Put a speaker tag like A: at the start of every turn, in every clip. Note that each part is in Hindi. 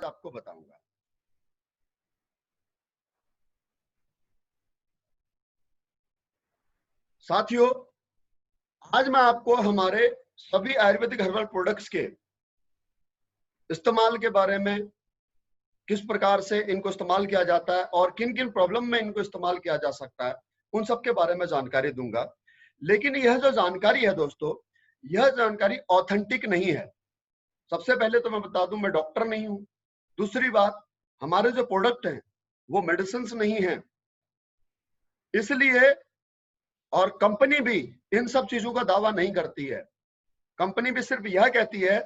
A: आपको बताऊंगा। साथियों, आज मैं आपको हमारे सभी आयुर्वेदिक हर्बल प्रोडक्ट्स के इस्तेमाल के बारे में, किस प्रकार से इनको इस्तेमाल किया जाता है और किन किन प्रॉब्लम में इनको इस्तेमाल किया जा सकता है, उन सब के बारे में जानकारी दूंगा। लेकिन यह जो जानकारी है दोस्तों, यह जानकारी ऑथेंटिक नहीं है। सबसे पहले तो मैं बता दूं, मैं डॉक्टर नहीं हूं। दूसरी बात, हमारे जो प्रोडक्ट हैं वो मेडिसिन नहीं है, इसलिए और कंपनी भी इन सब चीजों का दावा नहीं करती है। कंपनी भी सिर्फ यह कहती है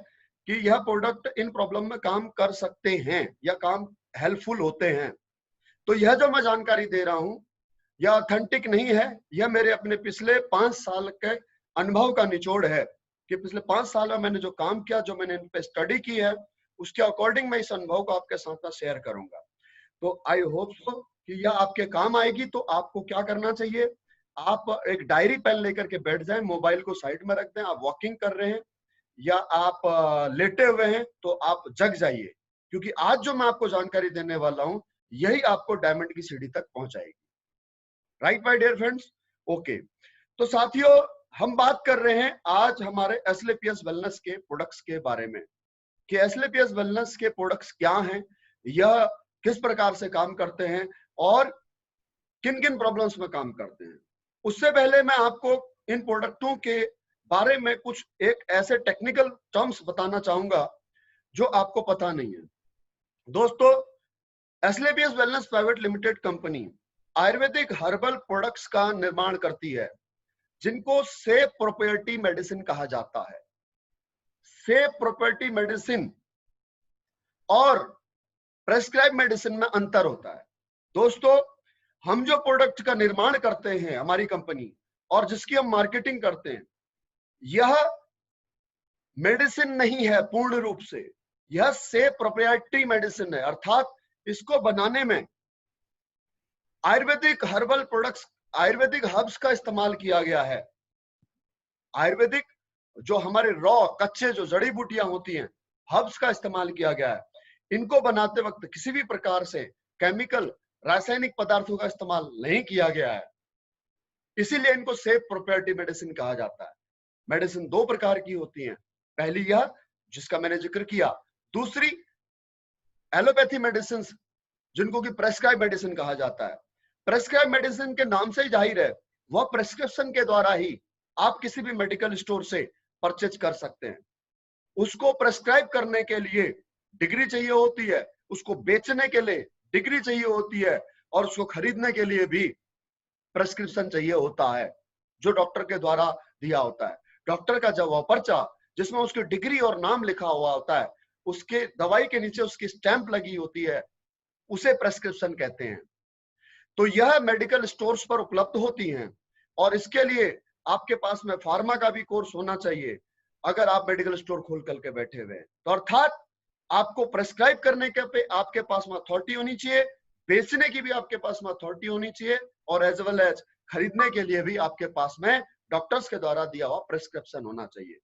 A: कि यह प्रोडक्ट इन प्रॉब्लम में काम कर सकते हैं या काम हेल्पफुल होते हैं। तो यह जो मैं जानकारी दे रहा हूं यह ऑथेंटिक नहीं है। यह मेरे अपने पिछले 5 साल के अनुभव का निचोड़ है कि पिछले 5 साल में मैंने जो काम किया, जो मैंने इन पे स्टडी की है, उसके अकॉर्डिंग मैं इस अनुभव को आपके साथ में शेयर करूंगा। तो आई होप सो कि यह आपके काम आएगी। तो आपको क्या करना चाहिए, आप एक डायरी पेन लेकर के बैठ जाएं, मोबाइल को साइड में रख दें। आप वॉकिंग कर रहे हैं या आप लेटे हुए हैं तो आप जग जाइए, क्योंकि आज जो मैं आपको जानकारी देने वाला हूं यही आपको डायमंड की सीढ़ी तक पहुंचाएगी। Right my dear friends? Okay, तो साथियों, हम बात कर रहे हैं आज हमारे एस्क्लेपियस वेलनेस के प्रोडक्ट्स के बारे में कि एस्क्लेपियस वेलनेस के प्रोडक्ट्स क्या हैं, यह किस प्रकार से काम करते हैं और किन किन प्रॉब्लम्स में काम करते हैं। उससे पहले मैं आपको इन प्रोडक्टों के बारे में कुछ एक ऐसे टेक्निकल टर्म्स बताना चाहूंगा जो आपको पता नहीं है। दोस्तों, Asclepius wellness private limited company Ayurvedic herbal products का निर्माण करती है जिनको सेफ प्रोप्राइटरी मेडिसिन कहा जाता है। सेफ प्रोप्राइटरी मेडिसिन और प्रेस्क्राइब मेडिसिन में अंतर होता है। दोस्तों, हम जो प्रोडक्ट का निर्माण करते हैं, हमारी कंपनी, और जिसकी हम मार्केटिंग करते हैं, यह मेडिसिन नहीं है पूर्ण रूप से। यह सेफ प्रोप्राइटरी मेडिसिन है, अर्थात इसको बनाने में Ayurvedic herbal products, Ayurvedic herbs का इस्तेमाल किया गया है। आयुर्वेदिक जो हमारे रॉ कच्चे जो जड़ी बूटियां होती हैं, हर्ब्स का इस्तेमाल किया गया है। इनको बनाते वक्त किसी भी प्रकार से केमिकल, रासायनिक पदार्थों का इस्तेमाल नहीं किया गया है, इसीलिए इनको सेफ प्रोप्राइटरी मेडिसिन कहा जाता है। मेडिसिन 2 प्रकार की होती हैं, पहली यह जिसका मैंने जिक्र किया, दूसरी एलोपैथी मेडिसिन जिनको कि प्रेस्क्राइब मेडिसिन कहा जाता है। प्रेस्क्राइब मेडिसिन के नाम से ही जाहिर है, वह प्रेस्क्रिप्शन के द्वारा ही आप किसी भी मेडिकल स्टोर से परचेज कर सकते हैं। उसको प्रेस्क्राइब करने के लिए डिग्री चाहिए होती है, उसको बेचने के लिए डिग्री चाहिए होती है, और उसको खरीदने के लिए भी प्रेस्क्रिप्शन चाहिए होता है जो डॉक्टर के द्वारा दिया होता है। डॉक्टर का जब वह पर्चा जिसमें उसकी डिग्री और नाम लिखा हुआ होता है, उसके दवाई के नीचे उसकी स्टैंप लगी होती है, उसे प्रेस्क्रिप्शन कहते हैं। तो यह मेडिकल स्टोर्स पर उपलब्ध होती हैं, और इसके लिए आपके पास में फार्मा का भी कोर्स होना चाहिए अगर आप मेडिकल स्टोर खोल करके बैठे हुए हैं। तो अर्थात आपको प्रेस्क्राइब करने के पे आपके पास में अथॉरिटी होनी चाहिए, बेचने की भी आपके पास में अथॉरिटी होनी चाहिए, और एज वेल एज खरीदने के लिए भी आपके पास में डॉक्टर्स के द्वारा दिया हुआ प्रेस्क्रिप्शन होना चाहिए।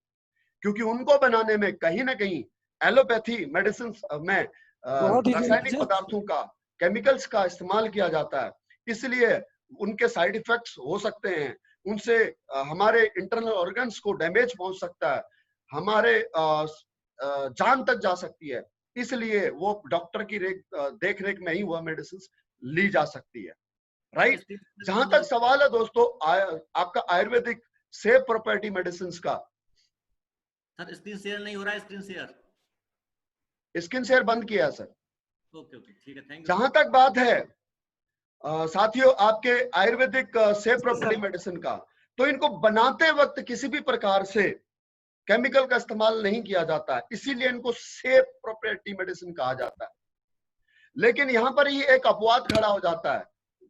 A: क्योंकि उनको बनाने में कहीं ना कहीं एलोपैथी मेडिसिन में रासायनिक पदार्थों का, केमिकल्स का इस्तेमाल किया जाता है, इसलिए उनके साइड इफेक्ट्स हो सकते हैं। उनसे हमारे इंटरनल ऑर्गन्स को डैमेज पहुंच सकता है, हमारे जान तक जा सकती है। इसलिए वो डॉक्टर की देख रेख में ही वह मेडिसिन ली जा सकती है। राइट? जहां तक सवाल है दोस्तों आपका आयुर्वेदिक सेफ प्रोपर्टी मेडिसिन का,
B: सर स्क्रीन शेयर नहीं हो रहा है,
A: स्क्रीन शेयर बंद किया है सर।
B: ओके ठीक है, थैंक यू।
A: जहां तक बात है साथियों आपके आयुर्वेदिक सेफ प्रोपर्टी मेडिसिन का, तो इनको बनाते वक्त किसी भी प्रकार से केमिकल का इस्तेमाल नहीं किया जाता है, इसीलिए इनको सेफ प्रोपर्टी मेडिसिन कहा जाता है। लेकिन यहां पर ही एक अपवाद खड़ा हो जाता है।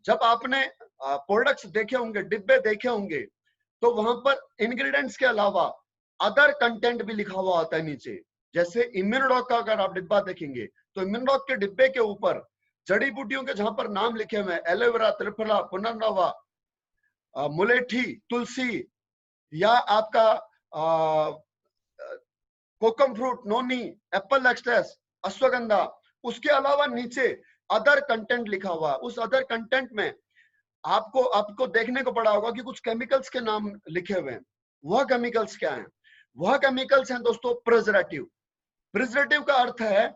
A: जब आपने प्रोडक्ट्स देखे होंगे, डिब्बे देखे होंगे, तो वहां पर इंग्रेडिएंट्स के अलावा अदर कंटेंट भी लिखा हुआ होता है नीचे। जैसे इम्यूनोडॉक का अगर आप डिब्बा देखेंगे तो इम्यूनोडॉक के डिब्बे के ऊपर जड़ी बूटियों के जहां पर नाम लिखे हुए हैं, एलोवेरा, त्रिफला, पुनर्नवा, मुलेठी, तुलसी, या आपका कोकम फ्रूट, नोनी, एप्पल एक्सट्रेस, अश्वगंधा, उसके अलावा नीचे अदर कंटेंट लिखा हुआ है। उस अदर कंटेंट में आपको देखने को पड़ा होगा कि कुछ केमिकल्स के नाम लिखे हुए हैं। वह केमिकल्स क्या हैं? वह केमिकल्स हैं दोस्तों प्रिजर्वेटिव। प्रिजर्वेटिव का अर्थ है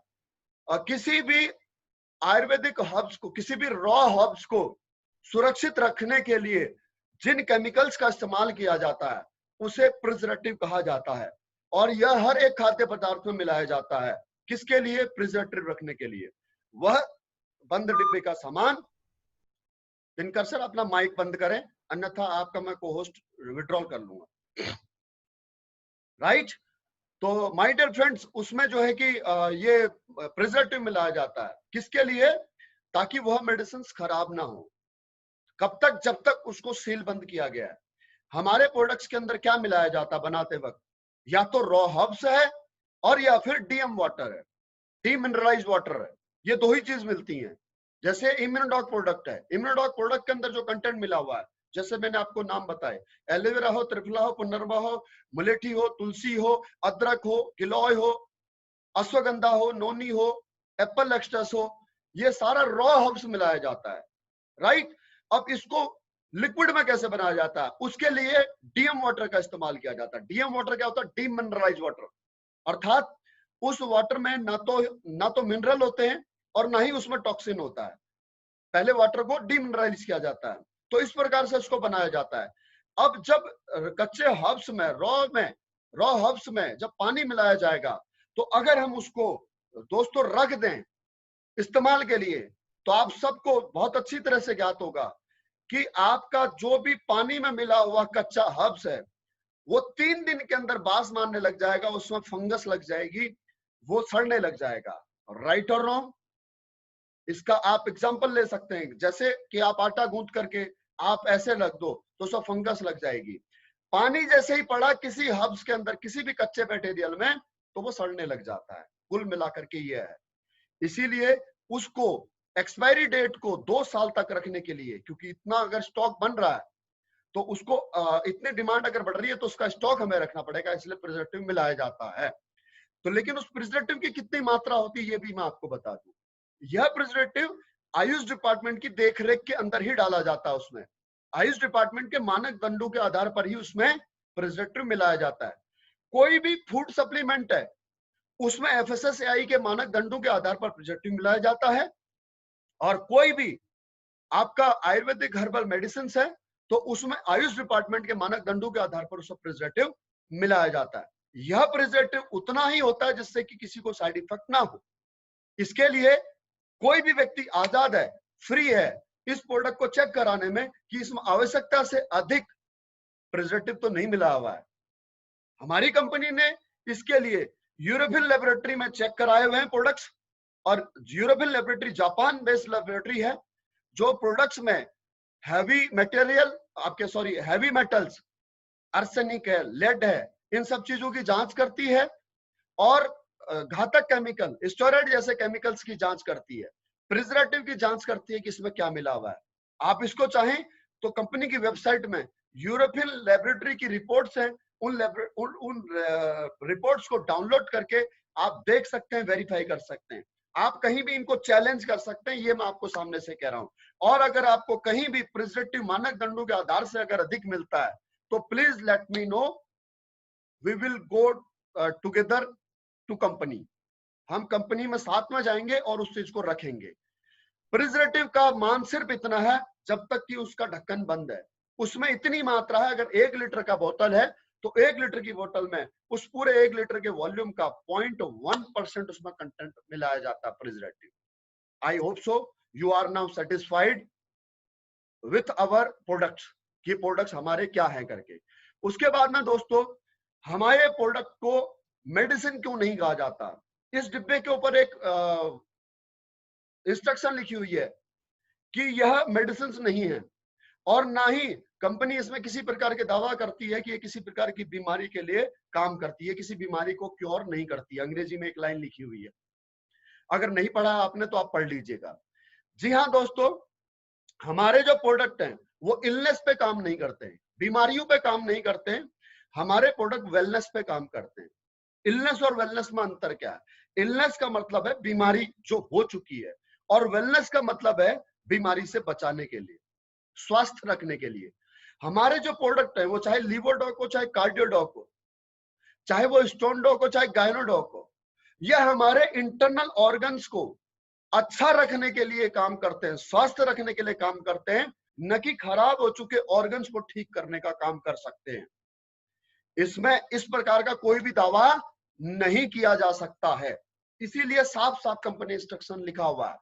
A: किसी भी आयुर्वेदिक हर्ब्स को, किसी भी रॉ हर्ब्स को सुरक्षित रखने के लिए जिन केमिकल्स का इस्तेमाल किया जाता है उसे प्रिजर्वेटिव कहा जाता है। और यह हर एक खाद्य पदार्थ में मिलाया जाता है। किसके लिए? प्रिजर्वेटिव रखने के लिए। वह बंद डिब्बे का सामान। दिनकर सर अपना माइक बंद करें, अन्यथा आपका मैं को होस्ट विड्रॉल कर लूंगा। राइट? तो माय डियर फ्रेंड्स, उसमें जो है कि ये प्रिजर्वेटिव मिलाया जाता है। किसके लिए? ताकि वह मेडिसिन खराब ना हो। कब तक? जब तक उसको सील बंद किया गया है। हमारे प्रोडक्ट्स के अंदर क्या मिलाया जाता है बनाते वक्त? या तो रॉ हर्ब्स है और या फिर डीएम वाटर है, डीमिनरलाइज्ड वाटर है। ये दो ही चीज मिलती हैं। जैसे इम्यूनोडॉक प्रोडक्ट है, इम्यूनोडॉक प्रोडक्ट के अंदर जो कंटेंट मिला हुआ है, जैसे मैंने आपको नाम बताए, एलोवेरा हो, त्रिफला हो, पुनर्वा हो, मुलेठी हो, तुलसी हो, अदरक हो, गिलोय हो, अश्वगंधा हो, नोनी हो, एप्पल एक्सट्रस हो, ये सारा रॉ हर्ब्स मिलाया जाता है। राइट? अब इसको लिक्विड में कैसे बनाया जाता है? उसके लिए डीएम वाटर का इस्तेमाल किया जाता है। डीएम वाटर क्या होता है? Demineralised water. अर्थात उस वाटर में ना तो मिनरल होते हैं और ना ही उसमें टॉक्सिन होता है। पहले वाटर को डीमिनरलाइज किया जाता है, तो इस प्रकार से इसको बनाया जाता है। अब जब कच्चे हर्ब्स में, रॉ हर्ब्स में जब पानी मिलाया जाएगा, तो अगर हम उसको दोस्तों रख दें इस्तेमाल के लिए, तो आप सबको बहुत अच्छी तरह से ज्ञात होगा कि आपका जो भी पानी में मिला हुआ कच्चा हर्ब्स है, वो 3 दिन के अंदर बास मारने लग जाएगा, उसमें फंगस लग जाएगी, वो सड़ने लग जाएगा। राइट और रॉन्ग? इसका आप एग्जांपल ले सकते हैं, जैसे कि आप आटा गूंथ करके आप ऐसे रख दो तो उसमें फंगस लग जाएगी। पानी जैसे ही पड़ा किसी हर्ब्स के अंदर, किसी भी कच्चे मटेरियल में, तो वो सड़ने लग जाता है। कुल मिलाकर के ये है। इसीलिए उसको एक्सपायरी डेट को 2 साल तक रखने के लिए, क्योंकि इतना अगर स्टॉक बन रहा है तो उसको इतनी डिमांड अगर बढ़ रही है तो उसका स्टॉक हमें रखना पड़ेगा, इसलिए प्रिजर्वेटिव मिलाया जाता है। तो लेकिन उस प्रिजर्वेटिव की कितनी मात्रा होती है ये भी मैं आपको बता दूं। यह प्रिजर्वेटिव आयुष डिपार्टमेंट की देखरेख के अंदर ही डाला जाता है। उसमें आयुष डिपार्टमेंट के मानक दंडों के आधार पर ही उसमें प्रिजर्वेटिव मिलाया जाता है। कोई भी फूड सप्लीमेंट है उसमें एफएसएसएआई के मानक दंडों के आधार पर प्रिजर्वेटिव मिलाया जाता है। और कोई भी आपका आयुर्वेदिक हर्बल मेडिसिन है तो उसमें आयुष डिपार्टमेंट के मानक दंडों के आधार पर उसमें प्रिजर्वेटिव मिलाया जाता है। यह प्रिजर्वेटिव उतना ही होता है जिससे कि किसी को साइड इफेक्ट ना हो। इसके लिए कोई भी व्यक्ति आजाद है, फ्री है इस प्रोडक्ट को चेक कराने में कि इसमें आवश्यकता से अधिक प्रिजर्वेटिव तो नहीं मिला हुआ है। हमारी कंपनी ने इसके लिए यूरोपियन लेबोरेटरी में चेक कराए हुए हैं प्रोडक्ट्स, और European laboratory Japan based laboratory है जो प्रोडक्ट्स में heavy material, heavy metals, arsenic है, लेड है, इन सब चीजों की जांच करती है और घातक केमिकल, स्टेरॉइड जैसे केमिकल्स की जांच करती है, प्रिजर्वेटिव की जांच करती है कि इसमें क्या मिला हुआ है। आप इसको चाहें तो कंपनी की वेबसाइट में यूरोपियन लेबोरेटरी की रिपोर्ट्स हैं, उन रिपोर्ट्स को डाउनलोड करके आप देख सकते हैं, वेरीफाई कर सकते हैं। आप कहीं भी इनको चैलेंज कर सकते हैं, ये मैं आपको सामने से कह रहा हूं। और अगर आपको कहीं भी प्रिजर्वेटिव मानक दंडों के आधार से अगर अधिक मिलता है तो please let me know, we will go together to company. हम कंपनी में साथ में जाएंगे और उस चीज को रखेंगे। प्रिजर्वेटिव का मान सिर्फ इतना है जब तक कि उसका ढक्कन बंद है। उसमें इतनी मात्रा है, अगर 1 लीटर का बोतल है तो 1 लीटर की बोतल में उस पूरे 1 लीटर के वॉल्यूम का 0.1% उसमें कंटेंट मिलाया जाता है preservative. I hope so you are now satisfied with our products, कि प्रोडक्ट्स हमारे क्या हैं करके। उसके बाद में दोस्तों, हमारे प्रोडक्ट को मेडिसिन क्यों नहीं कहा जाता? इस डिब्बे के ऊपर एक इंस्ट्रक्शन लिखी हुई है कि यह मेडिसिन नहीं है, और ना ही कंपनी इसमें किसी प्रकार के दावा करती है कि ये किसी प्रकार की बीमारी के लिए काम करती है, किसी बीमारी को क्योर नहीं करती है। अंग्रेजी में एक लाइन लिखी हुई है, अगर नहीं पढ़ा आपने तो आप पढ़ लीजिएगा। जी हाँ दोस्तों, हमारे जो प्रोडक्ट हैं वो इलनेस पे काम नहीं करते हैं, बीमारियों पे काम नहीं करते हैं। हमारे प्रोडक्ट वेलनेस पे काम करते हैं। इलनेस और वेलनेस में अंतर क्या है? इलनेस का मतलब है बीमारी जो हो चुकी है, और वेलनेस का मतलब है बीमारी से बचाने के लिए, स्वस्थ रखने के लिए। हमारे जो प्रोडक्ट है वो चाहे लीवर डॉक हो, चाहे कार्डियो डॉक हो, चाहे वो स्टोन डॉक हो, चाहे गायनो डॉक हो, यह हमारे इंटरनल ऑर्गन्स को अच्छा रखने के लिए काम करते हैं, स्वस्थ रखने के लिए काम करते हैं, न कि खराब हो चुके ऑर्गन्स को ठीक करने का काम कर सकते हैं। इसमें इस प्रकार का कोई भी दावा नहीं किया जा सकता है, इसीलिए साफ साफ कंपनी इंस्ट्रक्शन लिखा हुआ है।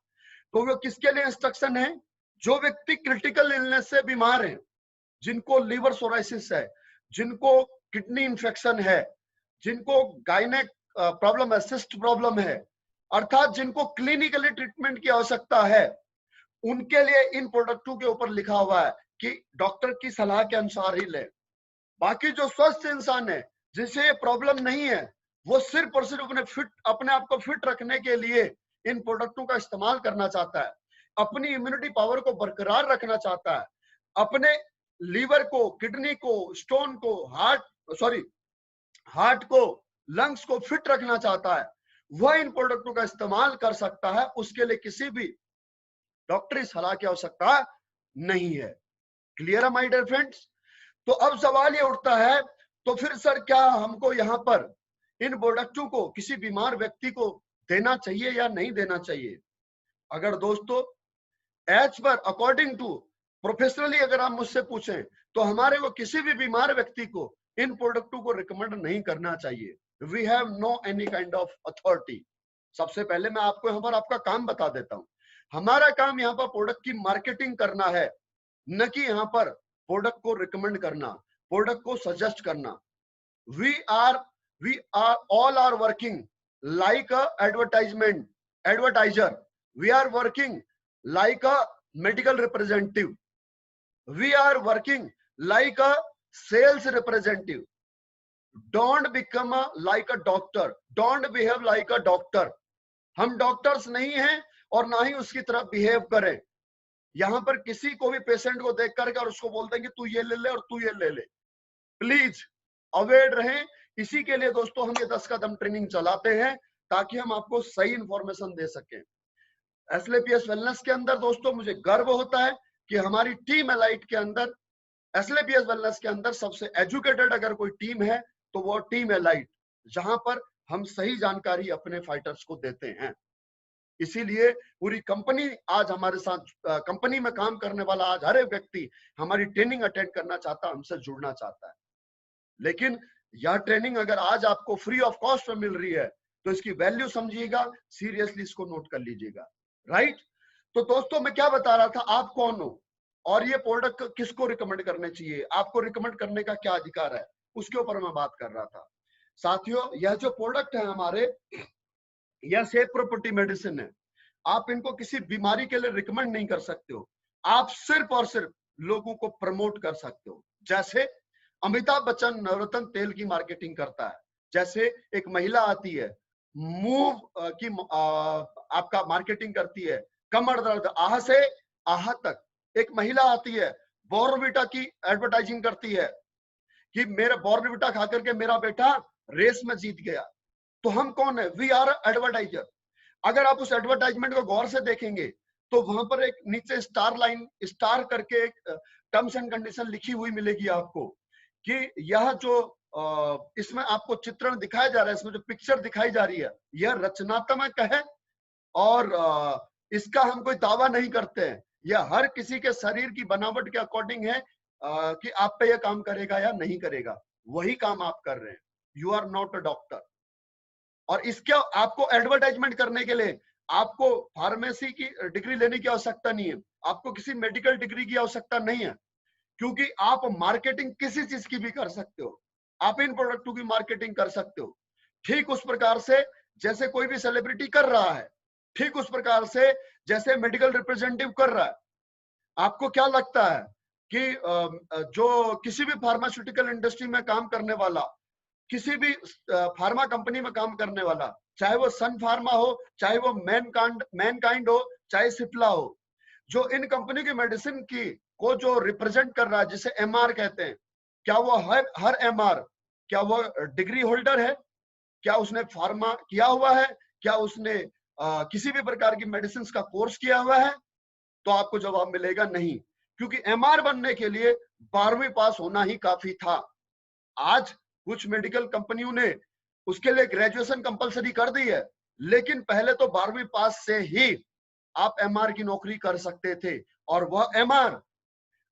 A: तो वो किसके लिए इंस्ट्रक्शन है? जो व्यक्ति क्रिटिकल इलनेस से बीमार हैं, जिनको लीवर सोराइसिस है, जिनको किडनी इंफेक्शन है, जिनको गायनेक प्रॉब्लम है, सिस्ट प्रॉब्लम है, अर्थात जिनको क्लिनिकली ट्रीटमेंट की आवश्यकता है, उनके लिए इन प्रोडक्टों के ऊपर लिखा हुआ है कि डॉक्टर की सलाह के अनुसार ही लें। बाकी जो स्वस्थ इंसान है, जिसे ये प्रॉब्लम नहीं है, वो सिर्फ और सिर्फ अपने आप को फिट रखने के लिए इन प्रोडक्टों का इस्तेमाल करना चाहता है, अपनी इम्यूनिटी पावर को बरकरार रखना चाहता है, अपने लीवर को, किडनी को, स्टोन को, हार्ट को, लंग्स को फिट रखना चाहता है, वह इन प्रोडक्टों का इस्तेमाल कर सकता है। उसके लिए किसी भी डॉक्टरी सलाह की आवश्यकता नहीं है। क्लियर है माय डियर फ्रेंड्स? तो अब सवाल ये उठता है, तो फिर सर क्या हमको यहाँ पर इन प्रोडक्टों को किसी बीमार व्यक्ति को देना चाहिए या नहीं देना चाहिए? अगर दोस्तों as per according to professionally अगर आप मुझसे पूछें, तो हमारे को किसी भी बीमार व्यक्ति को इन प्रोडक्टों को रिकमेंड नहीं करना चाहिए। We have no any kind of authority. सबसे पहले मैं आपको यहाँ पर आपका काम बता देता हूँ। हमारा काम यहाँ पर प्रोडक्ट की मार्केटिंग करना है, न कि यहाँ पर प्रोडक्ट को रिकमेंड करना, प्रोडक्ट को सजेस्ट करना। We are all are working like a advertiser, we are working like a medical representative, we are working like a sales representative. Don't become like a doctor, don't behave like a doctor. हम डॉक्टर्स नहीं हैं और ना ही उसकी तरह बिहेव करें। यहां पर किसी को भी पेशेंट को देख करके और उसको बोल देंगे तू ये ले ले और तू ये ले ले, प्लीज अवेयर रहें। इसी के लिए दोस्तों हम ये 10 कदम ट्रेनिंग चलाते हैं, ताकि हम आपको सही इंफॉर्मेशन दे सकें। एसएलपीएस वेलनेस के अंदर दोस्तों मुझे गर्व होता है कि हमारी टीम एलाइट के अंदर, एसएलपीएस वेलनेस के अंदर सबसे एजुकेटेड अगर कोई टीम है तो वो टीम एलाइट, जहां पर हम सही जानकारी अपने फाइटर्स को देते हैं। इसीलिए पूरी कंपनी आज हमारे साथ, कंपनी में काम करने वाला आज हर एक व्यक्ति हमारी ट्रेनिंग अटेंड करना चाहता है, हमसे जुड़ना चाहता है। लेकिन यह ट्रेनिंग अगर आज आपको फ्री ऑफ कॉस्ट में मिल रही है तो इसकी वैल्यू समझिएगा, सीरियसली इसको नोट कर लीजिएगा। राइट? तो दोस्तों मैं क्या बता रहा था, आप कौन हो और ये प्रोडक्ट किसको रिकमेंड करने चाहिए, आपको रिकमेंड करने का क्या अधिकार है, उसके ऊपर मैं बात कर रहा था। साथियों, यह जो प्रोडक्ट है हमारे, यह सेफ प्रॉपर्टी मेडिसिन है। आप इनको किसी बीमारी के लिए रिकमेंड नहीं कर सकते हो, आप सिर्फ और सिर्फ लोगों को प्रमोट कर सकते हो। जैसे अमिताभ बच्चन नवरत्न तेल की मार्केटिंग करता है, जैसे एक महिला आती है मूव की आपका मार्केटिंग करती है, कमर दर्द आह से आह तक। एक महिला आती है बॉर्नविटा की एडवर्टाइजिंग करती है कि मेरा बॉर्नविटा खा करके मेरा बेटा रेस में जीत गया। तो हम कौन है? We are advertiser. अगर आप उस एडवर्टाइजमेंट को गौर से देखेंगे तो वहां पर एक नीचे स्टार करके एक टर्म्स एंड कंडीशन लिखी हुई मिलेगी आपको, कि यह जो इसमें आपको चित्रण दिखाया जा रहा है, इसमें जो पिक्चर दिखाई जा रही है, यह रचनात्मक है और इसका हम कोई दावा नहीं करते हैं। यह हर किसी के शरीर की बनावट के अकॉर्डिंग है कि आप पे यह काम करेगा या नहीं करेगा। वही काम आप कर रहे हैं। You are not a doctor. और इसके आपको एडवर्टाइजमेंट करने के लिए आपको फार्मेसी की डिग्री लेने की आवश्यकता नहीं है, आपको किसी मेडिकल डिग्री की आवश्यकता नहीं है, क्योंकि आप मार्केटिंग किसी चीज की भी कर सकते हो। आप इन प्रोडक्टों की मार्केटिंग कर सकते हो। ठीक उस प्रकार से जैसे कोई भी सेलिब्रिटी कर रहा है, ठीक उस प्रकार से जैसे मेडिकल रिप्रेजेंटेटिव कर रहा है। आपको क्या लगता है कि जो किसी भी फार्मास्यूटिकल इंडस्ट्री में काम करने वाला, किसी भी फार्मा कंपनी में काम करने वाला, चाहे वो सन फार्मा हो, चाहे वो मैनकाइंड हो, चाहे सिप्ला हो, जो इन कंपनी की मेडिसिन की को जो रिप्रेजेंट कर रहा है, जिसे एमआर कहते हैं, क्या वो हर एमआर क्या वो डिग्री होल्डर है? क्या उसने फार्मा किया हुआ है क्या उसने किसी भी प्रकार की मेडिसिन का कोर्स किया हुआ है? तो आपको जवाब मिलेगा नहीं, क्योंकि एमआर बनने के लिए 12वीं पास होना ही काफी था। आज कुछ मेडिकल कंपनियों ने उसके लिए ग्रेजुएशन कंपलसरी कर दी है, लेकिन पहले तो 12वीं पास से ही आप एमआर की नौकरी कर सकते थे, और वह एमआर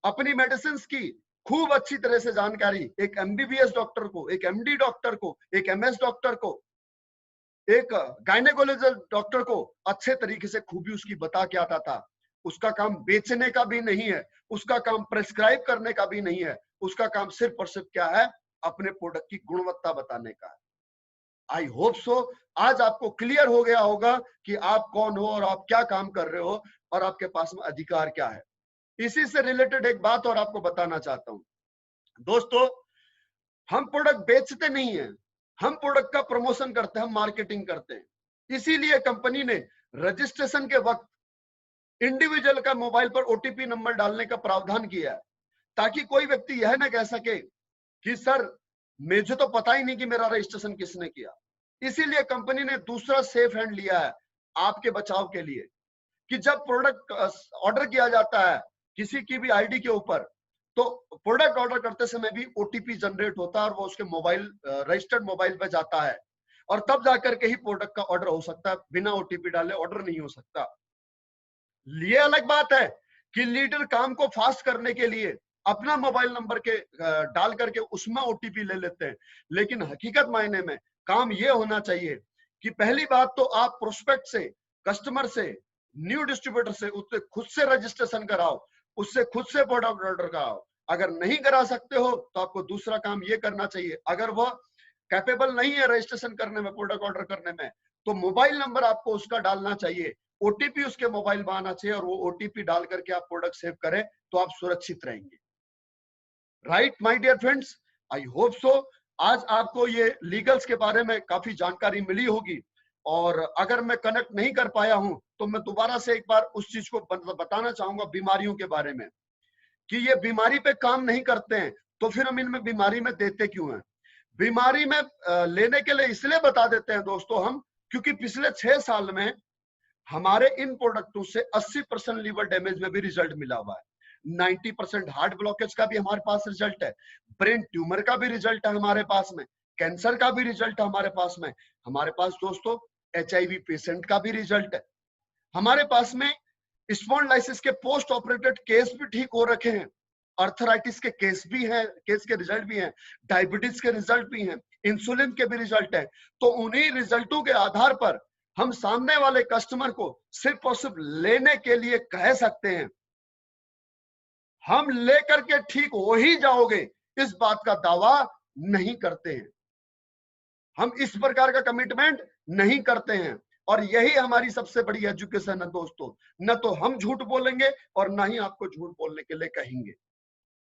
A: अपनी मेडिसिन की खूब अच्छी तरह से जानकारी एक एमबीबीएस डॉक्टर को, एक एमडी डॉक्टर को, एक एमएस डॉक्टर को, एक गायनेकोलॉजिस्ट डॉक्टर को अच्छे तरीके से खूबी उसकी बता के आता था। उसका काम बेचने का भी नहीं है, उसका काम प्रेस्क्राइब करने का भी नहीं है, उसका काम सिर्फ और सिर्फ क्या है, अपने प्रोडक्ट की गुणवत्ता बताने का है। आई होप सो आज आपको क्लियर हो गया होगा कि आप कौन हो और आप क्या काम कर रहे हो और आपके पास में अधिकार क्या है। इसी से रिलेटेड एक बात और आपको बताना चाहता हूं दोस्तों, हम प्रोडक्ट बेचते नहीं है, हम प्रोडक्ट का प्रमोशन करते हैं, हम मार्केटिंग करते हैं। इसीलिए कंपनी ने रजिस्ट्रेशन के वक्त इंडिविजुअल का मोबाइल पर ओटीपी नंबर डालने का प्रावधान किया है, ताकि कोई व्यक्ति यह ना कह सके कि सर मुझे तो पता ही नहीं कि मेरा रजिस्ट्रेशन किसने किया। इसीलिए कंपनी ने दूसरा सेफ हैंड लिया है आपके बचाव के लिए, कि जब प्रोडक्ट ऑर्डर किया जाता है किसी की भी आईडी के ऊपर, तो प्रोडक्ट ऑर्डर करते समय भी ओटीपी जनरेट होता है और वो उसके मोबाइल रजिस्टर्ड मोबाइल पे जाता है, और तब जाकर के ही प्रोडक्ट का ऑर्डर हो सकता है। बिना ओटीपी डाले ऑर्डर नहीं हो सकता। ये अलग बात है कि लीडर काम को फास्ट करने के लिए अपना मोबाइल नंबर के डाल करके उसमें ओटीपी ले लेते हैं, लेकिन हकीकत मायने में काम ये होना चाहिए कि पहली बात तो आप प्रोस्पेक्ट से, कस्टमर से, न्यू डिस्ट्रीब्यूटर से उससे खुद से रजिस्ट्रेशन कराओ, उससे खुद से प्रोडक्ट ऑर्डर कराओ। अगर नहीं करा सकते हो तो आपको दूसरा काम ये करना चाहिए, अगर वह कैपेबल नहीं है रजिस्ट्रेशन करने में, प्रोडक्ट ऑर्डर करने में, तो मोबाइल नंबर आपको उसका डालना चाहिए, ओटीपी उसके मोबाइल में आना चाहिए, और वो ओटीपी डाल करके आप प्रोडक्ट सेव करें तो आप सुरक्षित रहेंगे। Right my dear friends, I hope so आज आपको ये लीगल्स के बारे में काफी जानकारी मिली होगी, और अगर मैं कनेक्ट नहीं कर पाया हूं तो मैं दोबारा से एक बार उस चीज को बताना चाहूंगा बीमारियों के बारे में, कि ये बीमारी पे काम नहीं करते हैं तो फिर हम इनमें बीमारी में देते क्यों हैं। बीमारी में लेने के लिए इसलिए बता देते हैं दोस्तों हम, क्योंकि पिछले 6 साल में हमारे इन प्रोडक्टों से 80% लीवर डैमेज में भी रिजल्ट मिला हुआ है, 90% हार्ट ब्लॉकेज का भी हमारे पास रिजल्ट है, ब्रेन ट्यूमर का भी रिजल्ट है हमारे पास में, कैंसर का भी रिजल्ट है हमारे पास दोस्तों एचआईवी पेशेंट का भी रिजल्ट है हमारे पास में, स्पॉन्डिलाइटिस के पोस्ट ऑपरेटेड केस भी ठीक हो रखे हैं, अर्थराइटिस के केस भी हैं, केस के रिजल्ट भी हैं, डायबिटीज के रिजल्ट भी हैं, इंसुलिन के भी रिजल्ट हैं। तो उन्हीं रिजल्टों के आधार पर हम सामने वाले कस्टमर को सिर्फ और सिर्फ लेने के लिए कह सकते हैं, हम लेकर के ठीक हो ही जाओगे इस बात का दावा नहीं करते हैं, हम इस प्रकार का कमिटमेंट नहीं करते हैं। और यही हमारी सबसे बड़ी एजुकेशन है दोस्तों, न तो हम झूठ बोलेंगे और ना ही आपको झूठ बोलने के लिए कहेंगे।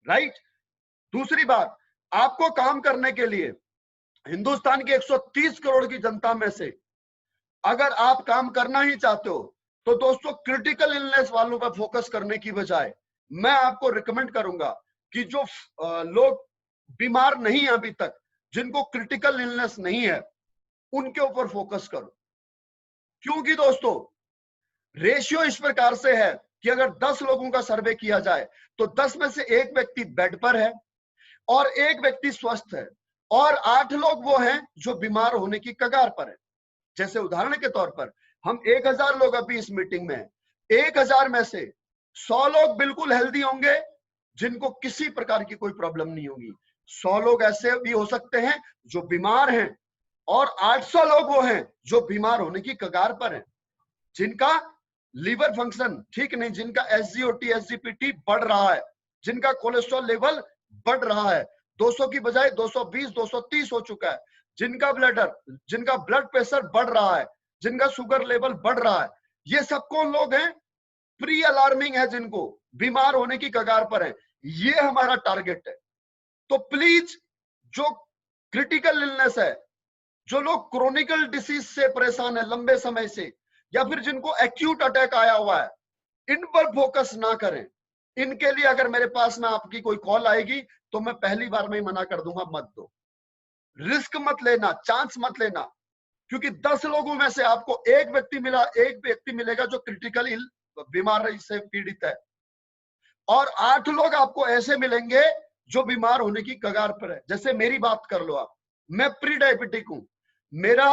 A: राइट। दूसरी बात, आपको काम करने के लिए हिंदुस्तान की 130 करोड़ की जनता में से अगर आप काम करना ही चाहते हो तो दोस्तों क्रिटिकल इलनेस वालों पर फोकस करने की बजाय मैं आपको रिकमेंड करूंगा कि जो लोग बीमार नहीं है अभी तक, जिनको क्रिटिकल इलनेस नहीं है, उनके ऊपर फोकस करो। क्योंकि दोस्तों रेशियो इस प्रकार से है कि अगर 10 लोगों का सर्वे किया जाए तो 10 में से एक व्यक्ति बेड पर है और एक व्यक्ति स्वस्थ है, और 8 लोग वो हैं जो बीमार होने की कगार पर है। जैसे उदाहरण के तौर पर हम 1000 लोग अभी इस मीटिंग में, 1000 में से 100 लोग बिल्कुल हेल्दी होंगे जिनको किसी प्रकार की कोई प्रॉब्लम नहीं होगी, 100 लोग ऐसे भी हो सकते हैं जो बीमार हैं, और 800 लोग वो हैं जो बीमार होने की कगार पर हैं, जिनका लीवर फंक्शन ठीक नहीं, जिनका एसजीओटी एसजीपीटी बढ़ रहा है, जिनका कोलेस्ट्रॉल लेवल बढ़ रहा है, 200 की बजाय 220 230 हो चुका है, जिनका ब्लड प्रेशर बढ़ रहा है, जिनका शुगर लेवल बढ़ रहा है, ये सब कौन लोग हैं? प्री अलार्मिंग है, जिनको बीमार होने की कगार पर है। ये हमारा टारगेट है। तो प्लीज जो क्रिटिकल इलनेस है, जो लोग क्रोनिकल डिसीज से परेशान है लंबे समय से, या फिर जिनको एक्यूट अटैक आया हुआ है, इन पर फोकस ना करें। इनके लिए अगर मेरे पास में आपकी कोई कॉल आएगी तो मैं पहली बार में ही मना कर दूंगा, मत दो, रिस्क मत लेना, चांस मत लेना, क्योंकि 10 लोगों में से आपको एक व्यक्ति मिलेगा जो क्रिटिकल बीमारी से पीड़ित है, और 8 लोग आपको ऐसे मिलेंगे जो बीमार होने की कगार पर है। जैसे मेरी बात कर लो आप, मैं प्री डायबिटिक हूं, मेरा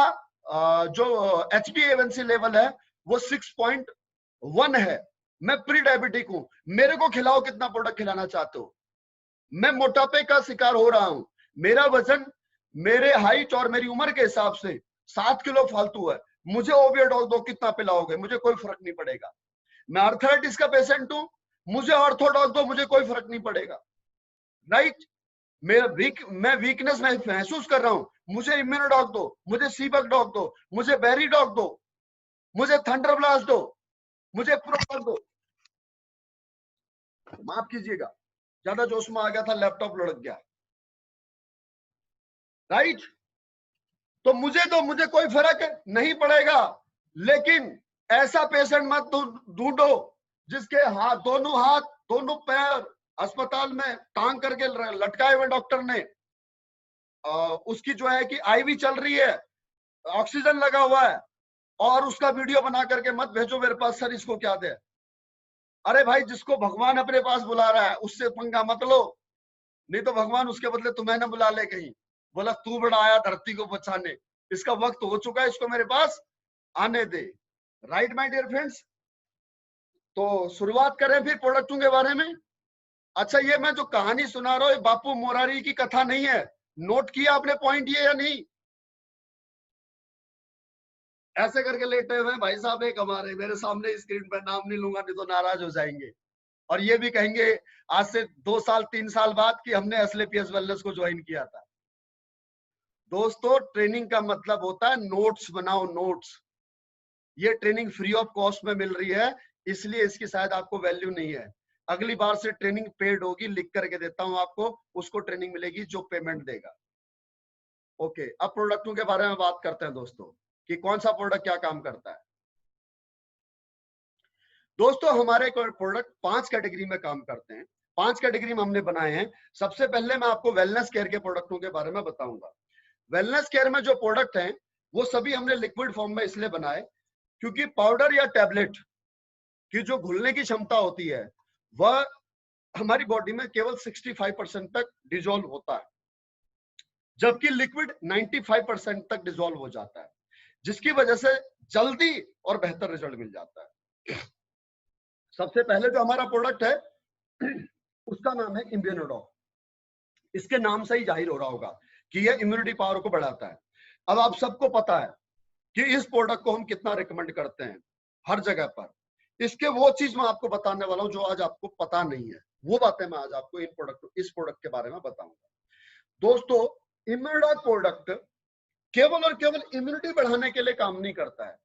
A: जो HbA1c लेवल है वो 6.1 है, मैं प्री डायबिटिक हूं। मेरे को खिलाओ, कितना प्रोडक्ट खिलाना चाहते हो। मैं मोटापे का शिकार हो रहा हूं, मेरा वजन मेरे हाइट और मेरी उम्र के हिसाब से 7 किलो फालतू है, मुझे ओवियोडॉल दो, कितना पिलाओगे, मुझे कोई फर्क नहीं पड़ेगा। मैं आर्थराइटिस का पेशेंट हूं, मुझे ऑर्थोडॉक दो, मुझे कोई फर्क नहीं पड़ेगा, राइट। मैं वीकनेस महसूस कर रहा हूं, मुझे इम्यूनोडॉक दो, मुझे सीबक डॉक दो, मुझे बेरी डॉक दो, मुझे थंडर ब्लास्ट दो, मुझे प्रोपर दो। माफ कीजिएगा, ज्यादा जोश में आ गया था, लैपटॉप लुढ़क गया, राइट। तो मुझे कोई फर्क नहीं पड़ेगा, लेकिन ऐसा पेशेंट मत ढूंढो जिसके हाथ दोनों पैर अस्पताल में टांग करके लटकाए हुए डॉक्टर ने, उसकी जो है कि आईवी चल रही है, ऑक्सीजन लगा हुआ है, और उसका वीडियो बना करके मत भेजो मेरे पास, सर इसको क्या दे। अरे भाई, जिसको भगवान अपने पास बुला रहा है उससे पंगा मत लो, नहीं तो भगवान उसके बदले तुम्हें ना बुला ले कहीं, बोला तू बड़ा आया धरती को बचाने, इसका वक्त हो चुका है, इसको मेरे पास आने दे। राइट माय डियर फ्रेंड्स, तो शुरुआत करें फिर प्रोडक्टों के बारे में। अच्छा, ये मैं जो कहानी सुना रहा हूँ, ये बापू मोरारी की कथा नहीं है। नोट किया आपने पॉइंट ये या नहीं? ऐसे करके लेटे हुए भाई साहब एक हमारे, मेरे सामने स्क्रीन पर, नाम नहीं लूंगा नहीं तो नाराज हो जाएंगे, और ये भी कहेंगे आज से 2 साल 3 साल बाद कि हमने एसलेपीएस वेलनेस को ज्वाइन किया था। दोस्तों, ट्रेनिंग का मतलब होता है नोट्स बनाओ, नोट्स। ये ट्रेनिंग फ्री ऑफ कॉस्ट में मिल रही है, इसलिए इसकी शायद आपको वैल्यू नहीं है। अगली बार से ट्रेनिंग पेड होगी, लिख करके देता हूं आपको, उसको ट्रेनिंग मिलेगी जो पेमेंट देगा। ओके, अब प्रोडक्टों के बारे में बात करते हैं दोस्तों, कि कौन सा प्रोडक्ट क्या काम करता है। दोस्तों, हमारे प्रोडक्ट 5 कैटेगरी में काम करते हैं, 5 कैटेगरी में हमने बनाए हैं। सबसे पहले मैं आपको वेलनेस केयर के प्रोडक्टों के बारे में बताऊंगा। वेलनेस केयर में जो प्रोडक्ट हैं वो सभी हमने लिक्विड फॉर्म में इसलिए बनाए क्योंकि पाउडर या टैबलेट की जो घुलने की क्षमता होती है वह हमारी बॉडी में केवल 65% तक डिजोल्व होता है, जबकि लिक्विड 95% तक डिजोल्व हो जाता है, जिसकी वजह से जल्दी और बेहतर रिजल्ट मिल जाता है। सबसे पहले जो हमारा प्रोडक्ट है उसका नाम है इम्यूनोडॉक। इसके नाम से ही जाहिर हो रहा होगा कि यह इम्यूनिटी पावर को बढ़ाता है। अब आप सबको पता है कि इस प्रोडक्ट को हम कितना रिकमेंड करते हैं हर जगह पर। इसके वो चीज मैं आपको बताने वाला हूं जो आज आपको पता नहीं है, वो बातें मैं आज आपको इस प्रोडक्ट के बारे में बताऊंगा। दोस्तों, इम्यूनोडॉक प्रोडक्ट केवल और केवल इम्यूनिटी बढ़ाने के लिए काम नहीं करता है।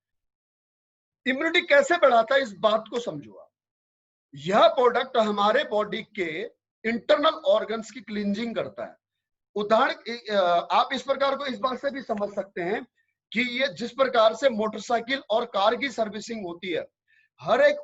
A: इम्यूनिटी कैसे बढ़ाता है, इस बात को समझो आप। यह प्रोडक्ट हमारे बॉडी के इंटरनल ऑर्गन्स की क्लींजिंग करता है। उदाहरण आप इस प्रकार को इस बात से भी समझ सकते हैं कि ये जिस प्रकार से मोटरसाइकिल और कार की सर्विसिंग होती है, हर एक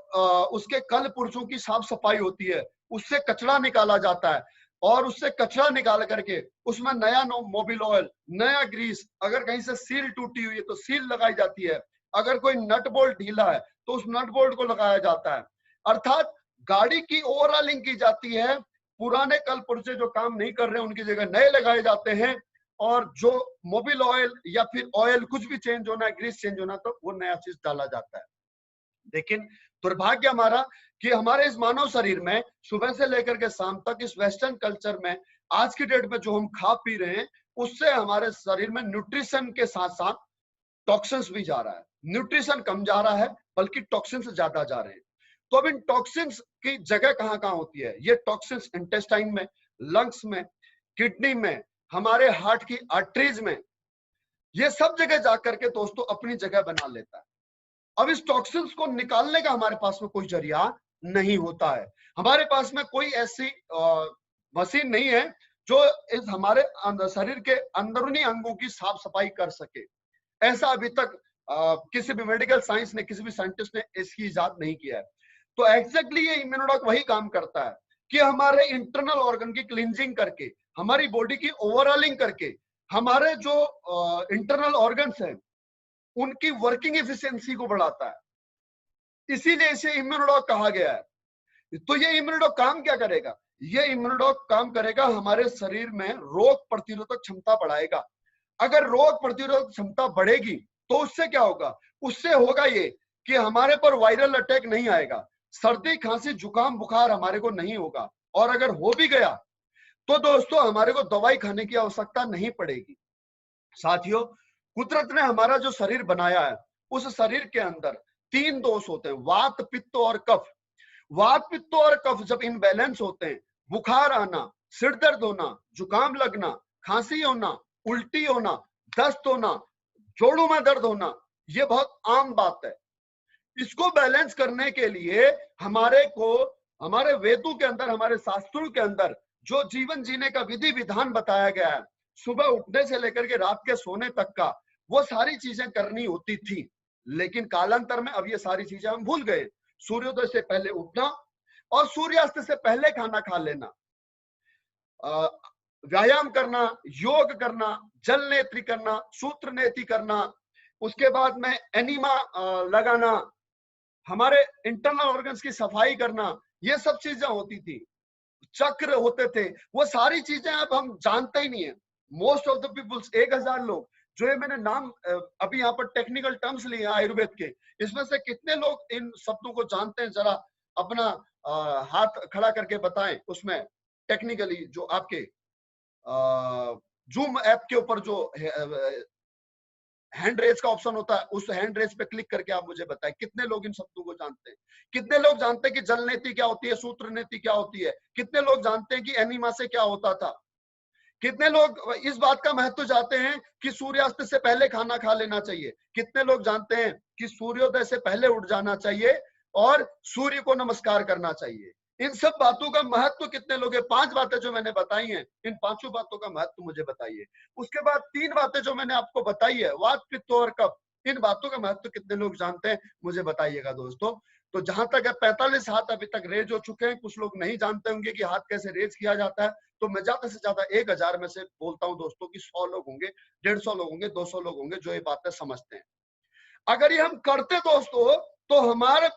A: उसके कल पुर्जों की साफ सफाई होती है, उससे कचरा निकाला जाता है, और उससे कचरा निकाल करके उसमें नया मोबिल ऑयल, नया ग्रीस, अगर कहीं से सील टूटी हुई है तो सील लगाई जाती है, अगर कोई नट बोल्ट ढीला है तो उस नट बोल्ट को लगाया जाता है। अर्थात गाड़ी की ओवरऑलिंग की जाती है, पुराने कल पुर्जे जो काम नहीं कर रहे हैं उनकी जगह नए लगाए जाते हैं, और जो मोबिल ऑयल या फिर ऑयल कुछ भी चेंज होना है, ग्रीस चेंज होना, तो वो नया चीज डाला जाता है। लेकिन दुर्भाग्य हमारा कि हमारे इस मानव शरीर में सुबह से लेकर के शाम तक इस वेस्टर्न कल्चर में आज की डेट में जो हम खा पी रहे हैं उससे हमारे शरीर में न्यूट्रिशन के साथ साथ टॉक्सिन्स भी जा रहा है। न्यूट्रिशन कम जा रहा है बल्कि टॉक्सिन्स ज्यादा जा रहे हैं। तो अब इन टॉक्सिन्स की जगह कहां कहां होती है? ये टॉक्सिन्स इंटेस्टाइन में, लंग्स में, किडनी में, हमारे हार्ट की आर्टरीज में, ये सब जगह जाकर के दोस्तों अपनी जगह बना लेता है। अब इस टॉक्सिन्स को निकालने का हमारे पास में कोई जरिया नहीं होता है। हमारे पास में कोई ऐसी मशीन नहीं है जो इस हमारे शरीर के अंदरूनी अंगों की साफ सफाई कर सके। ऐसा अभी तक किसी भी मेडिकल साइंस ने, किसी भी साइंटिस्ट ने इसकी इजाद नहीं किया है। तो एग्जैक्टली ये इम्यूनोडॉक वही काम करता है कि हमारे इंटरनल ऑर्गन की क्लींजिंग करके, हमारी बॉडी की ओवरऑलिंग करके, हमारे जो इंटरनल ऑर्गन्स हैं उनकी वर्किंग एफिशिएंसी को बढ़ाता है, इसीलिए इसे इम्यूनोडॉक कहा गया है। तो ये इम्यूनोडॉक काम क्या करेगा? ये इम्यूनोडॉक काम करेगा हमारे शरीर में रोग प्रतिरोधक क्षमता बढ़ाएगा। अगर रोग प्रतिरोधक क्षमता बढ़ेगी तो उससे क्या होगा? उससे होगा ये कि हमारे पर वायरल अटैक नहीं आएगा, सर्दी खांसी जुकाम बुखार हमारे को नहीं होगा, और अगर हो भी गया तो दोस्तों हमारे को दवाई खाने की आवश्यकता नहीं पड़ेगी। साथियों, कुदरत ने हमारा जो शरीर बनाया है, उस शरीर के अंदर 3 दोष होते हैं, वात पित्त और कफ। वात पित्त और कफ जब इनबैलेंस होते हैं, बुखार आना, सिर दर्द होना, जुकाम लगना, खांसी होना, उल्टी होना, दस्त होना, जोड़ों में दर्द होना, ये बहुत आम बात है। इसको बैलेंस करने के लिए हमारे को, हमारे वेदों के अंदर, हमारे शास्त्रों के अंदर जो जीवन जीने का विधि विधान बताया गया है, सुबह उठने से लेकर के रात के सोने तक का, वो सारी चीजें करनी होती थी। लेकिन कालांतर में अब ये सारी चीजें हम भूल गए। सूर्योदय से पहले उठना और सूर्यास्त से पहले खाना खा लेना, व्यायाम करना, योग करना, जल नेत्री करना, सूत्र नेत्री करना, उसके बाद में एनिमा लगाना, हमारे इंटरनल ऑर्गन्स की सफाई करना, ये सब चीजें होती थी। चक्र होते थे, वो सारी चीजें अब हम जानते ही नहीं है। मोस्ट ऑफ द पीपल्स, 1000 लोग जो ये मैंने नाम अभी यहाँ पर टेक्निकल टर्म्स लिए आयुर्वेद के, इसमें से कितने लोग इन शब्दों को जानते हैं? जरा अपना हाथ खड़ा करके बताएं। उसमें टेक्निकली जो आपके जूम ऐप के ऊपर जो हैंड रेस का ऑप्शन होता है, उस हैंड रेस पे क्लिक करके आप मुझे बताएं कितने लोग इन शब्दों को जानते हैं। कितने लोग जानते हैं कि जल नीति क्या होती है, सूत्र नीति क्या होती है? कितने लोग जानते हैं कि एनीमा से क्या होता था? कितने लोग इस बात का महत्व जानते हैं कि सूर्यास्त से पहले खाना खा लेना चाहिए? कितने लोग जानते हैं कि सूर्योदय से पहले उठ जाना चाहिए और सूर्य को नमस्कार करना चाहिए? इन सब बातों का महत्व कितने लोग हैं? 5 बातें जो मैंने बताई हैं, इन 5 बातों का महत्व मुझे बताइए। उसके बाद 3 बातें जो मैंने आपको बताई है, वात पित्त और कफ, इन बातों का महत्व कितने लोग जानते हैं, मुझे बताइएगा दोस्तों। तो जहां तक है 45 हाथ अभी तक रेज हो चुके हैं। कुछ लोग नहीं जानते होंगे कि हाथ कैसे रेज किया जाता है, तो मैं ज्यादा से ज्यादा 1000 में से बोलता हूं दोस्तों कि 100 लोग होंगे, 150 लोग होंगे, 200 लोग होंगे जो ये बातें समझते हैं। अगर ये हम करते दोस्तों तो हमारा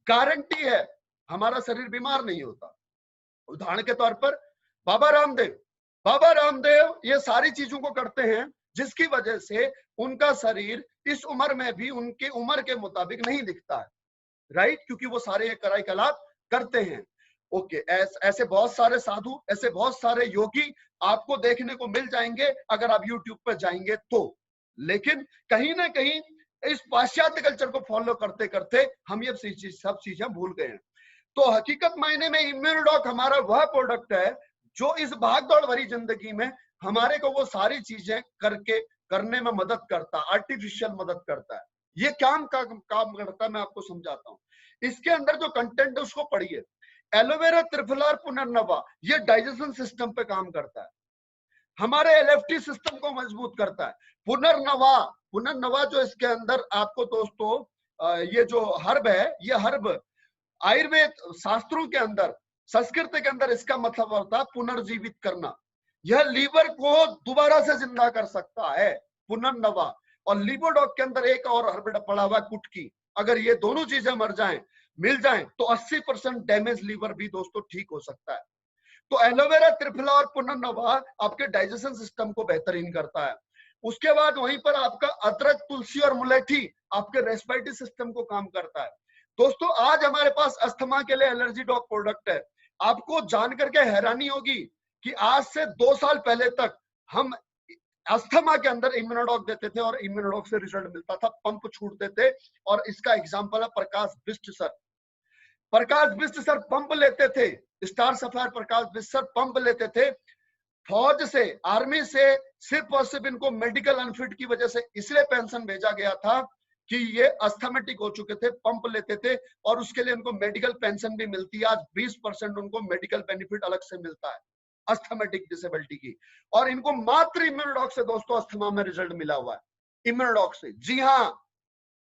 A: गारंटी है हमारा शरीर बीमार नहीं होता। उदाहरण के तौर पर बाबा रामदेव ये सारी चीजों को करते हैं जिसकी वजह से उनका शरीर इस उम्र में भी उनके उम्र के मुताबिक नहीं दिखता है, राइट? क्योंकि वो सारे कराई कलाप करते हैं। ओके, ऐसे बहुत सारे साधु, ऐसे बहुत सारे योगी आपको देखने को मिल जाएंगे अगर आप YouTube पर जाएंगे तो। लेकिन कहीं ना कहीं इस पाश्चात्य कल्चर को फॉलो करते करते हम ये सब चीजें भूल गए हैं। तो हकीकत मायने में इम्यूनोडॉक हमारा वह प्रोडक्ट है जो इस भागदौड़ भरी जिंदगी में हमारे को वो सारी चीजें करने में मदद करता है, आर्टिफिशियल मदद करता है। ये काम करता है, मैं आपको समझाता हूँ। इसके अंदर जो कंटेंट है उसको पढ़िए। एलोवेरा, त्रिफला और पुनर्नवा, ये डाइजेशन सिस्टम पे काम करता है, हमारे एलएफटी सिस्टम को मजबूत करता है। पुनर्नवा जो इसके अंदर आपको दोस्तों ये जो हर्ब है, ये हर्ब आयुर्वेद शास्त्रों के अंदर, संस्कृत के अंदर इसका मतलब होता है पुनर्जीवित करना। यह लीवर को दोबारा से जिंदा कर सकता है, पुनर्नवा। और लिवोडॉक के अंदर एक और हर्ब पड़ा हुआ कुटकी। अगर ये दोनों चीजें मिल जाएं तो 80% डैमेज लीवर भी दोस्तों ठीक हो सकता है। तो एलोवेरा, त्रिफला और पुनर्नवा आपके डाइजेशन सिस्टम को बेहतरीन करता है। उसके बाद वहीं पर आपका अदरक, तुलसी और मुलेठी आपके रेस्पिरेटरी सिस्टम को काम करता है। दोस्तों आज हमारे पास अस्थमा के लिए एलर्जी डॉग प्रोडक्ट है। आपको जान करके हैरानी होगी कि आज से 2 साल पहले तक हम अस्थमा के अंदर इम्यूनोडॉक देते थे और इम्यूनोडॉक से रिजल्ट मिलता था, पंप छूटते थे। और इसका एग्जांपल है प्रकाश बिष्ट सर। प्रकाश बिष्ट सर पंप लेते थे, स्टार सफायर प्रकाश बिष्ट सर पंप लेते थे फौज से, आर्मी से। सिर्फ और सिर्फ इनको मेडिकल अनफिट की वजह से इसलिए पेंशन भेजा गया था कि ये अस्थमेटिक हो चुके थे, पंप लेते थे और उसके लिए उनको मेडिकल पेंशन भी मिलती है। आज 20% उनको मेडिकल बेनिफिट अलग से मिलता है अस्थमेटिक डिसेबिलिटी की। और इनको मात्र इम्यूनोडॉक से दोस्तों अस्थमा में रिजल्ट मिला हुआ है, इम्यूनोडॉक से। जी हाँ,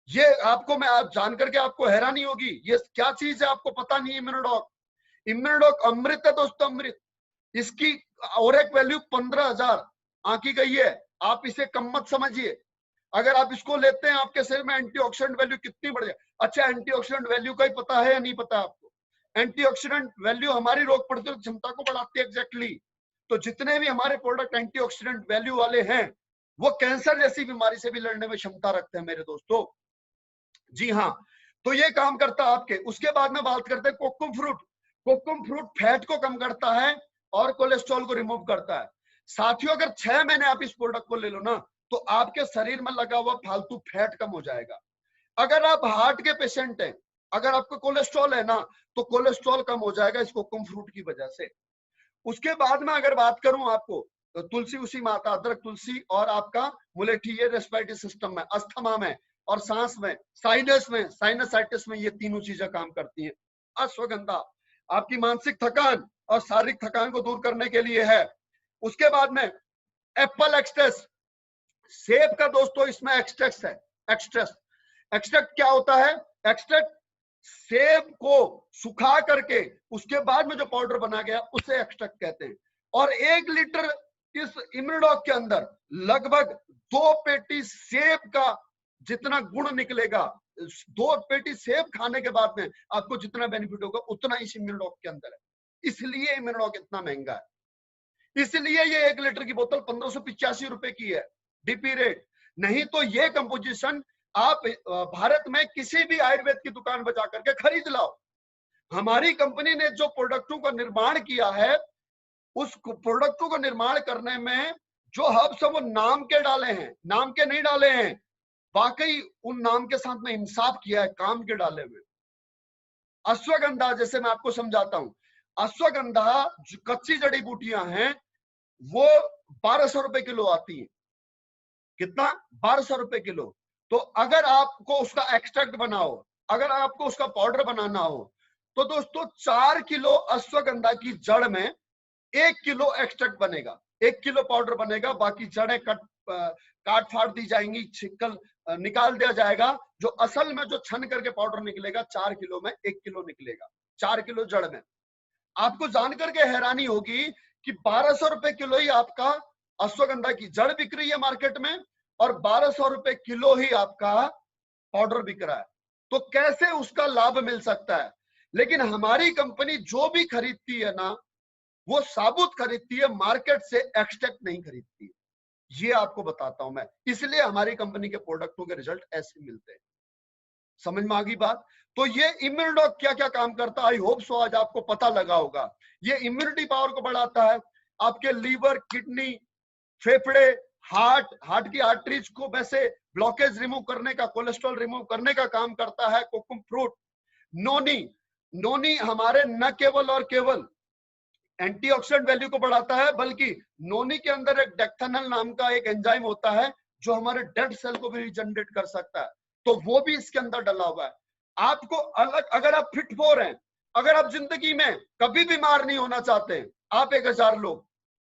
A: ये आपको मैं आज जान करके आपको हैरानी होगी, ये क्या चीज है आपको पता नहीं। इम्यूनोडॉक अमृत है दोस्तों, अमृत। इसकी और एक वैल्यू 15,000 आंकी गई है, आप इसे कम मत समझिए। अगर आप इसको लेते हैं आपके शरीर में एंटीऑक्सीडेंट वैल्यू कितनी बढ़ जाए। अच्छा, एंटीऑक्सीडेंट वैल्यू का ही पता है या नहीं पता आपको? एंटीऑक्सीडेंट वैल्यू हमारी रोग प्रतिरोधक क्षमता को बढ़ाती है एग्जैक्टली। तो जितने भी हमारे प्रोडक्ट एंटीऑक्सीडेंट वैल्यू वाले हैं वो कैंसर जैसी बीमारी से भी लड़ने में क्षमता रखते हैं मेरे दोस्तों। जी हाँ, तो ये काम करता है आपके। उसके बाद में बात करते हैं kokum fruit. Kokum fruit fat को कम करता है और कोलेस्ट्रॉल को रिमूव करता है। साथियों, अगर 6 महीने आप इस प्रोडक्ट को ले लो ना तो आपके शरीर में लगा हुआ फालतू फैट कम हो जाएगा। अगर आप हार्ट के पेशेंट हैं, अगर आपको कोलेस्ट्रॉल है ना तो कोलेस्ट्रॉल कम हो जाएगा इस कोकुम फ्रूट की वजह से। उसके बाद में अगर बात करूं आपको तो तुलसी, उसी माता, अदरक, तुलसी और आपका मुलेठी, ये रेस्पिरेटरी सिस्टम में, अस्थमा में और सांस में, साइनस में, साइनसाइटिस में, ये तीनों चीजें काम करती हैं। अश्वगंधा आपकी मानसिक थकान और शारीरिक थकान को दूर करने के लिए है। उसके बाद में एप्पल एक्सट्रैक्ट, सेब का दोस्तों इसमें एक्सट्रैक्ट है। एक्सट्रैक्ट क्या होता है? एक्सट्रैक्ट सेब को सुखा करके उसके बाद में जो पाउडर बना गया उसे एक्सट्रैक्ट कहते हैं। और 1 लीटर इस इम्यूनोडॉक के अंदर लगभग 2 पेटी सेब का जितना गुण निकलेगा, 2 पेटी सेब खाने के बाद में आपको जितना बेनिफिट होगा उतना इस इम्यूनोडॉक के अंदर है। इसलिए इम्यूनोडॉक इतना महंगा है। इसलिए ये 1 लीटर की बोतल 1585 रुपए की है डीपी रेट। नहीं तो ये कंपोजिशन आप भारत में किसी भी आयुर्वेद की दुकान बजा करके खरीद लाओ। हमारी कंपनी ने जो प्रोडक्टों का निर्माण किया है, उस प्रोडक्टों को निर्माण करने में जो हर्ब्स है वो नाम के डाले हैं, नाम के नहीं डाले हैं। वाकई उन नाम के साथ में इंसाफ किया है, काम के डाले हुए। अश्वगंधा, जैसे मैं आपको समझाता हूं, अश्वगंधा जो कच्ची जड़ी बूटियां हैं वो 1200 रुपए किलो आती है। कितना? 1200 रुपए किलो। तो अगर आपको उसका एक्सट्रैक्ट बनाओ, अगर आपको उसका पाउडर बनाना हो तो दोस्तों 4 किलो अश्वगंधा की जड़ में 1 किलो एक्सट्रैक्ट बनेगा, 1 किलो पाउडर बनेगा। बाकी जड़ें काट फाड़ दी जाएंगी, छिकल निकाल दिया जाएगा। जो असल में जो छन करके पाउडर निकलेगा 4 किलो में 1 किलो निकलेगा, 4 किलो जड़ में। आपको जान करके हैरानी होगी कि 1200 रुपए किलो ही आपका अश्वगंधा की जड़ बिक रही है मार्केट में और 1200 रुपए किलो ही आपका पाउडर बिक रहा है। तो कैसे उसका लाभ मिल सकता है? लेकिन हमारी कंपनी जो भी खरीदती है ना वो साबुत खरीदती है, मार्केट से एक्सट्रैक्ट नहीं खरीदती है। ये आपको बताता हूं मैं, इसलिए हमारी कंपनी के प्रोडक्टों के रिजल्ट ऐसे मिलते हैं। समझ में आ गई बात? तो ये इम्यूनोडॉक क्या क्या काम करता है, आई होप सो आज आपको पता लगा होगा। ये इम्यूनिटी पावर को बढ़ाता है, आपके लीवर, किडनी, फेफड़े, हार्ट की आर्टरीज को वैसे ब्लॉकेज रिमूव करने का, कोलेस्ट्रॉल रिमूव करने का काम करता है कोकुम फ्रूट। नोनी हमारे न केवल और केवल एंटीऑक्सीडेंट वैल्यू को बढ़ाता है बल्कि नोनी के अंदर एक डेक्थेनल नाम का एक एंजाइम होता है जो हमारे डेड सेल को भी रिजनरेट कर सकता है। तो वो भी इसके अंदर डला हुआ है। आपको अलग, अगर आप फिट फोर हैं, अगर आप जिंदगी में कभी बीमार नहीं होना चाहते, आप 1000 लोग,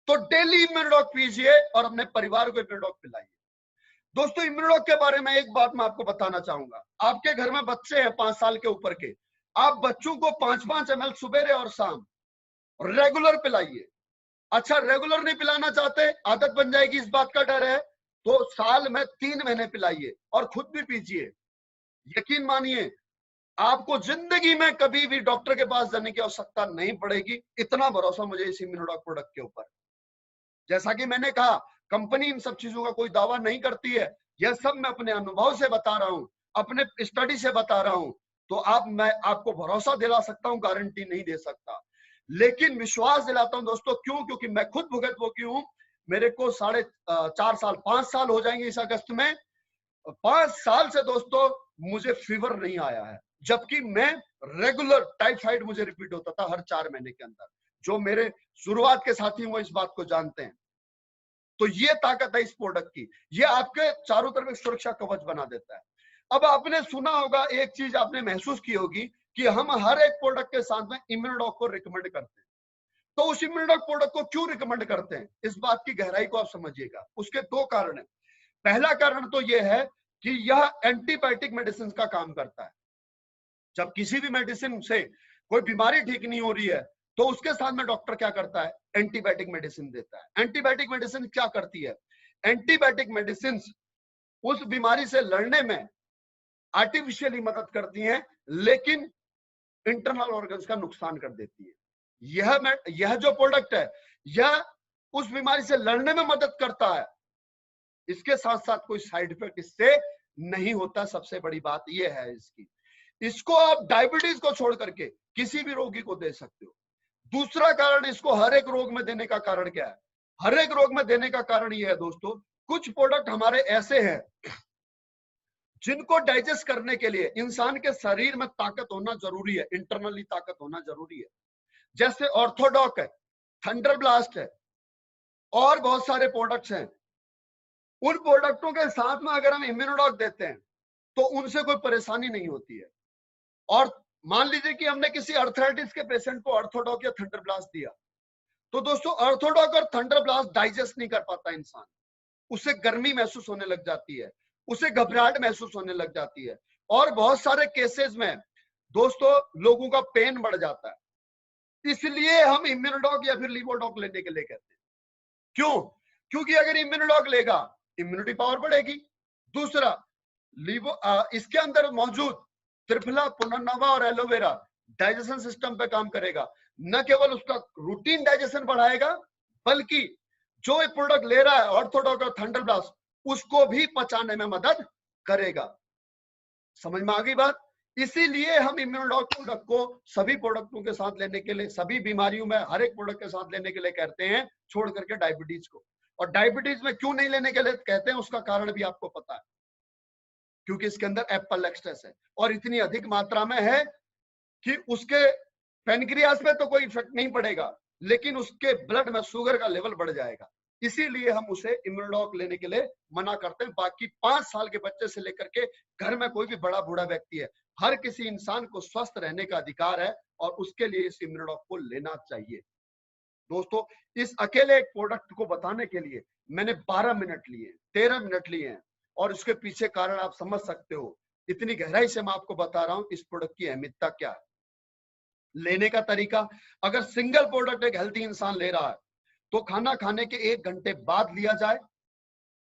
A: तो डेली इम्यूनोडॉक पीजिए और अपने परिवार को इम्यूनोडॉक पिलाइए। दोस्तों, इम्यूनोडॉक के बारे में एक बात मैं आपको बताना चाहूंगा। आपके घर में बच्चे हैं 5 साल के ऊपर के, आप बच्चों को 5-5 ml सुबह और शाम रेगुलर पिलाइए। अच्छा, रेगुलर नहीं पिलाना चाहते, आदत बन जाएगी इस बात का डर है, तो साल में 3 महीने पिलाइए और खुद भी पीजिए। यकीन मानिए आपको जिंदगी में कभी भी डॉक्टर के पास जाने की आवश्यकता नहीं पड़ेगी। इतना भरोसा मुझे इस इम्यूनोडॉक प्रोडक्ट के ऊपर। जैसा कि मैंने कहा, कंपनी इन सब चीजों का कोई दावा नहीं करती है, यह सब मैं अपने अनुभव से बता रहा हूं, अपने स्टडी से बता रहा हूं। तो मैं आपको भरोसा दिला सकता हूं, गारंटी नहीं दे सकता, लेकिन विश्वास दिलाता हूं दोस्तों। क्यों? क्योंकि मैं खुद भुगत चुकी हूं। मेरे को 4.5 साल, 5 साल हो जाएंगे इस अगस्त में। 5 साल से दोस्तों मुझे फीवर नहीं आया है, जबकि मैं रेगुलर टाइफाइड मुझे रिपीट होता था हर 4 महीने के अंदर। जो मेरे शुरुआत के साथी वो इस बात को जानते हैं। तो ये ताकत है इस प्रोडक्ट की, ये आपके चारों तरफ एक सुरक्षा कवच बना देता है। अब आपने सुना होगा, एक चीज आपने महसूस की होगी कि हम हर एक प्रोडक्ट के साथ में इम्यूनोडॉक को रिकमेंड करते हैं। तो उस इम्यूनोडॉक प्रोडक्ट को क्यों रिकमेंड करते हैं, इस बात की गहराई को आप समझिएगा। उसके 2 कारण है। पहला कारण तो यह है कि यह एंटीबायोटिक मेडिसिन का काम करता है। जब किसी भी मेडिसिन से कोई बीमारी ठीक नहीं हो रही है तो उसके साथ में डॉक्टर क्या करता है, एंटीबायोटिक मेडिसिन देता है। एंटीबायोटिक मेडिसिन क्या करती है? एंटीबायोटिक मेडिसिन उस बीमारी से लड़ने में आर्टिफिशियली मदद करती हैं, लेकिन इंटरनल ऑर्गन्स का नुकसान कर देती है। यह जो प्रोडक्ट है, यह उस बीमारी से लड़ने में मदद करता है, इसके साथ साथ कोई साइड इफेक्ट इससे नहीं होता। सबसे बड़ी बात यह है इसकी। इसको आप डायबिटीज को छोड़ करके किसी भी रोगी को दे सकते हो। दूसरा कारण, इसको हर एक रोग में देने का कारण क्या है? हर एक रोग में देने का कारण यह है दोस्तों, कुछ प्रोडक्ट हमारे ऐसे हैं जिनको डाइजेस्ट करने के लिए इंसान के शरीर में ताकत होना जरूरी है, इंटरनली ताकत होना जरूरी है। जैसे ऑर्थोडॉक है, थंडर ब्लास्ट है, और बहुत सारे प्रोडक्ट्स हैं। उन प्रोडक्टों के साथ में अगर हम इम्यूनोडॉक देते हैं तो उनसे कोई परेशानी नहीं होती है। और मान लीजिए कि हमने किसी अर्थराइटिस के पेशेंट को ऑर्थोडॉक या थंडर ब्लास्ट दिया, तो दोस्तों ऑर्थोडॉक और थंडर ब्लास्ट डाइजेस्ट नहीं कर पाता इंसान, उसे गर्मी महसूस होने लग जाती है, उसे घबराहट महसूस होने लग जाती है, और बहुत सारे केसेस में दोस्तों लोगों का पेन बढ़ जाता है। इसलिए हम इम्यूनोडॉक या फिर लीवोडॉक लेने के लिए कहते हैं। क्यों? क्योंकि अगर इम्यूनोडॉक लेगा, इम्यूनिटी पावर बढ़ेगी। दूसरा, इसके अंदर मौजूद त्रिफला, पुनर्नवा और एलोवेरा डाइजेशन सिस्टम पे काम करेगा। न केवल उसका रूटीन डाइजेशन बढ़ाएगा, बल्कि जो एक प्रोडक्ट ले रहा है ऑर्थोडॉक और थंडर ब्लास्ट, उसको भी पचाने में मदद करेगा। समझ में आ गई बात? इसीलिए हम इम्यूनोडॉक प्रोडक्ट को सभी प्रोडक्टों के साथ लेने के लिए, सभी बीमारियों में हर एक प्रोडक्ट के साथ लेने के लिए कहते हैं, छोड़ करके डायबिटीज को। और डायबिटीज में क्यों नहीं लेने के लिए कहते हैं, उसका कारण भी आपको पता है, क्योंकि इसके अंदर एप्पल एक्सट्रेस है और इतनी अधिक मात्रा में है कि उसके पेनक्रियास में तो कोई इफेक्ट नहीं पड़ेगा, लेकिन उसके ब्लड में शुगर का लेवल बढ़ जाएगा। इसीलिए हम उसे इम्यूनोडॉक लेने के लिए मना करते हैं। बाकी 5 साल के बच्चे से लेकर के घर में कोई भी बड़ा बूढ़ा व्यक्ति है, हर किसी इंसान को स्वस्थ रहने का अधिकार है और उसके लिए इस इम्यूनोडॉक को लेना चाहिए। दोस्तों, इस अकेले एक प्रोडक्ट को बताने के लिए मैंने 12 मिनट लिए, 13 मिनट लिए हैं, और इसके पीछे कारण आप समझ सकते हो। इतनी गहराई से मैं आपको बता रहा हूं इस प्रोडक्ट की अहमियता क्या है, लेने का तरीका। अगर सिंगल प्रोडक्ट एक हेल्थी इंसान ले रहा है तो खाना खाने के 1 घंटे बाद लिया जाए।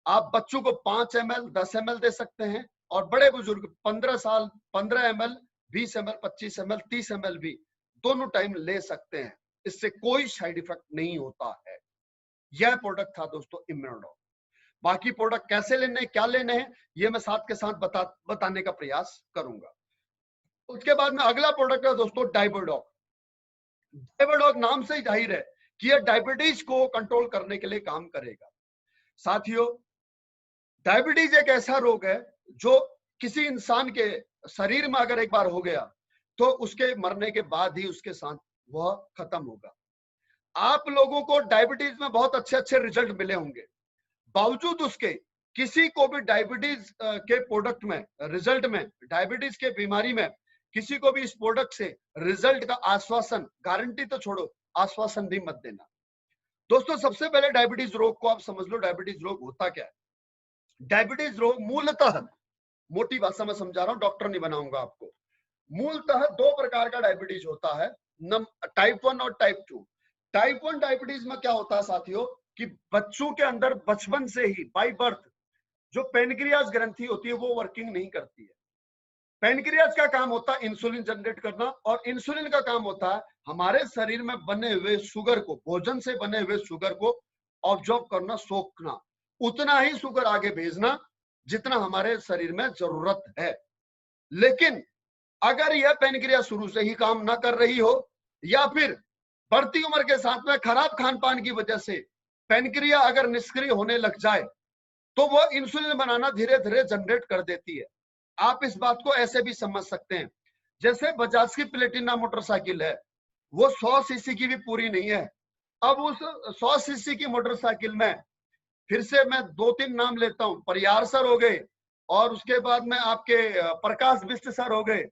A: आप बच्चों को 5 ml 10 ml दे सकते हैं, और बड़े बुजुर्ग 15 साल 15 ml 20 ml 25 ml 30 ml भी दोनों टाइम ले सकते हैं। इससे कोई साइड इफेक्ट नहीं होता है। यह प्रोडक्ट था दोस्तों इम्यूनोडॉक। बाकी प्रोडक्ट कैसे लेने हैं, क्या लेने हैं, ये मैं साथ के साथ बताने का प्रयास करूंगा। उसके बाद में अगला प्रोडक्ट है दोस्तों डायबोडॉक। डायबोडॉक नाम से ही जाहिर है कि यह डायबिटीज को कंट्रोल करने के लिए काम करेगा। साथियों, डायबिटीज एक ऐसा रोग है जो किसी इंसान के शरीर में अगर एक बार हो गया तो उसके मरने के बाद ही उसके साथ वह खत्म होगा। आप लोगों को डायबिटीज में बहुत अच्छे अच्छे रिजल्ट मिले होंगे, बावजूद उसके किसी को भी डायबिटीज के प्रोडक्ट में, रिजल्ट में, डायबिटीज के बीमारी में किसी को भी इस प्रोडक्ट से रिजल्ट का आश्वासन, गारंटी तो छोड़ो, आश्वासन भी मत देना। दोस्तों, सबसे पहले डायबिटीज रोग को आप समझ लो, डायबिटीज रोग होता क्या है। डायबिटीज रोग मूलतः, मोटी भाषा में समझा रहा हूं, डॉक्टर नहीं बनाऊंगा आपको, मूलतः 2 प्रकार का डायबिटीज होता है, टाइप 1 और टाइप 2। टाइप 1 डायबिटीज में क्या होता है साथियों, कि बच्चों के अंदर बचपन से ही बाय बर्थ जो पेनक्रियास ग्रंथि होती है वो वर्किंग नहीं करती है। पेनक्रियास का काम होता है इंसुलिन जनरेट करना, और इंसुलिन का काम होता है हमारे शरीर में बने हुए शुगर को, भोजन से बने हुए शुगर को ऑब्जॉर्ब करना, सोखना, उतना ही शुगर आगे भेजना जितना हमारे शरीर में जरूरत है। लेकिन अगर यह पेनक्रियास शुरू से ही काम ना कर रही हो, या फिर बढ़ती उम्र के साथ में खराब खान पान की वजह से पेनक्रिया अगर निष्क्रिय होने लग जाए, तो वो इंसुलिन बनाना धीरे धीरे जनरेट कर देती है। आप इस बात को ऐसे भी समझ सकते हैं, जैसे बजाज की प्लेटिना मोटरसाइकिल है, वो 100 सीसी की भी पूरी नहीं है। अब उस 100 सीसी की मोटरसाइकिल में फिर से मैं 2-3 नाम लेता हूं, परियार सर हो गए, और उसके बाद में आपके प्रकाश बिष्ट सर हो गए,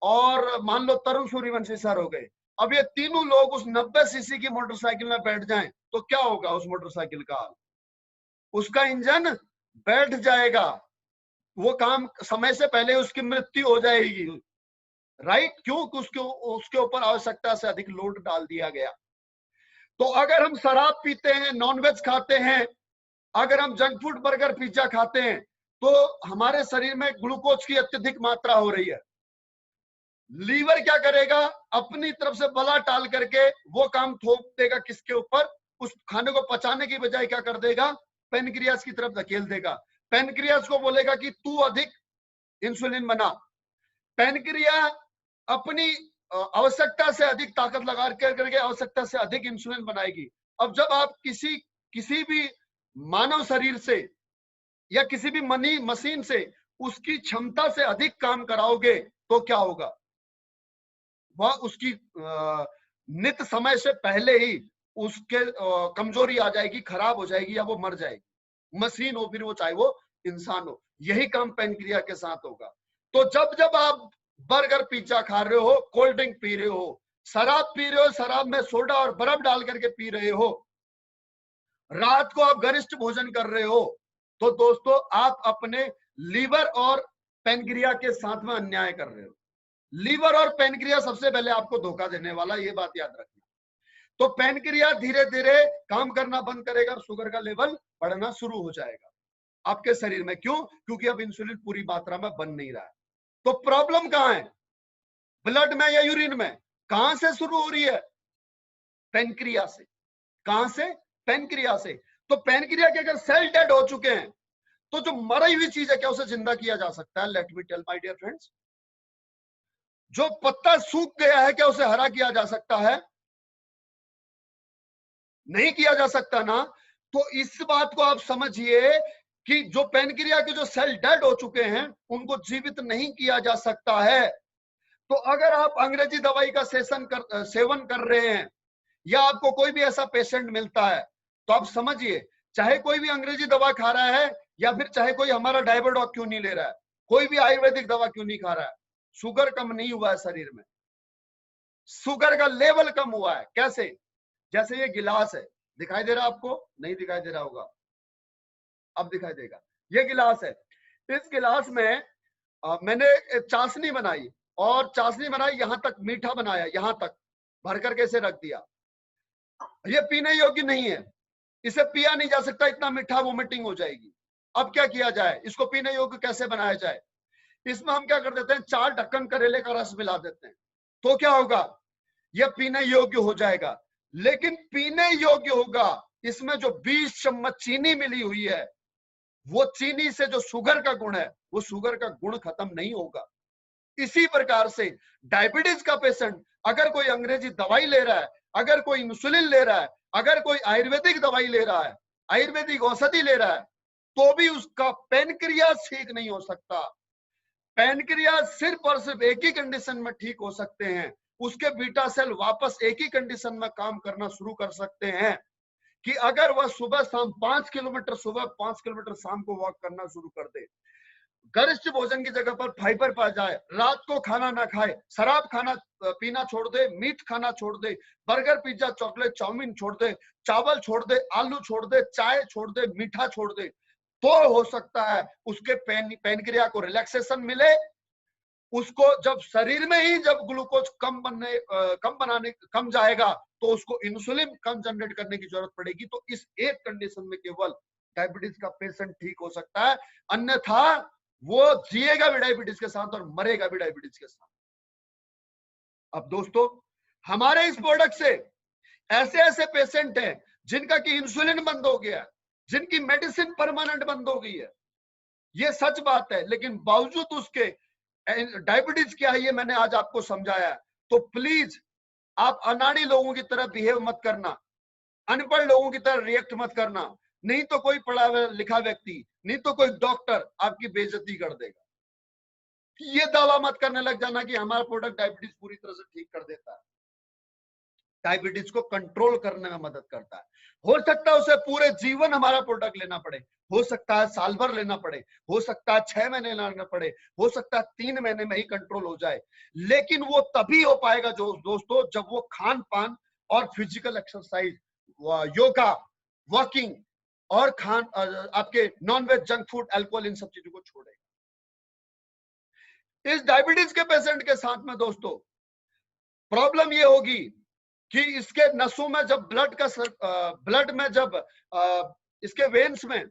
A: और मान लो तरुण सूर्यवंशी सर हो गए। अब ये तीनों लोग उस 90 सीसी की मोटरसाइकिल में बैठ जाएं तो क्या होगा उस मोटरसाइकिल का हाल? उसका इंजन बैठ जाएगा, वो काम समय से पहले उसकी मृत्यु हो जाएगी। राइट? क्यों? उसके ऊपर आवश्यकता से अधिक लोड डाल दिया गया। तो अगर हम शराब पीते हैं, नॉनवेज खाते हैं, अगर हम जंक फूड बर्गर पिज्जा खाते हैं, तो हमारे शरीर में ग्लूकोज की अत्यधिक मात्रा हो रही है। लीवर क्या करेगा, अपनी तरफ से बला टाल करके वो काम थोप देगा किसके ऊपर, उस खाने को पचाने की बजाय क्या कर देगा, पेनक्रियास की तरफ धकेल देगा। पेनक्रियास को बोलेगा कि तू अधिक इंसुलिन बना। पेनक्रिया अपनी आवश्यकता से अधिक ताकत लगा करके आवश्यकता से अधिक इंसुलिन बनाएगी। अब जब आप किसी भी मानव शरीर से या किसी भी मशीन से उसकी क्षमता से अधिक काम कराओगे तो क्या होगा, वह उसकी नित समय से पहले ही उसके कमजोरी आ जाएगी, खराब हो जाएगी या वो मर जाएगी। मशीन हो फिर वो, चाहे वो इंसान हो। यही काम पेनक्रिया के साथ होगा। तो जब जब आप बर्गर पिज्जा खा रहे हो, कोल्ड ड्रिंक पी रहे हो, शराब पी रहे हो, शराब में सोडा और बर्फ डाल करके पी रहे हो, रात को आप गरिष्ठ भोजन कर रहे हो, तो दोस्तों आप अपने लीवर और पेनक्रिया के साथ में अन्याय कर रहे हो। लीवर और पेनक्रिया सबसे पहले आपको धोखा देने वाला, ये बात याद रखना। तो पेनक्रिया धीरे धीरे काम करना बंद करेगा, शुगर का लेवल बढ़ना शुरू हो जाएगा आपके शरीर में। क्यों? क्योंकि अब इंसुलिन पूरी मात्रा में बन नहीं रहा है। तो प्रॉब्लम कहां है, ब्लड में या यूरिन में? कहां से शुरू हो रही है? पेनक्रिया से। कहां से? पेनक्रिया से। तो पेनक्रिया के अगर सेल डेड हो चुके हैं तो जो मरी हुई चीज है, क्या उसे जिंदा किया जा सकता है? Let me tell my dear friends, जो पत्ता सूख गया है क्या उसे हरा किया जा सकता है? नहीं किया जा सकता ना। तो इस बात को आप समझिए कि जो पेनक्रिया के जो सेल डेड हो चुके हैं उनको जीवित नहीं किया जा सकता है। तो अगर आप अंग्रेजी दवाई का सेवन कर रहे हैं या आपको कोई भी ऐसा पेशेंट मिलता है तो आप समझिए, चाहे कोई भी अंग्रेजी दवा खा रहा है या फिर चाहे कोई हमारा डायबेडॉक क्यों नहीं ले रहा है, कोई भी आयुर्वेदिक दवा क्यों नहीं खा रहा है, शुगर कम नहीं हुआ है शरीर में, शुगर का लेवल कम हुआ है। कैसे? जैसे ये गिलास है, दिखाई दे रहा है आपको? नहीं दिखाई दे रहा होगा, अब दिखाई देगा। ये गिलास है, इस गिलास में मैंने चाशनी बनाई और चाशनी बनाई, यहां तक मीठा बनाया, यहां तक भर करके इसे रख दिया। ये पीने योग्य नहीं है, इसे पिया नहीं जा सकता, इतना मीठा, वोमिटिंग हो जाएगी। अब क्या किया जाए, इसको पीने योग्य कैसे बनाया जाए? इसमें हम क्या कर देते हैं, 4 ढक्कन करेले का रस मिला देते हैं, तो क्या होगा, यह पीने योग्य हो जाएगा। लेकिन पीने योग्य होगा, इसमें जो 20 चम्मच चीनी मिली हुई है, वो चीनी से जो शुगर का गुण है, वो शुगर का गुण खत्म नहीं होगा। इसी प्रकार से डायबिटीज का पेशेंट अगर कोई अंग्रेजी दवाई ले रहा है, अगर कोई इंसुलिन ले रहा है, अगर कोई आयुर्वेदिक दवाई ले रहा है, आयुर्वेदिक औषधि ले रहा है, तो भी उसका पेनक्रियास ठीक नहीं हो सकता। पेनक्रियास सिर्फ और सिर्फ एक ही कंडीशन में ठीक हो सकते हैं, उसके बीटा सेल वापस एक ही कंडीशन में काम करना शुरू कर सकते हैं कि अगर वह सुबह शाम 5 किलोमीटर सुबह 5 किलोमीटर शाम को वॉक करना शुरू कर दे, गरिष्ठ भोजन की जगह पर फाइबर पा जाए, रात को खाना ना खाए, शराब खाना पीना छोड़ दे, मीठ खाना छोड़ दे, बर्गर पिज्जा चॉकलेट चाउमीन छोड़ दे, चावल छोड़ दे, आलू छोड़ दे, चाय छोड़ दे, मीठा छोड़ दे, तो हो सकता है उसके पेनक्रिया को रिलैक्सेशन मिले। उसको जब शरीर में ही जब ग्लूकोज कम जाएगा तो उसको इंसुलिन कम जनरेट करने की जरूरत पड़ेगी। तो इस एक कंडीशन में केवल डायबिटीज का पेशेंट ठीक हो सकता है, अन्यथा वो जिएगा भी डायबिटीज के साथ और मरेगा भी डायबिटीज के साथ। अब दोस्तों, हमारे इस प्रोडक्ट से ऐसे ऐसे पेशेंट हैं जिनका कि इंसुलिन बंद हो गया, जिनकी मेडिसिन परमानेंट बंद हो गई है, ये सच बात है, लेकिन बावजूद उसके डायबिटीज क्या है ये मैंने आज आपको समझाया। तो प्लीज आप अनाड़ी लोगों की तरह बिहेव मत करना, अनपढ़ लोगों की तरह रिएक्ट मत करना, नहीं तो कोई पढ़ा लिखा व्यक्ति, नहीं तो कोई डॉक्टर आपकी बेइज्जती कर देगा। ये दावा मत करने लग जाना कि हमारा प्रोडक्ट डायबिटीज पूरी तरह से ठीक कर देता है। डायबिटीज को कंट्रोल करने में मदद करता है। हो सकता है उसे पूरे जीवन हमारा प्रोडक्ट लेना पड़े, हो सकता है साल भर लेना पड़े, हो सकता है 6 महीने लेना पड़े, हो सकता है 3 महीने में ही कंट्रोल हो जाए, लेकिन वो तभी हो पाएगा जो दोस्तों जब वो खान पान और फिजिकल एक्सरसाइज, योगा, वॉकिंग और आपके नॉनवेज, जंक फूड, अल्कोहल, इन सब चीजों को छोड़ेगा। इस डायबिटीज के पेशेंट के साथ में दोस्तों प्रॉब्लम ये होगी कि इसके नसों में जब ब्लड में जब इसके वेन्स में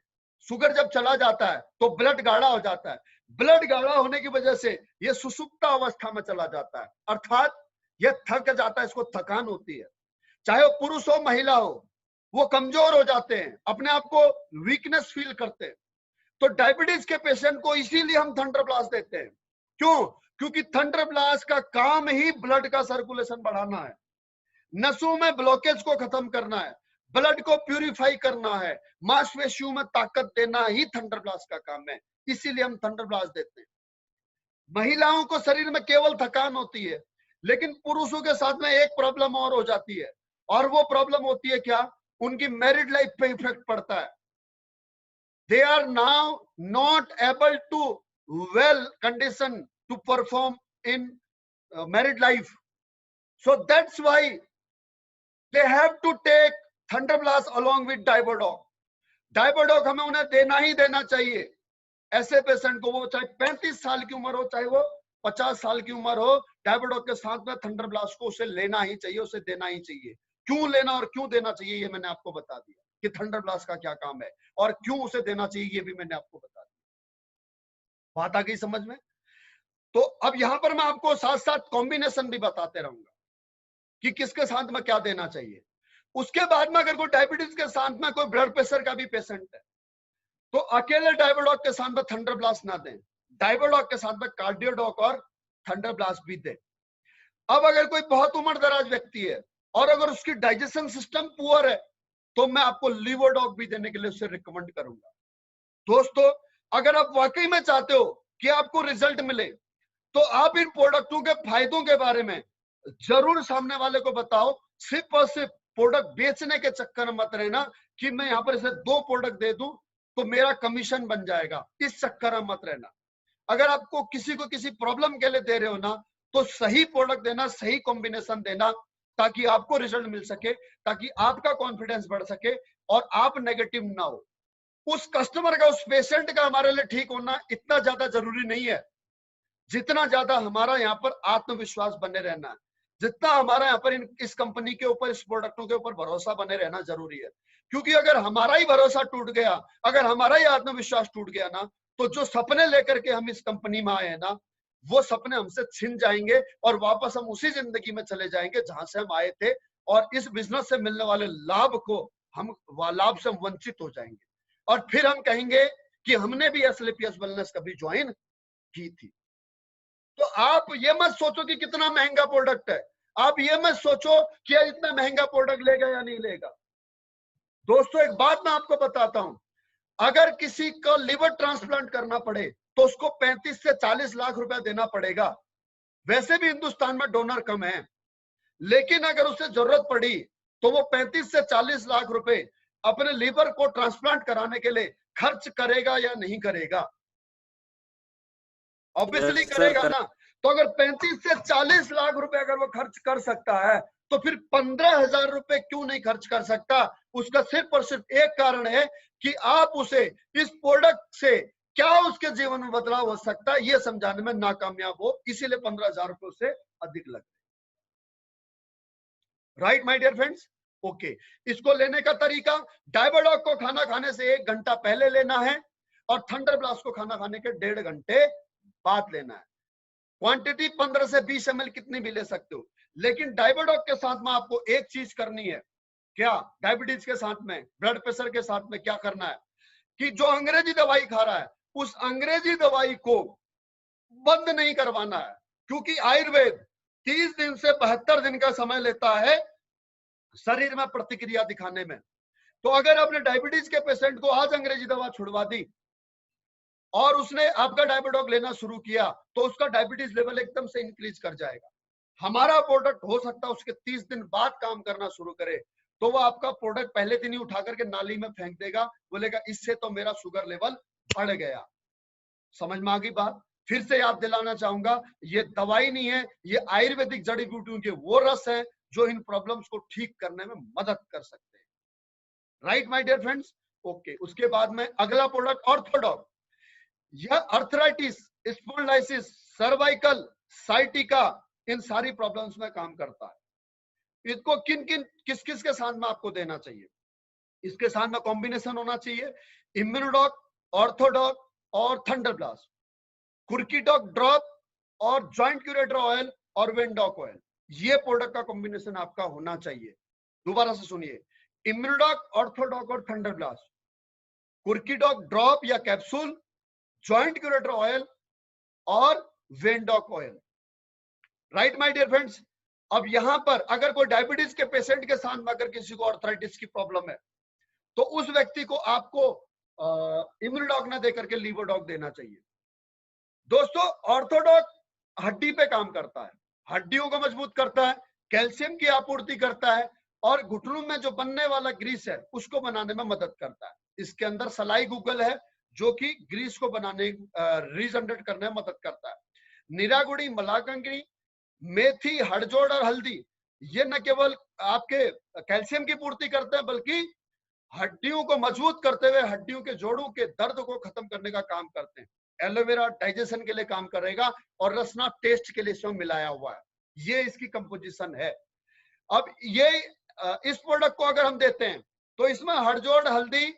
A: शुगर जब चला जाता है तो ब्लड गाढ़ा हो जाता है, ब्लड गाढ़ा होने की वजह से ये सुषुप्त अवस्था में चला जाता है, अर्थात ये थक जाता है, इसको थकान होती है। चाहे वो पुरुष हो महिला हो, वो कमजोर हो जाते हैं, अपने आप को वीकनेस फील करते हैं। तो डायबिटीज के पेशेंट को इसीलिए हम थंडर ब्लास्ट देते हैं। क्यों? क्योंकि थंडर ब्लास्ट का काम ही ब्लड का सर्कुलेशन बढ़ाना है, नसों में ब्लॉकेज को खत्म करना है, ब्लड को प्यूरिफाई करना है, मांसपेशियों में ताकत देना ही थंडर ब्लास्ट का काम है। इसीलिए हम थंडर ब्लास्ट देते हैं। महिलाओं को शरीर में केवल थकान होती है, लेकिन पुरुषों के साथ में एक प्रॉब्लम और हो जाती है, और वो प्रॉब्लम होती है क्या? उनकी मैरिड लाइफ पे इफेक्ट पड़ता है। They are now not able to well condition to perform in married life. So that's why they have to take thunder blast along with Dibodoc. Dibodoc हमें उन्हें देना ही देना चाहिए। ऐसे पेशेंट को, वो चाहे 35 साल की उम्र हो, चाहे वो 50 साल की उम्र हो, Dibodoc के साथ में थंडर ब्लास्ट को उसे लेना ही चाहिए, उसे देना ही चाहिए। क्यों लेना और क्यों देना चाहिए ये मैंने आपको बता दिया कि थंडर ब्लास्ट का क्या काम है और क्यों उसे देना चाहिए ये भी मैंने आपको बता दिया। बात आ गई समझ में? तो अब यहां पर मैं आपको साथ साथ कॉम्बिनेशन भी बताते रहूंगा कि किसके साथ में क्या देना चाहिए। उसके बाद में अगर कोई डायबिटीज के साथ में कोई ब्लड प्रेशर का भी पेशेंट है, तो अकेले डायबोडॉक के साथ में थंडर ब्लास्ट ना दें, डायबोडॉक के साथ में कार्डियोडॉक और थंडर ब्लास्ट भी दें। अब अगर कोई बहुत उम्र दराज व्यक्ति है और अगर उसकी डाइजेशन सिस्टम पुअर है, तो मैं आपको लीवोडॉक भी देने के लिए उसे रिकमेंड करूंगा। दोस्तों, अगर आप वाकई में चाहते हो कि आपको रिजल्ट मिले, तो आप इन प्रोडक्टों के फायदों के बारे में जरूर सामने वाले को बताओ। सिर्फ और सिर्फ प्रोडक्ट बेचने के चक्कर में मत रहना कि मैं यहाँ पर इसे 2 प्रोडक्ट दे दूं तो मेरा कमीशन बन जाएगा, इस चक्कर में मत रहना। अगर आपको किसी को किसी प्रॉब्लम के लिए दे रहे हो ना, तो सही प्रोडक्ट देना, सही कॉम्बिनेशन देना, ताकि आपको रिजल्ट मिल सके, ताकि आपका कॉन्फिडेंस बढ़ सके और आप नेगेटिव ना हो। उस कस्टमर का, उस पेशेंट का हमारे लिए ठीक होना इतना ज्यादा जरूरी नहीं है जितना ज्यादा हमारा यहाँ पर आत्मविश्वास बने रहना है, जितना हमारा यहाँ पर इस कंपनी के ऊपर, इस प्रोडक्टों के ऊपर भरोसा बने रहना जरूरी है। क्योंकि अगर हमारा ही भरोसा टूट गया, अगर हमारा ही आत्मविश्वास टूट गया ना, तो जो सपने लेकर के हम इस कंपनी में आए हैं ना, वो सपने हमसे छिन जाएंगे और वापस हम उसी जिंदगी में चले जाएंगे जहां से हम आए थे, और इस बिजनेस से मिलने वाले लाभ को हम लाभ से वंचित हो जाएंगे, और फिर हम कहेंगे कि हमने भी एसएलपीएस वेलनेस कभी ज्वाइन की थी। तो आप ये मत सोचो कि कितना महंगा प्रोडक्ट है, आप ये मत सोचो कि इतना महंगा प्रोडक्ट लेगा या नहीं लेगा। दोस्तों, एक बात मैं आपको बताता हूं, अगर किसी को लिवर ट्रांसप्लांट करना पड़े तो उसको 35 से 40 लाख रुपया देना पड़ेगा। वैसे भी हिंदुस्तान में डोनर कम है, लेकिन अगर उसे जरूरत पड़ी तो वो 35 से 40 लाख रुपए अपने लिवर को ट्रांसप्लांट कराने के लिए खर्च करेगा या नहीं करेगा? ऑब्वियसली करेगा ना। तो अगर 35 से 40 लाख रुपए अगर वो खर्च कर सकता है, तो फिर 15,000 रुपए क्यों नहीं खर्च कर सकता? उसका सिर्फ और सिर्फ एक कारण है कि आप उसे इस प्रोडक्ट से क्या उसके जीवन में बदलाव हो सकता है ये समझाने में नाकामयाब हो, इसीलिए 15,000 रुपए से अधिक लग। Right my dear friends? Okay, इसको लेने का तरीका, डायबोडॉक को खाना खाने से 1 घंटा पहले लेना है और थंडर ब्लास्ट को खाना खाने के 1.5 घंटे बाद लेना है। क्वांटिटी 15 से 20 ml कितनी भी ले सकते हो, लेकिन डायबोडॉक के साथ में आपको एक चीज करनी है। क्या? डायबिटीज के साथ में, ब्लड प्रेशर के साथ में क्या करना है कि जो अंग्रेजी दवाई खा रहा है, उस अंग्रेजी दवाई को बंद नहीं करवाना है, क्योंकि आयुर्वेद 30 दिन से 72 दिन का समय लेता है शरीर में प्रतिक्रिया दिखाने में। तो अगर आपने डायबिटीज के पेशेंट को आज अंग्रेजी दवा छुड़वा दी और उसने आपका डायबोडॉक लेना शुरू किया, तो उसका डायबिटीज लेवल एकदम से इंक्रीज कर जाएगा। हमारा प्रोडक्ट हो सकता है उसके 30 दिन बाद काम करना शुरू करे, तो वो आपका प्रोडक्ट पहले दिन ही उठा करके नाली में फेंक देगा, बोलेगा इससे तो मेरा शुगर लेवल बढ़ गया। समझ में आ गई बात? फिर से याद दिलाना चाहूंगा, ये दवाई नहीं है, ये आयुर्वेदिक जड़ी बूटियों के वो रस है जो इन प्रॉब्लम्स को ठीक करने में मदद कर सकते हैं। Right my dear friends? Okay, उसके बाद में अगला प्रोडक्ट ऑर्थोडॉक। यह अर्थराइटिस, स्पॉन्डिलाइटिस, सर्वाइकल, साइटिका, इन सारी प्रॉब्लम्स में काम करता है। इसको किस किस के साथ में आपको देना चाहिए? इसके साथ में कॉम्बिनेशन होना चाहिए इम्यूनोडॉक, ऑर्थोडॉक और थंडरब्लास्ट, कुर्कीडॉक ड्रॉप और जॉइंट क्यूरेटर ऑयल और वेंडॉक ऑयल, ये प्रोडक्ट का कॉम्बिनेशन आपका होना चाहिए। दोबारा से सुनिए, इम्यूनोडॉक, ऑर्थोडॉक और थंडरब्लास्ट, कुर्कीडॉक ड्रॉप या कैप्सूल, जॉइंट क्यूरेटर ऑयल और Vendoc oil. Right my dear friends. अब यहां पर अगर कोई डायबिटीज के पेशेंट के साथ में अगर किसी को आर्थराइटिस की प्रॉब्लम है तो उस व्यक्ति को आपको इम्यूनोडॉक ना देकर के लीवोडॉक देना चाहिए। दोस्तों, ऑर्थोडॉक हड्डी पे काम करता है, हड्डियों को मजबूत करता है, कैल्शियम की आपूर्ति करता है और घुटनों में जो बनने वाला ग्रीस है उसको बनाने में मदद करता है। इसके अंदर सलाई गूगल है जो कि ग्रीस को बनाने रीजनरेट करने में मदद करता है। निरागुड़ी, मलाकंगनी, मेथी, हड़जोड़ और हल्दी ये न केवल आपके कैल्शियम की पूर्ति करते हैं बल्कि हड्डियों को मजबूत करते हुए हड्डियों के जोड़ों के दर्द को खत्म करने का काम करते हैं। एलोवेरा डाइजेशन के लिए काम करेगा और रसना टेस्ट के लिए इसमें मिलाया हुआ है। ये इसकी कंपोजिशन है। अब ये इस प्रोडक्ट को अगर हम देते हैं तो इसमें हड़जोड़, हल्दी,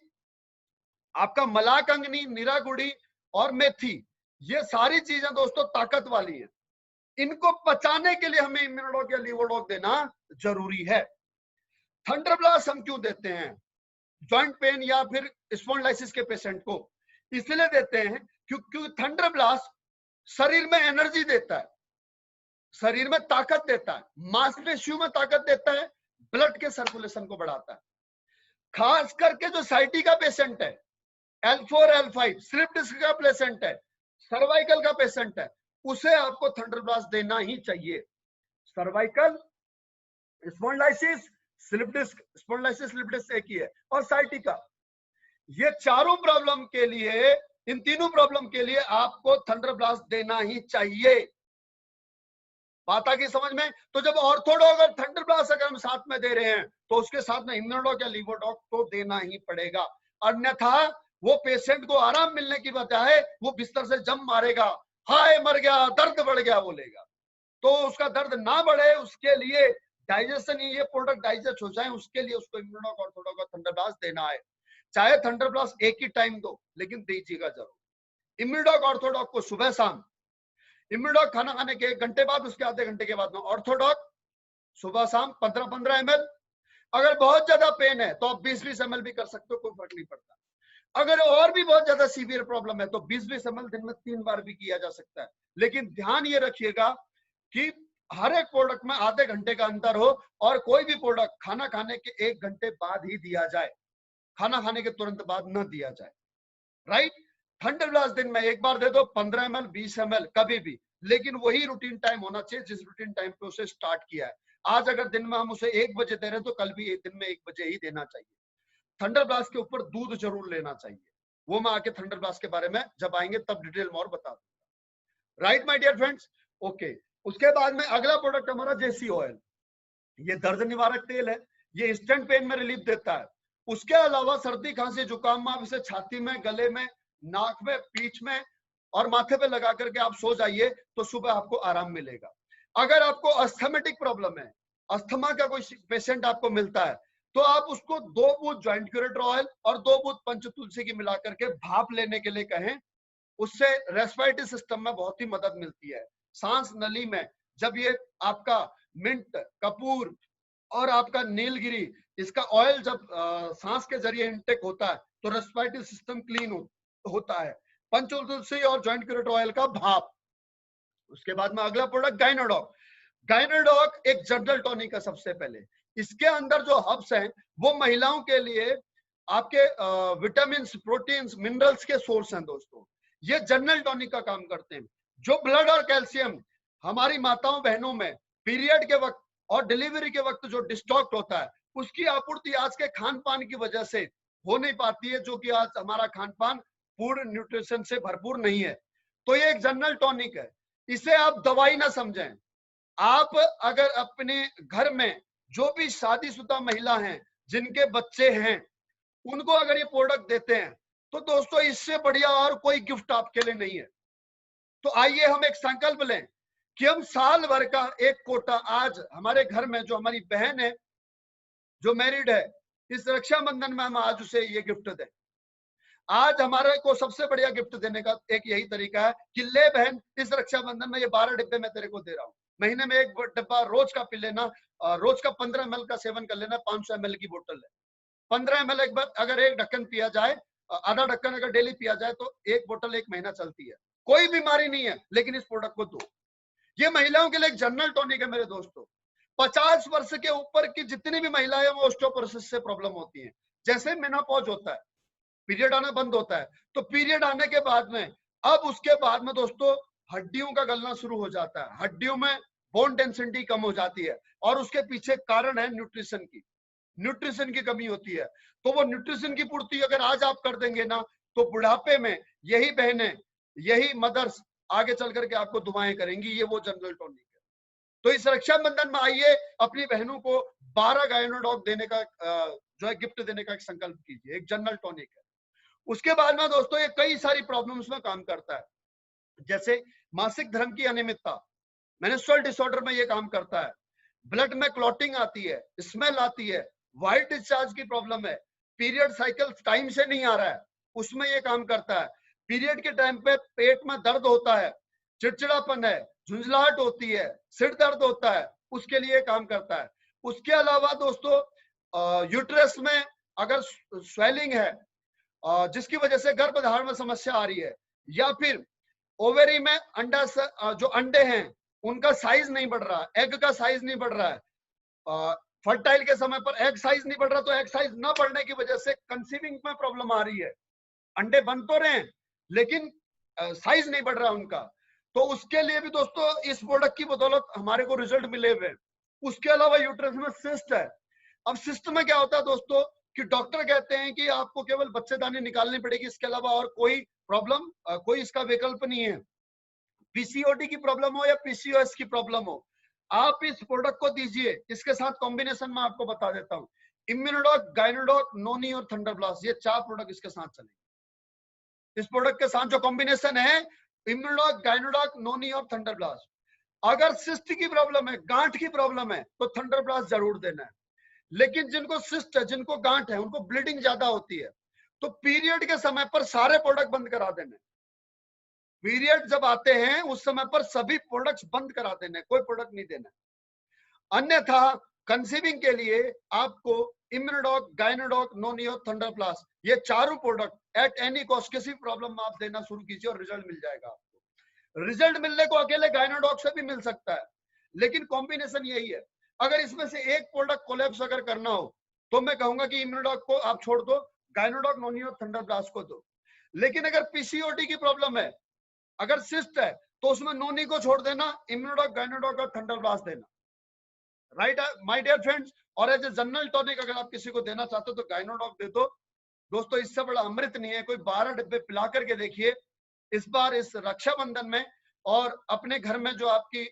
A: आपका मलाकंगनी, निरागुड़ी और मेथी, ये सारी चीजें दोस्तों ताकत वाली हैं। इनको पचाने के लिए हमें इम्यूनोडॉक या लीवोडॉक देना जरूरी है। थंडरब्लास्ट हम क्यों देते हैं जॉइंट पेन या फिर स्पॉन्डिलाइसिस के पेशेंट को? इसलिए देते हैं क्योंकि थंडरब्लास्ट शरीर में एनर्जी देता है, शरीर में ताकत देता है, मांसपेशियों में ताकत देता है, ब्लड के सर्कुलेशन को बढ़ाता है। खास करके जो साइटी का पेशेंट है, L4, L5, स्लिप डिस्क का पेशेंट है, सर्वाइकल का पेशेंट है, उसे आपको थंडरब्लास्ट देना ही चाहिए। Cervical, spondylosis, slip disc, spondylosis slip disc एक ही है, और साइटिका, ये चारों प्रॉब्लम के लिए, इन तीनों प्रॉब्लम के लिए आपको थंडरब्लास्ट देना ही चाहिए। बात आ गई समझ में? तो जब ऑर्थोडॉक और थंडरब्लास्ट अगर हम साथ में दे रहे हैं तो उसके साथ में इम्यूनोडॉक या लीवोडॉक तो देना ही पड़ेगा, अन्यथा वो पेशेंट को आराम मिलने की बजाय वो बिस्तर से जम मारेगा, हाय मर गया, दर्द बढ़ गया बोलेगा। तो उसका दर्द ना बढ़े उसके लिए डाइजेशन, ये प्रोडक्ट डाइजेस्ट हो जाए उसके लिए उसको इम्यूनोडॉक, ऑर्थोडॉक और थंडरब्लास्ट देना है। चाहे थंडरब्लास्ट एक ही टाइम दो लेकिन दीजिएगा जरूर। इम्यूनोडॉक, ऑर्थोडॉक को सुबह शाम, इम्यूनोडॉक खाना खाने के 1 घंटे बाद, उसके आधे घंटे के बाद में ऑर्थोडॉक सुबह शाम 15-15 ml। अगर बहुत ज्यादा पेन है तो आप 20-20 ml भी कर सकते हो, कोई फर्क नहीं पड़ता। अगर और भी बहुत ज्यादा सीवियर प्रॉब्लम है तो 20-20 ml दिन में 3 बार भी किया जा सकता है। लेकिन ध्यान ये रखिएगा कि हर एक प्रोडक्ट में आधे घंटे का अंतर हो और कोई भी प्रोडक्ट खाना खाने के 1 घंटे बाद ही दिया जाए, खाना खाने के तुरंत बाद न दिया जाए। राइट? थंडरब्लास्ट दिन में 1 बार दे दो, 15 ml, 20 ml कभी भी, लेकिन वही रूटीन टाइम होना चाहिए जिस रूटीन टाइम पे उसे स्टार्ट किया है। आज अगर दिन में हम उसे 1 बजे दे रहे हैं तो कल भी दिन में 1 बजे ही देना चाहिए। थंडरब्लास्ट के ऊपर दूध जरूर लेना चाहिए, वो मैं आके थंडरब्लास्ट के बारे में जब आएंगे तब डिटेल में और बता दूंगा। Right my dear friends? Okay, उसके बाद में अगला प्रोडक्ट हमारा जेसी ऑयल। ये दर्द निवारक तेल है, ये इंस्टेंट पेन में रिलीफ देता है। उसके अलावा सर्दी, खांसी, जुकाम में आप इसे छाती में, गले में, नाक में, पीठ में और माथे पे लगा करके आप सो जाइए तो सुबह आपको आराम मिलेगा। अगर आपको अस्थमेटिक प्रॉब्लम है, अस्थमा का कोई पेशेंट आपको मिलता है तो आप उसको 2 बूंद जॉइंट क्यूरेटर ऑयल और 2 बूंद पंचतुलसी की मिला करके भाप लेने के लिए कहें, उससे रेस्पिरेटरी सिस्टम में बहुत ही मदद मिलती है। सांस नली में जब ये आपका मिंट, कपूर और आपका नीलगिरी, इसका ऑयल जब सांस के जरिए इनटेक होता है तो रेस्पिरेटरी सिस्टम क्लीन होता है। पंचतुलसी और जॉइंट क्यूरेटर ऑयल का भाप। उसके बाद में अगला प्रोडक्ट गाइनोडॉक। गाइनोडॉक एक जनरल टॉनिक है सबसे पहले। इसके अंदर जो हर्ब्स हैं वो महिलाओं के लिए आपके विटामिन, प्रोटीन्स, मिनरल्स के सोर्स हैं दोस्तों। ये जनरल टॉनिक का काम करते हैं। जो ब्लड और कैल्शियम हमारी माताओं बहनों में पीरियड के वक्त और डिलीवरी के वक्त जो डिस्टॉक्ट होता है उसकी आपूर्ति आज के खान पान की वजह से हो नहीं पाती है, जो कि आज हमारा खान पान पूर्ण न्यूट्रिशन से भरपूर नहीं है। तो ये एक जनरल टॉनिक है, इसे आप दवाई ना समझें। आप अगर अपने घर में जो भी शादीशुदा महिला हैं जिनके बच्चे हैं उनको अगर ये प्रोडक्ट देते हैं तो दोस्तों इससे बढ़िया और कोई गिफ्ट आपके लिए नहीं है। तो आइए हम एक संकल्प लें कि हम साल भर का एक कोटा आज हमारे घर में जो हमारी बहन है जो मैरिड है, इस रक्षाबंधन में हम आज उसे ये गिफ्ट दें। आज हमारे को सबसे बढ़िया गिफ्ट देने का एक यही तरीका है कि ले बहन, इस रक्षाबंधन में ये 12 डिब्बे मैं तेरे को दे रहा हूँ, महीने में एक डिब्बा रोज का पी लेना, रोज का 15 ml का सेवन कर लेना, 500 ml की बोतल है, 15 ml एक बार अगर एक ढक्कन पिया जाए, आधा ढक्कन अगर डेली पिया जाए तो एक बोतल 1 महीना चलती है, कोई बीमारी नहीं है, लेकिन इस प्रोडक्ट को दो। ये महिलाओं के लिए एक जनरल टॉनिक है मेरे दोस्तों। 50 वर्ष के ऊपर की जितनी भी महिलाएं वो ऑस्टियोपोरोसिस से प्रॉब्लम होती हैं, जैसे मेनोपॉज होता है, पीरियड आना बंद होता है, तो पीरियड आने के बाद में अब उसके बाद में दोस्तों हड्डियों का गलना शुरू हो जाता है, हड्डियों में बोन डेंसिटी कम हो जाती है, और उसके पीछे कारण है न्यूट्रिशन की, न्यूट्रिशन की कमी होती है। तो वो न्यूट्रिशन की पूर्ति अगर आज आप कर देंगे ना, तो बुढ़ापे में यही बहनें, यही मदर्स आगे चल करके आपको दुआएं करेंगी। ये वो जनरल टॉनिक है। तो इस रक्षाबंधन में आइए, अपनी बहनों को 12 गायनोडॉग देने का जो है गिफ्ट देने का एक संकल्प कीजिए, एक जनरल टॉनिक है। उसके बाद में दोस्तों ये कई सारी प्रॉब्लम्स में काम करता है, जैसे मासिक धर्म की अनियमितता, मेंस्ट्रुअल डिसऑर्डर में ये काम करता है, ब्लड में क्लॉटिंग आती है, स्मेल आती है, व्हाइट डिस्चार्ज की प्रॉब्लम है, पीरियड साइकिल टाइम से नहीं आ रहा है, उसमें ये काम करता है, पीरियड के टाइम पे पेट में दर्द होता है, चिड़चिड़ापन है, झुंझलाहट होती है, सिर दर्द होता है, उसके लिए काम करता है। उसके अलावा दोस्तों यूट्रस में अगर स्वेलिंग है जिसकी वजह से गर्भधारण में समस्या आ रही है, या फिर ओवेरी में अंडा जो अंडे हैं उनका साइज नहीं बढ़ रहा, एग का साइज नहीं बढ़ रहा है, फर्टाइल के समय पर एग साइज नहीं बढ़ रहा, तो एग साइज न बढ़ने की वजह से कंसीविंग में प्रॉब्लम आ रही है, अंडे बन तो रहे हैं लेकिन साइज नहीं बढ़ रहा उनका, तो उसके लिए भी दोस्तों इस प्रोडक्ट की बदौलत हमारे को रिजल्ट मिले हुए। उसके अलावा यूट्रस में सिस्ट है। अब सिस्ट में क्या होता है दोस्तों कि डॉक्टर कहते हैं कि आपको केवल बच्चेदानी निकालनी पड़ेगी, इसके अलावा और कोई प्रॉब्लम कोई इसका विकल्प नहीं है। पीसीओडी की प्रॉब्लम हो या पीसीओएस की प्रॉब्लम हो, आप इस प्रोडक्ट को दीजिए। इसके साथ कॉम्बिनेशन में आपको बता देता हूँ, इम्यूनोडॉक, गायनोडॉक, नोनी और थंडरब्लास्ट, ये 4 प्रोडक्ट इसके साथ चलेंगे। इस प्रोडक्ट के साथ जो कॉम्बिनेशन है, इम्यूनोडॉक, गायनोडॉक, नोनी और थंडरब्लास्ट। अगर सिस्ट की प्रॉब्लम है, गांठ की प्रॉब्लम है, तो थंडरब्लास्ट जरूर देना है। लेकिन जिनको सिस्ट है, जिनको गांठ है, उनको ब्लीडिंग ज्यादा होती है, तो पीरियड के समय पर सारे प्रोडक्ट बंद करा देने। पीरियड जब आते हैं उस समय पर सभी प्रोडक्ट्स बंद करा देने, कोई प्रोडक्ट नहीं देना। अन्यथा कंसीविंग के लिए आपको इम्यूनोडॉक, गायनोडॉक, नोनियो, थंडरप्लास्ट, ये चारों प्रोडक्ट एट एनी कॉस्ट किसी प्रॉब्लम में आप देना शुरू कीजिए और रिजल्ट मिल जाएगा आपको। रिजल्ट मिलने को अकेले गायनोडॉक से भी मिल सकता है, लेकिन कॉम्बिनेशन यही है। अगर इसमें से एक प्रोडक्ट कोलैप्स अगर करना हो तो मैं कहूंगा कि इम्यूनोडॉक को आप छोड़ दो, गायनोडॉक, नोनियो, थंडरप्लास्ट को दो। लेकिन अगर पीसीओडी की प्रॉब्लम है, अगर सिस्ट है, तो उसमें नोनी को छोड़ देना, इम्यूनोडॉक, गायनोडॉक और थंडरप्लास्ट देना। Right my dear friends. और एज ए जनरल टॉनिक अगर आप किसी को देना चाहते हो तो गायनोडॉक दे दो। दोस्तों इससे बड़ा अमृत नहीं है, कोई 12 डिब्बे पिला करके देखिए इस बार इस रक्षाबंधन में, और अपने घर में जो आपकी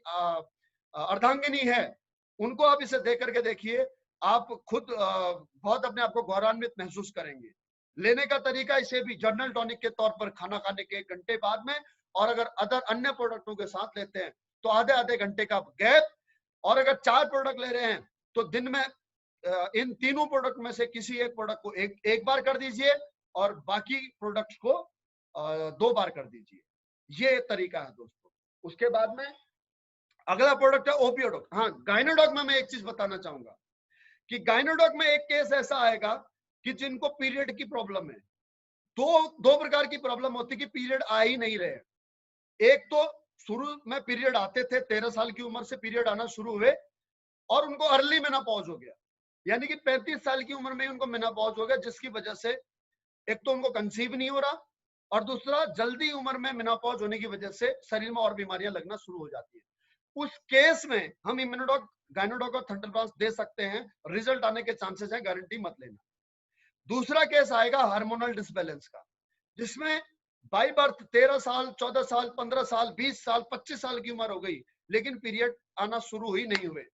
A: अर्धांगिनी है उनको आप इसे दे करके देखिए, आप खुद बहुत अपने आप को गौरवान्वित महसूस करेंगे। लेने का तरीका इसे भी जनरल टॉनिक के तौर पर खाना खाने के 1 घंटे बाद में, और अगर अदर अन्य प्रोडक्टों के साथ लेते हैं तो आधे आधे घंटे का गैप, और अगर 4 प्रोडक्ट ले रहे हैं तो दिन में इन तीनों प्रोडक्ट में से किसी एक प्रोडक्ट को एक बार कर दीजिए और बाकी प्रोडक्ट्स को 2 बार कर दीजिए। ये तरीका है दोस्तों। उसके बाद में अगला प्रोडक्ट है ओपियोडॉक। हाँ, गायनोडॉक में मैं एक चीज बताना चाहूंगा कि गायनोडॉक में एक केस ऐसा आएगा कि जिनको पीरियड की प्रॉब्लम है, दो प्रकार की प्रॉब्लम होती है कि पीरियड आ ही नहीं रहे। एक तो शुरू में पीरियड आते थे, 13 साल की उम्र से पीरियड आना शुरू हुए और उनको अर्ली मेनोपॉज हो गया, यानी कि 35 साल की उम्र में उनको मेनोपॉज हो गया, जिसकी वजह से एक तो उनको कंसीव नहीं हो रहा, और दूसरा जल्दी उम्र में मेनोपॉज होने की वजह से शरीर में और बीमारियां लगना शुरू हो जाती है। उस केस में हम इम्यूनोडॉक, गायनोडॉक और थंडरप्लास्ट दे सकते हैं, रिजल्ट आने के चांसेस हैं, गारंटी मत लेना। दूसरा केस आएगा हार्मोनल डिसबैलेंस का, जिसमें बाई बर्थ 13 साल, 14 साल, 15 साल, 20 साल, 25 साल की उम्र हो गई लेकिन पीरियड आना शुरू ही नहीं हुए।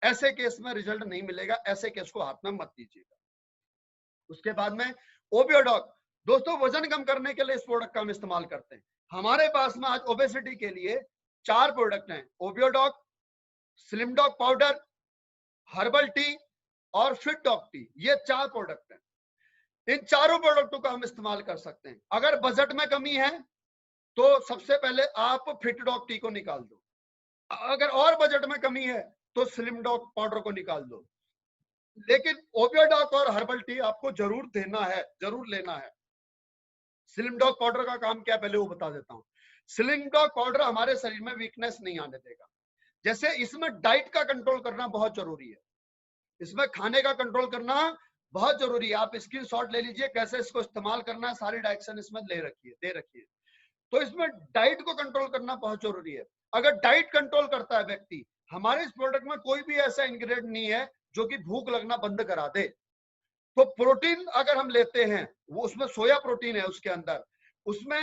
A: ऐसे केस में रिजल्ट नहीं मिलेगा, ऐसे केस को हाथ में मत दीजिएगा। उसके बाद में ओबियोडॉक। दोस्तों वजन कम करने के लिए इस प्रोडक्ट का हम इस्तेमाल करते हैं। हमारे पास में आज ओबेसिटी के लिए 4 प्रोडक्ट हैं, Obiodoc, Slimdoc powder, herbal tea और फिट डॉग टी। ये 4 प्रोडक्ट हैं। इन चारों प्रोडक्टों का हम इस्तेमाल कर सकते हैं। अगर बजट में कमी है तो सबसे पहले आप फिट डॉग टी को निकाल दो। अगर और बजट में कमी है तो स्लिम डॉग पाउडर को निकाल दो। लेकिन ओबियोडॉक और हर्बल टी आपको जरूर देना है, जरूर लेना है। स्लिम डॉग पाउडर का काम क्या है पहले वो बता देता हूं। स्लिम डॉग पाउडर हमारे शरीर में वीकनेस नहीं आने देगा। जैसे इसमें डाइट का कंट्रोल करना बहुत जरूरी है, इसमें खाने का कंट्रोल करना बहुत जरूरी है। आप स्क्रीनशॉट ले लीजिए कैसे इसको इस्तेमाल करना है, सारी डायरेक्शन इसमें दे रखी है। तो इसमें डाइट को कंट्रोल करना बहुत जरूरी है। अगर डाइट कंट्रोल करता है व्यक्ति, हमारे इस प्रोडक्ट में कोई भी ऐसा इंग्रेडिएंट नहीं है जो कि भूख लगना बंद करा दे। तो प्रोटीन अगर हम लेते हैं, वो उसमें सोया प्रोटीन है उसके अंदर, उसमें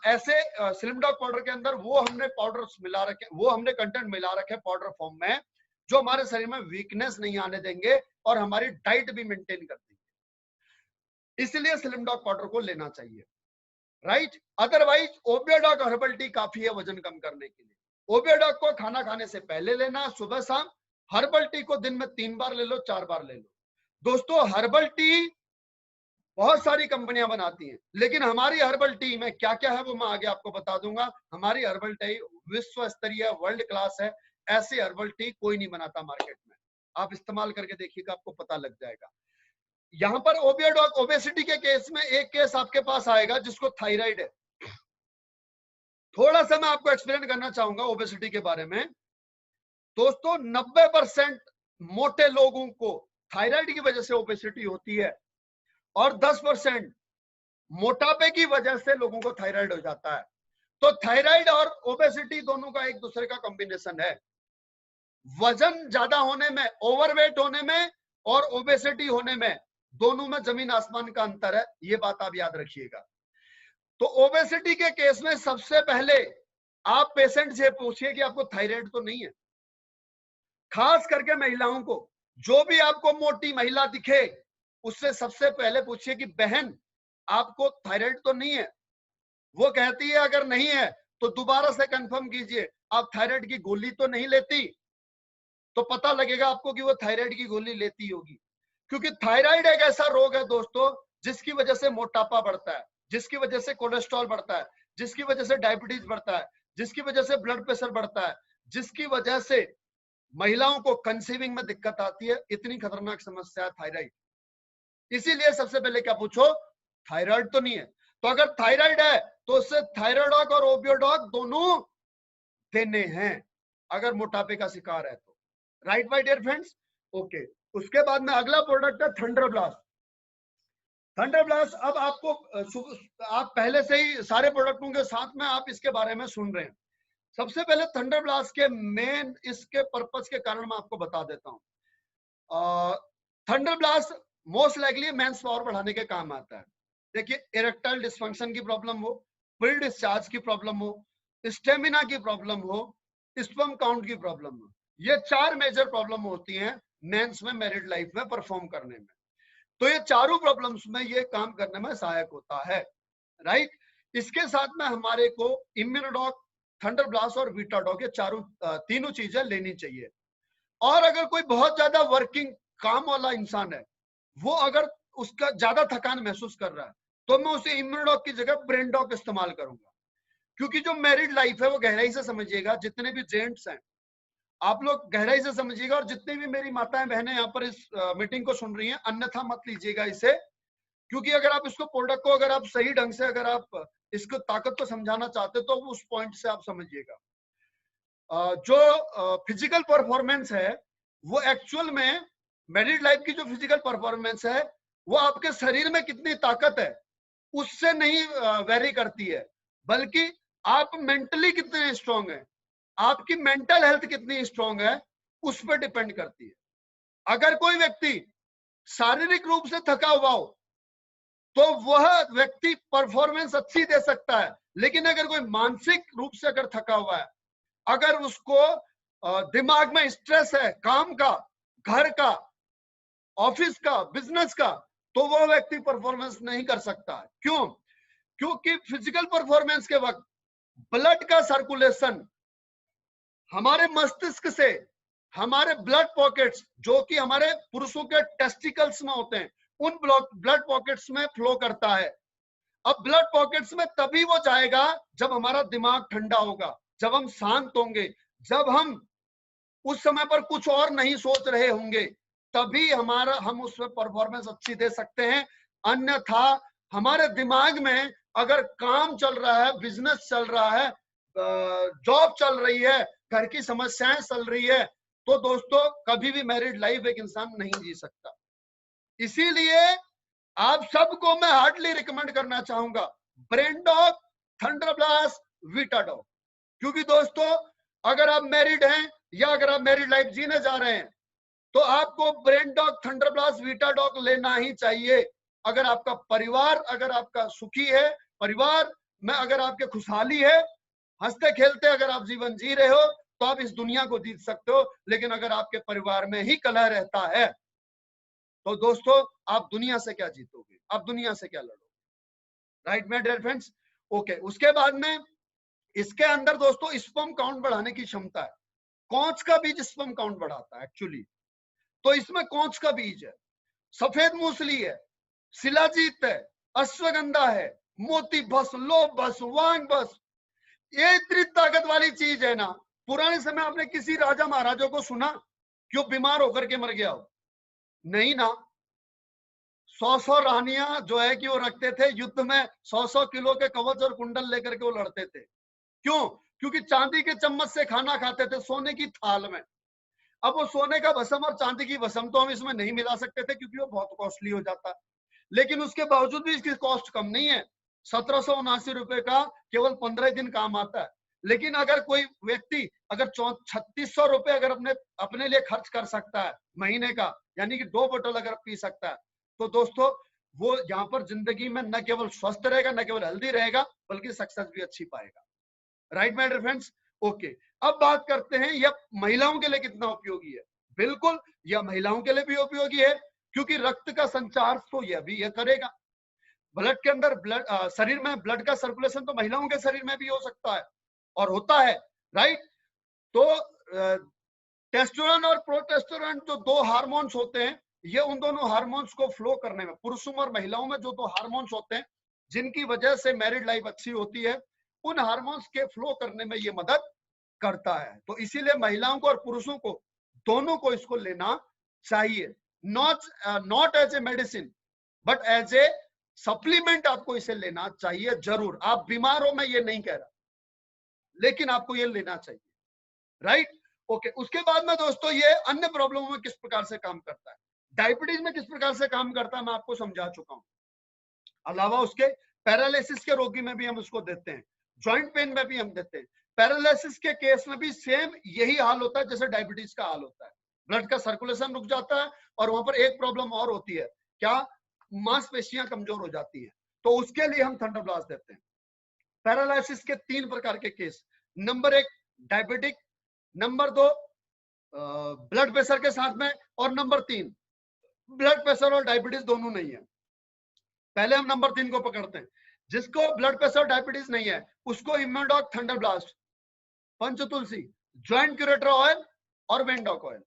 A: ऐसे स्लिम डॉग पाउडर के अंदर वो हमने पाउडर मिला रखे, वो हमने कंटेंट मिला रखे पाउडर फॉर्म में, जो हमारे शरीर में वीकनेस नहीं आने देंगे और हमारी डाइट भी मेंटेन कर देंगे। इसलिए स्लिम डॉग पाउडर को लेना चाहिए, राइट। अदरवाइज ओबियोडॉक हर्बल टी काफी है वजन कम करने के लिए। ओबियोडॉक को खाना खाने से पहले लेना, सुबह शाम। हर्बल टी को दिन में 3 बार ले लो, 4 बार ले लो। दोस्तों हर्बल टी बहुत सारी कंपनियां बनाती हैं, लेकिन हमारी हर्बल टी में क्या क्या है वो मैं आगे आपको बता दूंगा। हमारी हर्बल टी विश्व स्तरीय वर्ल्ड क्लास है। ऐसी हर्बल टी कोई नहीं बनाता मार्केट में। आप इस्तेमाल करके देखिएगा, आपको पता लग जाएगा। यहां पर ओबियोडॉक ओबेसिटी के केस में एक केस आपके पास आएगा जिसको थायराइड है। थोड़ा सा मैं आपको एक्सप्लेन करना चाहूंगा ओबेसिटी के बारे में। दोस्तों 90% मोटे लोगों को थायराइड की वजह से ओबेसिटी होती है और 10% मोटापे की वजह से लोगों को थायराइड हो जाता है। तो थायराइड और ओबेसिटी दोनों का एक दूसरे का कॉम्बिनेशन है। वजन ज्यादा होने में, ओवरवेट होने में और ओबेसिटी होने में, दोनों में जमीन आसमान का अंतर है, ये बात आप याद रखिएगा। तो ओबेसिटी के केस में सबसे पहले आप पेशेंट से पूछिए कि आपको थायराइड तो नहीं है। खास करके महिलाओं को, जो भी आपको मोटी महिला दिखे उससे सबसे पहले पूछिए कि बहन आपको थायराइड तो नहीं है। वो कहती है अगर नहीं है तो दोबारा से कंफर्म कीजिए आप थायराइड की गोली तो नहीं लेती, तो पता लगेगा आपको कि वो थायराइड की गोली लेती होगी। क्योंकि थायराइड एक ऐसा रोग है दोस्तों जिसकी वजह से मोटापा बढ़ता है, जिसकी वजह से कोलेस्ट्रॉल बढ़ता है, जिसकी वजह से डायबिटीज बढ़ता है, जिसकी वजह से ब्लड प्रेशर बढ़ता है, जिसकी वजह से महिलाओं को कंसीविंग में दिक्कत आती है। इतनी खतरनाक समस्या है थायराइड। इसीलिए सबसे पहले क्या पूछो, थायराइड तो नहीं है। तो अगर थायराइड है तो उससे थायराइडॉक और ओबियोडॉक दोनों देने हैं अगर मोटापे का शिकार है तो, right my dear friends. Okay, उसके बाद में अगला प्रोडक्ट है थंडर ब्लास्ट। थंडर ब्लास्ट, अब आपको आप पहले से ही सारे प्रोडक्टों के साथ में आप इसके बारे में सुन रहे हैं। सबसे पहले थंडर ब्लास्ट के मेन इसके पर्पस के कारण मैं आपको बता देता हूं। Thunder blast most likely men's power बढ़ाने के काम आता है। देखिए, इरेक्टाइल डिस्फंक्शन की प्रॉब्लम हो, प्री डिस्चार्ज की प्रॉब्लम हो, स्टेमिना की प्रॉब्लम हो, स्पर्म काउंट की प्रॉब्लम हो, ये 4 मेजर प्रॉब्लम होती हैं मेंस में मैरिड लाइफ में परफॉर्म करने में। तो ये चारों प्रॉब्लम्स में ये काम करने में सहायक होता है, राइट। इसके साथ में हमारे को इम्यूनोडॉक, थंडर ब्लास्ट और वीटाडॉक, ये तीनों चीजें लेनी चाहिए। और अगर कोई बहुत ज्यादा वर्किंग काम वाला इंसान है, वो अगर उसका ज्यादा थकान महसूस कर रहा है, तो मैं उसे इम्यूनोडॉक की जगह ब्रेन डॉक इस्तेमाल करूंगा। क्योंकि जो मैरिड लाइफ है वो गहराई से समझिएगा, जितने भी जेंट्स हैं आप लोग गहराई से समझिएगा, और जितनी भी मेरी माताएं बहनें यहाँ पर इस मीटिंग को सुन रही हैं, अन्यथा मत लीजिएगा इसे। क्योंकि अगर आप इसको प्रोडक्ट को अगर आप सही ढंग से अगर आप इसको ताकत को समझाना चाहते तो उस पॉइंट से आप समझिएगा। जो फिजिकल परफॉर्मेंस है वो एक्चुअल में मैरिड लाइफ की जो फिजिकल परफॉर्मेंस है वो आपके शरीर में कितनी ताकत है उससे नहीं वेरी करती है, बल्कि आप मेंटली कितने स्ट्रांग हैं, आपकी मेंटल हेल्थ कितनी स्ट्रांग है उस पर डिपेंड करती है। अगर कोई व्यक्ति शारीरिक रूप से थका हुआ हो तो वह व्यक्ति परफॉर्मेंस अच्छी दे सकता है, लेकिन अगर कोई मानसिक रूप से अगर थका हुआ है, अगर उसको दिमाग में स्ट्रेस है काम का, घर का, ऑफिस का, बिजनेस का, तो वह व्यक्ति परफॉर्मेंस नहीं कर सकता। क्यों? क्योंकि फिजिकल परफॉर्मेंस के वक्त ब्लड का सर्कुलेशन हमारे मस्तिष्क से हमारे ब्लड पॉकेट्स, जो कि हमारे पुरुषों के टेस्टिकल्स में होते हैं, उन ब्लड पॉकेट्स में फ्लो करता है। अब ब्लड पॉकेट्स में तभी वो जाएगा जब हमारा दिमाग ठंडा होगा, जब हम शांत होंगे, जब हम उस समय पर कुछ और नहीं सोच रहे होंगे, तभी हम उसमें परफॉर्मेंस अच्छी दे सकते हैं। अन्यथा हमारे दिमाग में अगर काम चल रहा है, बिजनेस चल रहा है, जॉब चल रही है, घर की समस्याएं चल रही है, तो दोस्तों कभी भी मैरिड लाइफ एक इंसान नहीं जी सकता। इसीलिए आप सबको मैं हार्डली रिकमेंड करना चाहूंगा brain dog, thunder blast, Vita dog. क्योंकि दोस्तों अगर आप मैरिड हैं या अगर आप मैरिड लाइफ जीने जा रहे हैं तो आपको brain dog, thunder blast, Vita dog लेना ही चाहिए। अगर आपका परिवार, अगर आपका सुखी है, परिवार में अगर आपके खुशहाली है, हंसते खेलते अगर आप जीवन जी रहे हो, तो आप इस दुनिया को जीत सकते हो। लेकिन अगर आपके परिवार में ही कलह रहता है तो दोस्तों आप दुनिया से क्या जीतोगे, आप दुनिया से क्या लड़ोगे? Right my dear friends. Okay, उसके बाद में इसके अंदर दोस्तों स्पर्म काउंट बढ़ाने की क्षमता है। कौच का बीज स्पर्म काउंट बढ़ाता है एक्चुअली। तो इसमें कौच का बीज है, सफेद मूसली है, शिलाजीत है, अश्वगंधा है, मोती भस, लोभ भस, वांग भस। ये इतनी ताकत वाली चीज है ना, पुराने समय आपने किसी राजा महाराजों को सुना क्यों बीमार होकर के मर गया हो? नहीं ना। 100 रानियां जो है कि वो रखते थे युद्ध में, 100 किलो के कवच और कुंडल लेकर के वो लड़ते थे। क्यों? क्योंकि चांदी के चम्मच से खाना खाते थे, सोने की थाल में। अब वो सोने का भस्म और चांदी की भस्म तो हम इसमें नहीं मिला सकते थे क्योंकि वो बहुत कॉस्टली हो जाता। लेकिन उसके बावजूद भी इसकी कॉस्ट कम नहीं है। 1779 रुपए का केवल 15 दिन काम आता है। लेकिन अगर कोई व्यक्ति अगर 3600 रुपए अगर अपने लिए खर्च कर सकता है महीने का, यानी कि 2 बोतल अगर पी सकता है, तो दोस्तों वो यहाँ पर जिंदगी में न केवल स्वस्थ रहेगा, न केवल हेल्दी रहेगा, बल्कि सक्सेस भी अच्छी पाएगा। Right my dear friends. Okay, अब बात करते हैं यह महिलाओं के लिए कितना उपयोगी है। बिल्कुल यह महिलाओं के लिए भी उपयोगी है, क्योंकि रक्त का संचार तो यह भी यह करेगा। ब्लड के अंदर शरीर में ब्लड का सर्कुलेशन तो महिलाओं के शरीर में भी हो सकता है और होता है। राइट। तो टेस्टोस्टेरोन और प्रोटेस्टेरोन जो 2 हार्मोन्स होते हैं, ये उन दोनों हार्मोन्स को फ्लो करने में, पुरुषों और महिलाओं में जो 2 हार्मोन्स होते हैं जिनकी वजह से मैरिड लाइफ अच्छी होती है, उन हार्मोन्स के फ्लो करने में ये मदद करता है। तो इसीलिए महिलाओं को और पुरुषों को दोनों को इसको लेना चाहिए। Not as a medicine but as a supplement आपको इसे लेना चाहिए जरूर। आप बीमार हो, मैं ये नहीं कह रहा, लेकिन आपको ये लेना चाहिए। राइट। ओके, उसके बाद में दोस्तों ये अन्य प्रॉब्लमों में किस प्रकार से काम करता है, डायबिटीज में किस प्रकार से काम करता है, मैं आपको समझा चुका हूं। अलावा उसके पैरालिसिस के रोगी में भी हम उसको देते हैं, जॉइंट पेन में भी हम देते हैं। पैरालिसिस के केस में भी सेम यही हाल होता है जैसे डायबिटीज का हाल होता है। ब्लड का सर्कुलेशन रुक जाता है और वहां पर एक प्रॉब्लम और होती है, क्या? मांसपेशियां कमजोर हो जाती हैं। तो उसके लिए हम थंडर ब्लास्ट देते हैं। पैरालिसिस के 3 प्रकार के case, number 1 diabetic, number 2 blood pressure के साथ में, और नंबर 3 ब्लड प्रेशर और डायबिटीज दोनों नहीं है। पहले हम नंबर 3 को पकड़ते हैं। जिसको ब्लड प्रेशर डायबिटीज नहीं है उसको Immunodoc, Thunderblast, Panchtulsi, joint curator oil और वेंडॉक ऑयल।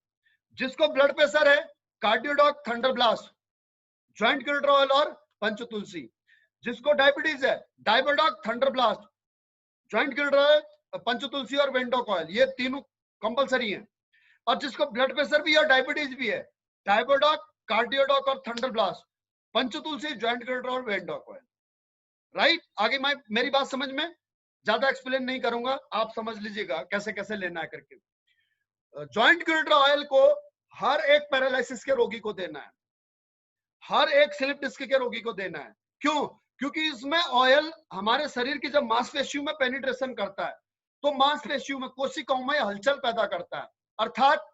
A: जिसको ब्लड प्रेशर है Cardiodoc, Thunderblast, joint curator oil और पंचतुलसी। जिसको डायबिटीज है Diabodoc, Thunderblast, joint curator oil, Panchtulsi और वेंडॉक ऑयल, ये तीनों कंपलसरी हैं। और जिसको ब्लड प्रेशर भी है और डायबिटीज भी है, डायबोडॉक, कार्डियोडॉक और thunder blast, Panchtulsi, joint curator और वेंडॉक ऑयल। राइट। आगे मैं मेरी बात समझ में, ज्यादा एक्सप्लेन नहीं करूंगा, आप समझ लीजिएगा कैसे कैसे लेना है करके। ज्वाइंट क्यूरेटर ऑयल को हर एक पैरालिसिस के रोगी को देना है, हर एक स्लिप डिस्क के रोगी को देना है। क्यों? क्योंकि इसमें ऑयल हमारे शरीर की जब मांसपेशियों में पेनिट्रेशन करता है तो मांसपेशियों में, कोशिकाओं में हलचल पैदा करता है, अर्थात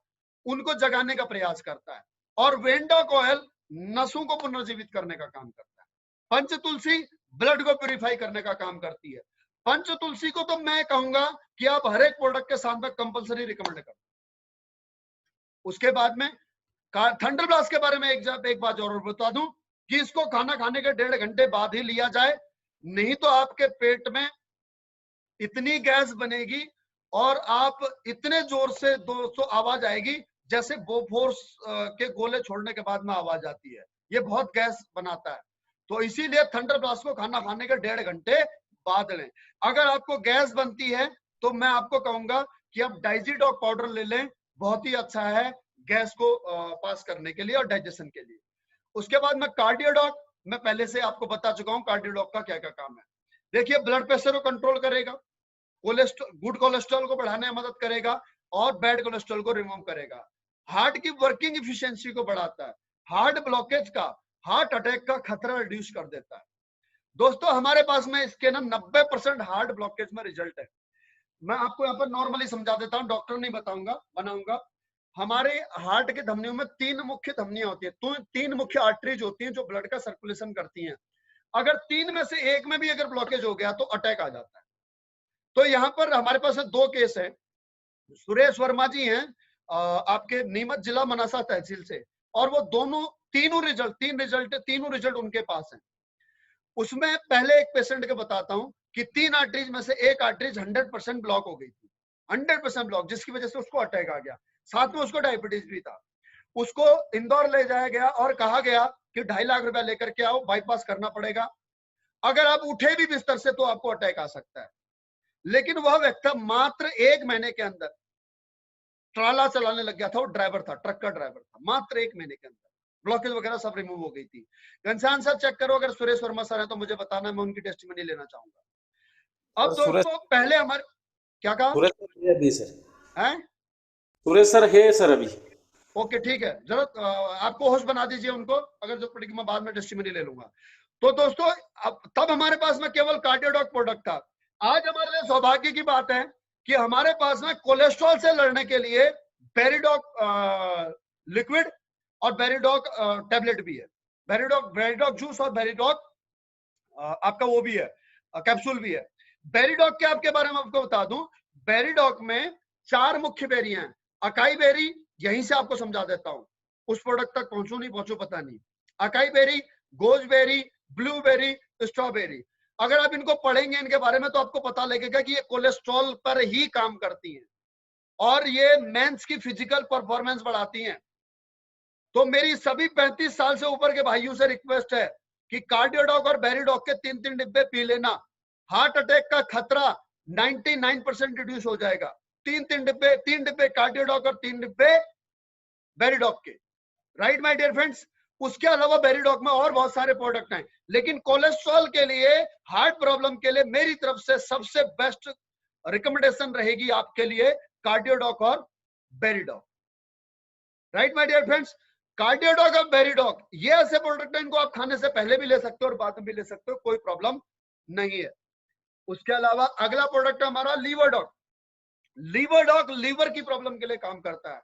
A: उनको जगाने का प्रयास करता है। और वेंडॉक ऑयल नसों को पुनर्जीवित करने का काम करता है। पंचतुलसी ब्लड को प्यूरिफाई करने का काम करती है। पंचतुलसी को तो मैं कहूंगा कि आप हर एक प्रोडक्ट के साथ में कंपलसरी रिकमेंड करें। उसके बाद में थंडर ब्लास्ट के बारे में एक बात जरूर बता दूं कि इसको खाना खाने के 1.5 घंटे बाद ही लिया जाए, नहीं तो आपके पेट में इतनी गैस बनेगी और आप इतने जोर से दोस्तों आवाज आएगी जैसे बोफोर्स के गोले छोड़ने के बाद में आवाज आती है। ये बहुत गैस बनाता है। तो इसीलिए थंडर ब्लास्ट को खाना खाने के 1.5 घंटे बाद लें। अगर आपको गैस बनती है तो मैं आपको कहूंगा कि आप डाइजीडॉक पाउडर ले लें, बहुत ही अच्छा है गैस को पास करने के लिए और डाइजेशन के लिए। उसके बाद में कार्डियोडॉक, मैं पहले से आपको बता चुका हूं कार्डियोडॉक का क्या क्या काम है। देखिए, ब्लड प्रेशर को कंट्रोल करेगा, गुड कोलेस्ट्रॉल को बढ़ाने में मदद करेगा और बैड कोलेस्ट्रॉल को रिमूव करेगा, हार्ट की वर्किंग इफिशियंसी को बढ़ाता है, हार्ट ब्लॉकेज का, हार्ट अटैक का खतरा रिड्यूस कर देता है। दोस्तों हमारे पास में इसके ना 90% हार्ट ब्लॉकेज में रिजल्ट है। मैं आपको यहाँ पर नॉर्मली समझा देता हूँ, डॉक्टर नहीं बनाऊंगा। हमारे हार्ट के धमनियों में 3 मुख्य धमनियां होती है, तो 3 मुख्य आर्टरीज होती हैं जो ब्लड का सर्कुलेशन करती हैं। अगर 3 में से एक में भी अगर ब्लॉकेज हो गया तो अटैक आ जाता है। तो यहाँ पर हमारे पास 2 केस है। सुरेश वर्मा जी हैं आपके नीमच जिला मनासा तहसील से, और वो तीनों रिजल्ट उनके पास हैं। उसमें पहले एक पेशेंट के बताता हूं कि 3 आर्टरीज में से एक आर्टरीज 100% ब्लॉक हो गई थी, 100% ब्लॉक, जिसकी वजह से उसको अटैक आ गया। साथ में उसको डायबिटीज भी था। उसको इंदौर ले जाया गया और कहा गया कि 2.5 लाख रुपया लेकर के आओ, बाईपास करना पड़ेगा, अगर आप उठे भी बिस्तर से तो आपको अटैक आ सकता है। लेकिन वह व्यक्ति मात्र 1 महीने के अंदर ट्राला चलाने लग गया था, वो ड्राइवर था, ट्रक का ड्राइवर था, मात्र 1 महीने के अंदर ब्लॉकेज वगैरह सब रिमूव हो गई थी। घनश्याम सर चेक करो, अगर सुरेश वर्मा सर है तो मुझे बताना, मैं उनकी टेस्टिमनी लेना चाहूंगा। अब दोस्तों पहले हमारे क्या कहा
C: सर
A: है,
C: सुरेश सर है सर अभी।
A: ओके ठीक है, जरूरत आपको होस्ट बना दीजिए उनको, अगर जरूरत पड़ेगी मैं बाद में टेस्टिमनी ले लूंगा। तो दोस्तों अब तब हमारे पास में केवल कार्डियोडॉक प्रोडक्ट था। आज हमारे लिए सौभाग्य की बात है कि हमारे पास में कोलेस्ट्रॉल से लड़ने के लिए बेरीडॉक लिक्विड और बेरीडॉक टैबलेट भी है, बेरीडॉक जूस और बेरीडॉक आपका वो भी है, कैप्सूल भी है। बेरीडॉक के आपके बारे में आपको बता दूं, बेरीडॉक में 4 मुख्य बेरी हैं। अकाई बेरी, यहीं से आपको समझा देता हूं, उस प्रोडक्ट तक पहुंचू नहीं पहुंचू पता नहीं। अकाई बेरी, गोजबेरी, ब्लूबेरी, स्ट्रॉबेरी, अगर आप इनको पढ़ेंगे इनके बारे में तो आपको पता लगेगा कि ये कोलेस्ट्रॉल पर ही काम करती हैं और ये मेंस की फिजिकल परफॉर्मेंस बढ़ाती हैं। तो मेरी सभी 35 साल से ऊपर के भाइयों से रिक्वेस्ट है कि कार्डियोडॉक और बेरीडॉक के 3-3 डिब्बे पी लेना, हार्ट अटैक का खतरा 99% रिड्यूस हो जाएगा। 3 डिब्बे कार्डियोडॉक और 3 डिब्बे बेरीडॉक के, राइट माय डियर फ्रेंड्स। उसके अलावा बेरीडॉक में और बहुत सारे प्रोडक्ट हैं, लेकिन कोलेस्ट्रॉल के लिए, हार्ट प्रॉब्लम के लिए मेरी तरफ से सबसे बेस्ट रिकमेंडेशन रहेगी आपके लिए कार्डियोडॉक और बेरीडॉक, राइट माय डियर फ्रेंड्स। कार्डियोडॉक और बेरीडॉक ये ऐसे प्रोडक्ट हैं, इनको आप खाने से पहले भी ले सकते हो और बाद में भी ले सकते हो, कोई प्रॉब्लम नहीं है। उसके अलावा अगला प्रोडक्ट है हमारा लीवरडॉक। लीवरडॉक लीवर की प्रॉब्लम के लिए काम करता है।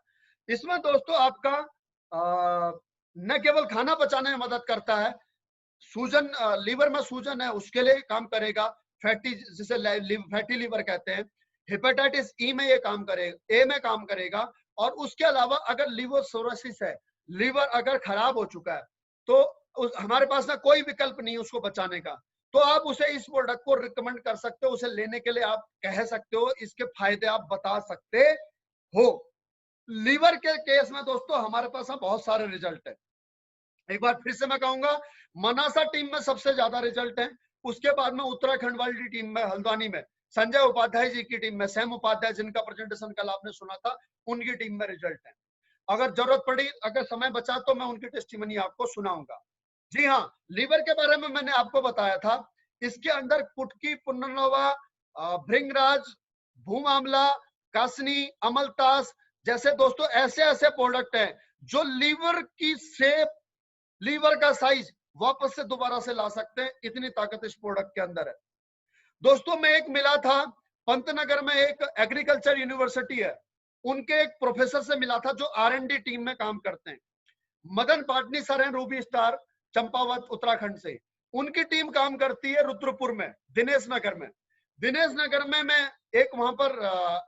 A: इसमें दोस्तों आपका न केवल खाना पचाने में मदद करता है, सूजन, लीवर में सूजन है उसके लिए काम करेगा, फैटी, जिसे फैटी लीवर कहते हैं, हेपेटाइटिस ई में ये काम करेगा, ए में काम करेगा। और उसके अलावा अगर लीवर सोरोसिस है, लीवर अगर खराब हो चुका है तो हमारे पास ना कोई विकल्प नहीं उसको बचाने का, तो आप उसे इस प्रोडक्ट को रिकमेंड कर सकते हो, उसे लेने के लिए आप कह सकते हो, इसके फायदे आप बता सकते हो। लीवर के केस में दोस्तों हमारे पास बहुत सारे रिजल्ट है। एक बार फिर से मैं कहूंगा, मनासा टीम में सबसे ज्यादा रिजल्ट है, उसके बाद में उत्तराखंड वाली टीम में, हल्द्वानी में संजय उपाध्याय जी की टीम में, सैम उपाध्याय जिनका प्रेजेंटेशन कल आपने सुना था, उनकी टीम में रिजल्ट है। अगर जरूरत पड़ी, अगर समय बचा तो मैं उनकी टेस्टिमनी आपको सुनाऊंगा। जी हाँ, लीवर के बारे में मैंने आपको बताया था, इसके अंदर कुटकी, पुनर्नवा, भृंगराज, भूमामला, कासनी, अमलतास जैसे दोस्तों ऐसे प्रोडक्ट हैं जो लीवर की शेप, लीवर का साइज वापस से दोबारा से ला सकते हैं, इतनी ताकत इस प्रोडक्ट के अंदर है। दोस्तों मैं एक मिला था पंतनगर में, एक एग्रीकल्चर यूनिवर्सिटी है, उनके एक प्रोफेसर से मिला था जो R&D टीम में काम करते हैं, मदन पाटनी सर हैं, रूबी स्टार, चंपावत उत्तराखंड से। उनकी टीम काम करती है रुद्रपुर में, दिनेश नगर में। दिनेश नगर में मैं एक वहां पर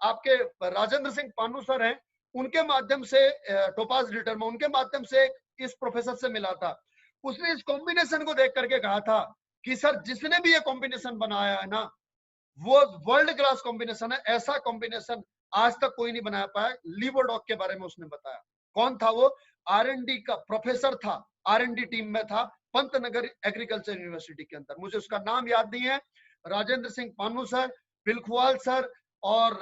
A: आपके राजेंद्र सिंह पानू सर हैं, उनके माध्यम से, टोपाज लीटर में, उनके माध्यम से इस प्रोफेसर से मिला था। उसने इस कॉम्बिनेशन को देख करके कहा था कि सर जिसने भी ये कॉम्बिनेशन बनाया है ना, वो वर्ल्ड क्लास कॉम्बिनेशन है, ऐसा कॉम्बिनेशन आज तक कोई नहीं बना पाया। लीवरडॉक के बारे में उसने बताया। कौन था वो? R&D का प्रोफेसर था, R&D टीम में था पंतनगर एग्रीकल्चर यूनिवर्सिटी के अंदर। मुझे उसका नाम याद नहीं है, राजेंद्र सिंह पानू सर, पिलखुआल सर और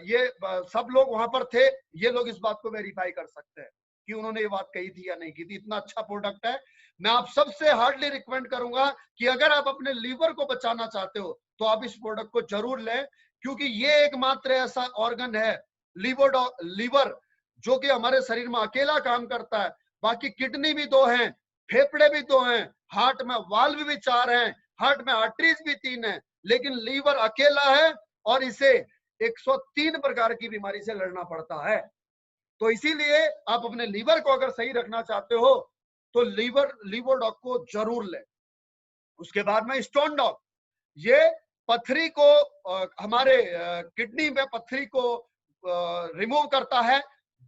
A: ये सब लोग वहां पर थे। ये लोग इस बात को वेरीफाई कर सकते हैं कि उन्होंने ये बात कही थी या नहीं की थी। इतना अच्छा प्रोडक्ट है। मैं आप सबसे हार्डली रिकमेंड करूंगा कि अगर आप अपने लीवर को बचाना चाहते हो तो आप इस प्रोडक्ट को जरूर लें, क्योंकि ये एकमात्र ऐसा ऑर्गन है लीवर जो कि हमारे शरीर में अकेला काम करता है। बाकी किडनी भी 2 हैं, फेफड़े भी 2 हैं, हार्ट में वाल्व भी 4 हैं, हार्ट में आर्टरीज भी 3 हैं, लेकिन लीवर अकेला है और इसे 103 प्रकार की बीमारी से लड़ना पड़ता है। तो इसीलिए आप अपने लीवर को अगर सही रखना चाहते हो तो लीवर डॉग को जरूर लें। उसके बाद में स्टोन डॉग, ये पथरी को हमारे किडनी में पथरी को रिमूव करता है,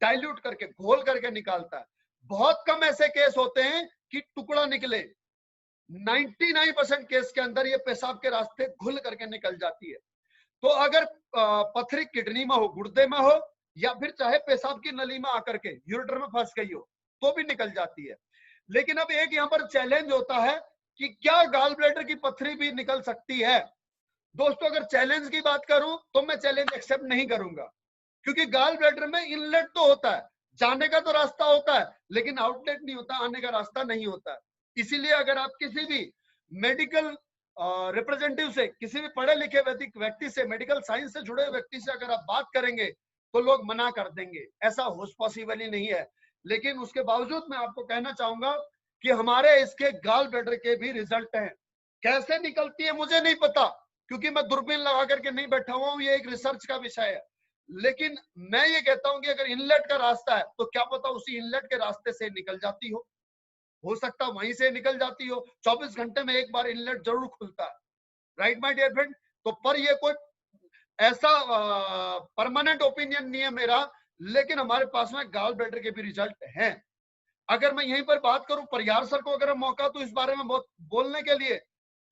A: डाइल्यूट करके घोल करके निकालता है। बहुत कम ऐसे केस होते हैं कि टुकड़ा निकले, 99% केस के अंदर ये पेशाब के रास्ते घुल करके निकल जाती है। तो अगर पथरी किडनी में हो, गुर्दे में हो, या फिर चाहे पेशाब की नली में आकर के यूरेटर में फंस गई हो तो भी निकल जाती है। लेकिन अब एक यहाँ पर चैलेंज होता है कि क्या गॉल ब्लैडर की पथरी भी निकल सकती है। दोस्तों, अगर चैलेंज की बात करूं तो मैं चैलेंज एक्सेप्ट नहीं करूंगा, क्योंकि गॉल ब्लैडर में इनलेट तो होता है, जाने का तो रास्ता होता है, लेकिन आउटलेट नहीं होता, आने का रास्ता नहीं होता है। इसीलिए अगर आप किसी भी मेडिकल रिप्रेजेंटेटिव से, किसी भी पढ़े लिखे व्यक्ति से, मेडिकल साइंस से जुड़े व्यक्ति से अगर आप बात करेंगे तो लोग मना कर देंगे, ऐसा हो पॉसिबल ही नहीं है। लेकिन उसके बावजूद मैं आपको कहना चाहूंगा कि हमारे इसके गॉल ब्लैडर के भी रिजल्ट हैं। कैसे निकलती है मुझे नहीं पता, क्योंकि मैं दूरबीन लगा करके नहीं बैठा हुआ हूं, ये एक रिसर्च का विषय है। लेकिन मैं ये कहता हूं कि अगर इनलेट का रास्ता है तो क्या पता उसी इनलेट के रास्ते से निकल जाती हो सकता वहीं से निकल जाती हो। 24 घंटे में एक बार इनलेट जरूर खुलता है, राइट माय डियर फ्रेंड। तो पर ये कोई ऐसा परमानेंट ओपिनियन नहीं है मेरा, लेकिन हमारे पास में गॉल ब्लैडर के भी रिजल्ट हैं। अगर मैं यहीं पर बात करूं, परियार सर को अगर मौका तो इस बारे में बहुत बोलने के लिए,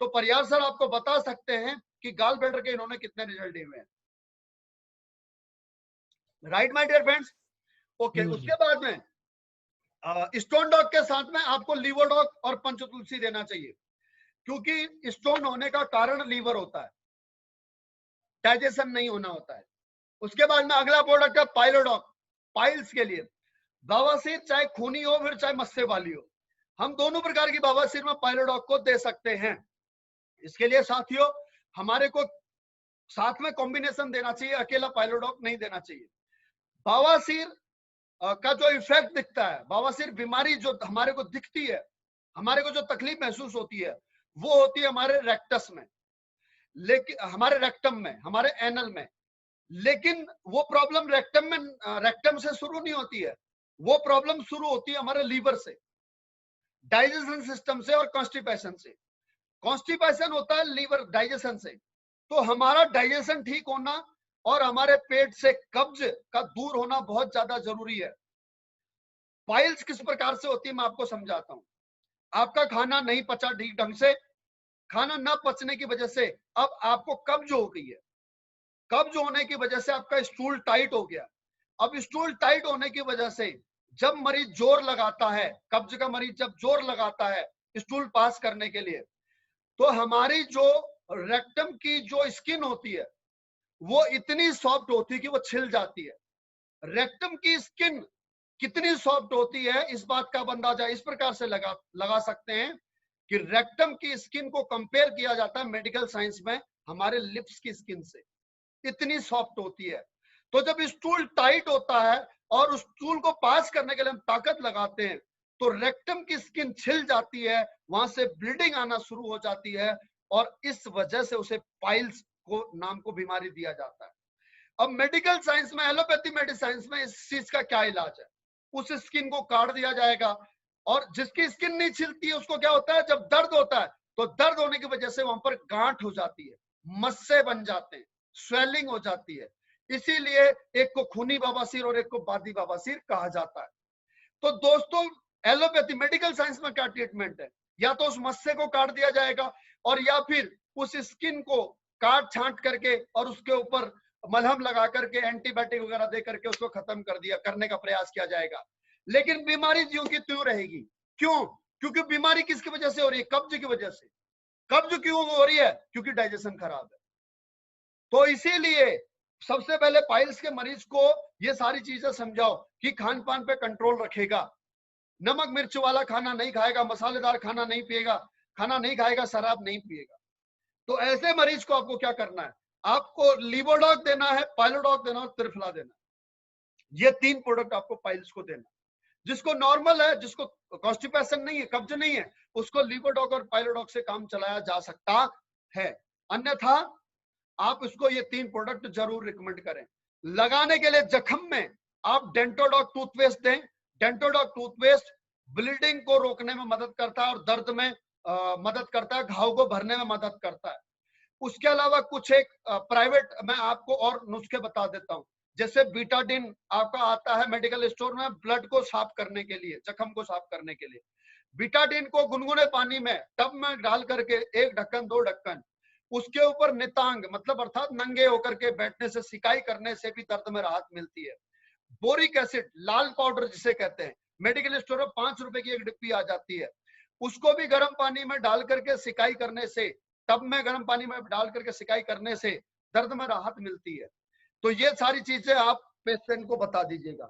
A: तो परियार सर आपको बता सकते हैं कि गॉल ब्लैडर के इन्होंने कितने रिजल्ट दिए हुए हैं, right my dear friends. Okay, उसके बाद में स्टोन डॉग के साथ में आपको लीवर डॉग और पंचतुलसी देना चाहिए, क्योंकि स्टोन होने का कारण लीवर होता है, डाइजेशन नहीं होना होता है। उसके बाद में अगला प्रोडक्ट है पाइलोडॉग, पाइल्स के लिए। बवासीर चाहे खूनी हो फिर चाहे मस्से वाली हो, हम दोनों प्रकार की बवासीर में पाइलोडॉग को दे सकते हैं। इसके लिए साथियों हमारे को साथ में कॉम्बिनेशन देना चाहिए, अकेला पाइलोडॉग नहीं देना चाहिए। बवासीर का जो इफेक्ट दिखता है, बवासीर बीमारी जो हमारे को दिखती है, हमारे को जो तकलीफ महसूस होती है, वो होती है हमारे रेक्टस में, लेकिन हमारे रेक्टम में, हमारे एनल में। लेकिन वो प्रॉब्लम रेक्टम से शुरू नहीं होती है, वो प्रॉब्लम शुरू होती है हमारे लीवर से, डाइजेशन सिस्टम से और कॉन्स्टिपेशन से। कॉन्स्टिपेशन होता है लीवर डाइजेशन से। तो हमारा डाइजेशन ठीक होना और हमारे पेट से कब्ज का दूर होना बहुत ज्यादा जरूरी है। पाइल्स किस प्रकार से होती है मैं आपको समझाता हूं। आपका खाना नहीं पचा ठीक ढंग से, खाना न पचने की वजह से अब आपको कब्ज हो गई है, कब्ज होने की वजह से आपका स्टूल टाइट हो गया। अब स्टूल टाइट होने की वजह से जब मरीज जोर लगाता है, कब्ज का मरीज जब जोर लगाता है स्टूल पास करने के लिए, तो हमारी जो रेक्टम की जो स्किन होती है वो इतनी सॉफ्ट होती है कि वो छिल जाती है। रेक्टम की स्किन कितनी सॉफ्ट होती है इस बात का अंदाजा इस प्रकार से लगा सकते हैं कि रेक्टम की स्किन को कंपेयर किया जाता है मेडिकल साइंस में हमारे लिप्स की स्किन से, इतनी सॉफ्ट होती है। तो जब स्टूल टाइट होता है और उस स्टूल को पास करने के लिए हम ताकत लगाते हैं तो रेक्टम की स्किन छिल जाती है, वहां से ब्लीडिंग आना शुरू हो जाती है और इस वजह से उसे पाइल्स को नाम को बीमारी दिया जाता है। अब मेडिकल साइंस में, एलोपैथी मेडिसिन में इस चीज का क्या इलाज है? उस स्किन को काट दिया जाएगा और जिसकी स्किन नहीं छिलती है उसको क्या होता है, जब दर्द होता है तो दर्द होने की वजह से वहां पर गांठ हो जाती है, मस्से बन जाते हैं, स्वेलिंग हो जाती है। इसीलिए एक को खूनी बवासीर और एक को बादी बवासीर कहा जाता है। तो दोस्तों एलोपैथी मेडिकल साइंस में क्या ट्रीटमेंट है? या तो उस मस्से को काट दिया जाएगा और या फिर उस स्किन को काट छांट करके और उसके ऊपर मलहम लगा करके एंटीबायोटिक वगैरह दे करके उसको खत्म करने का प्रयास किया जाएगा। लेकिन बीमारी ज्यों की त्यों रहेगी, क्यों? क्योंकि बीमारी किसकी वजह से हो रही है? कब्ज की वजह से। कब्ज क्यों हो रही है? क्योंकि डाइजेशन खराब है। तो इसीलिए सबसे पहले पाइल्स के मरीज को ये सारी चीजें समझाओ कि खान पान पे कंट्रोल रखेगा, नमक मिर्च वाला खाना नहीं खाएगा, मसालेदार खाना नहीं पिएगा, खाना नहीं खाएगा, शराब नहीं पिएगा। तो ऐसे मरीज को आपको क्या करना है? आपको लीवोडॉक देना है, पाइलोडॉक देना है और त्रिफला देना है। ये 3 प्रोडक्ट आपको पाइल्स को देना है। जिसको नॉर्मल है, जिसको कॉन्स्टिपेशन नहीं है, कब्ज नहीं है, उसको लीवोडॉक और पाइलोडॉक से काम चलाया जा सकता है। अन्यथा आप इसको ये 3 प्रोडक्ट जरूर रिकमेंड करें। लगाने के लिए जख्म में आप डेंटोडॉक टूथपेस्ट दें। डेंटोडॉक टूथपेस्ट ब्लीडिंग को रोकने में मदद करता है और दर्द में मदद करता है, घाव को भरने में मदद करता है। उसके अलावा कुछ एक प्राइवेट मैं आपको और नुस्खे बता देता हूं, जैसे बीटाडिन आपका आता है मेडिकल स्टोर में ब्लड को साफ करने के लिए, जख्म को साफ करने के लिए। बीटाडिन को गुनगुने पानी में टब में डाल करके 1 ढक्कन 2 ढक्कन, उसके ऊपर नितांग मतलब अर्थात नंगे होकर के बैठने से, सिकाई करने से भी दर्द में राहत मिलती है। बोरिक एसिड लाल पाउडर जिसे कहते हैं, मेडिकल स्टोर में 5 रुपए की एक डिब्बी आ जाती है, उसको भी गर्म पानी में डाल करके सिकाई करने से, टब में गर्म पानी में डाल करके सिकाई करने से दर्द में राहत मिलती है। तो ये सारी चीजें आप पेशेंट को बता दीजिएगा।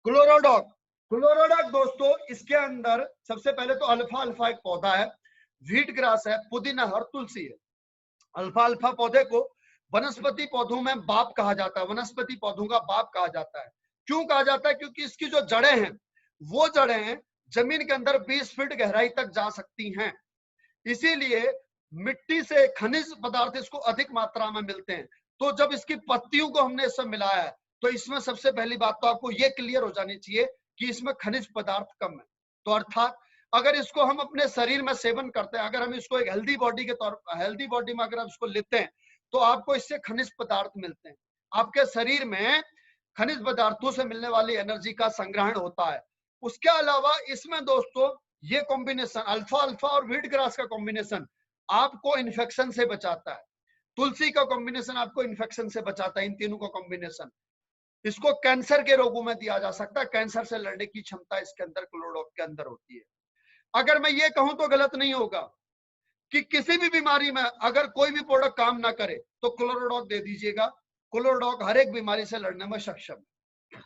A: क्लोरोडॉक, क्लोरोडॉक दोस्तों इसके अंदर सबसे पहले तो अल्फा अल्फा एक पौधा है, व्हीट ग्रास है, पुदीना और तुलसी है। अल्फा अल्फा पौधे को वनस्पति पौधों में बाप कहा जाता है, वनस्पति पौधों का बाप कहा जाता है। क्यों कहा जाता है? क्योंकि इसकी जो जड़ें हैं वो जड़ें जमीन के अंदर 20 फीट गहराई तक जा सकती हैं। इसीलिए मिट्टी से खनिज पदार्थ इसको अधिक मात्रा में मिलते हैं। तो जब इसकी पत्तियों को हमने इससे मिलाया है तो इसमें सबसे पहली बात तो आपको ये क्लियर हो जानी चाहिए कि इसमें खनिज पदार्थ कम है। तो अर्थात अगर इसको हम अपने शरीर में सेवन करते हैं, अगर हम इसको एक हेल्दी बॉडी के तौर पर, हेल्दी बॉडी में अगर आप इसको लेते हैं तो आपको इससे खनिज पदार्थ मिलते हैं। आपके शरीर में खनिज पदार्थों से मिलने वाली एनर्जी का संग्रहण होता है। उसके अलावा इसमें दोस्तों ये कॉम्बिनेशन अल्फा अल्फा और व्हीट ग्रास का कॉम्बिनेशन आपको इन्फेक्शन से बचाता है। तुलसी का कॉम्बिनेशन आपको इन्फेक्शन से बचाता है। इन तीनों का कॉम्बिनेशन इसको कैंसर के रोगों में दिया जा सकता है। कैंसर से लड़ने की क्षमता इसके अंदर क्लोरोडॉक के अंदर होती है। अगर मैं ये कहूं तो गलत नहीं होगा कि किसी भी बीमारी में अगर कोई भी प्रोडक्ट काम ना करे तो क्लोरोडॉक दे दीजिएगा। क्लोरोडॉक हर एक बीमारी से लड़ने में सक्षम है।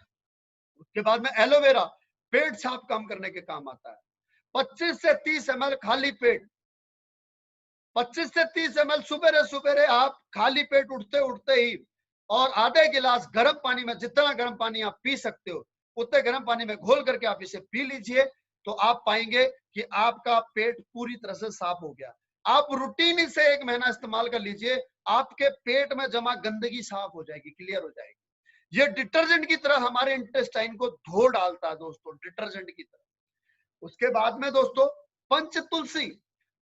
A: उसके बाद में एलोवेरा पेट साफ काम करने के काम आता है। 25 से 30 ml खाली पेट, 25 से 30 ml सुबह सुबह आप खाली पेट उठते उठते ही और आधे गिलास गर्म पानी में, जितना गर्म पानी आप पी सकते हो उतने गर्म पानी में घोल करके आप इसे पी लीजिए तो आप पाएंगे कि आपका पेट पूरी तरह से साफ हो गया। आप रूटीन से 1 महीना इस्तेमाल कर लीजिए, आपके पेट में जमा गंदगी साफ हो जाएगी, क्लियर हो जाएगी। ये डिटर्जेंट की तरह हमारे इंटेस्टाइन को धो डालता है दोस्तों, डिटर्जेंट की तरह। उसके बाद में दोस्तों पंच तुलसी,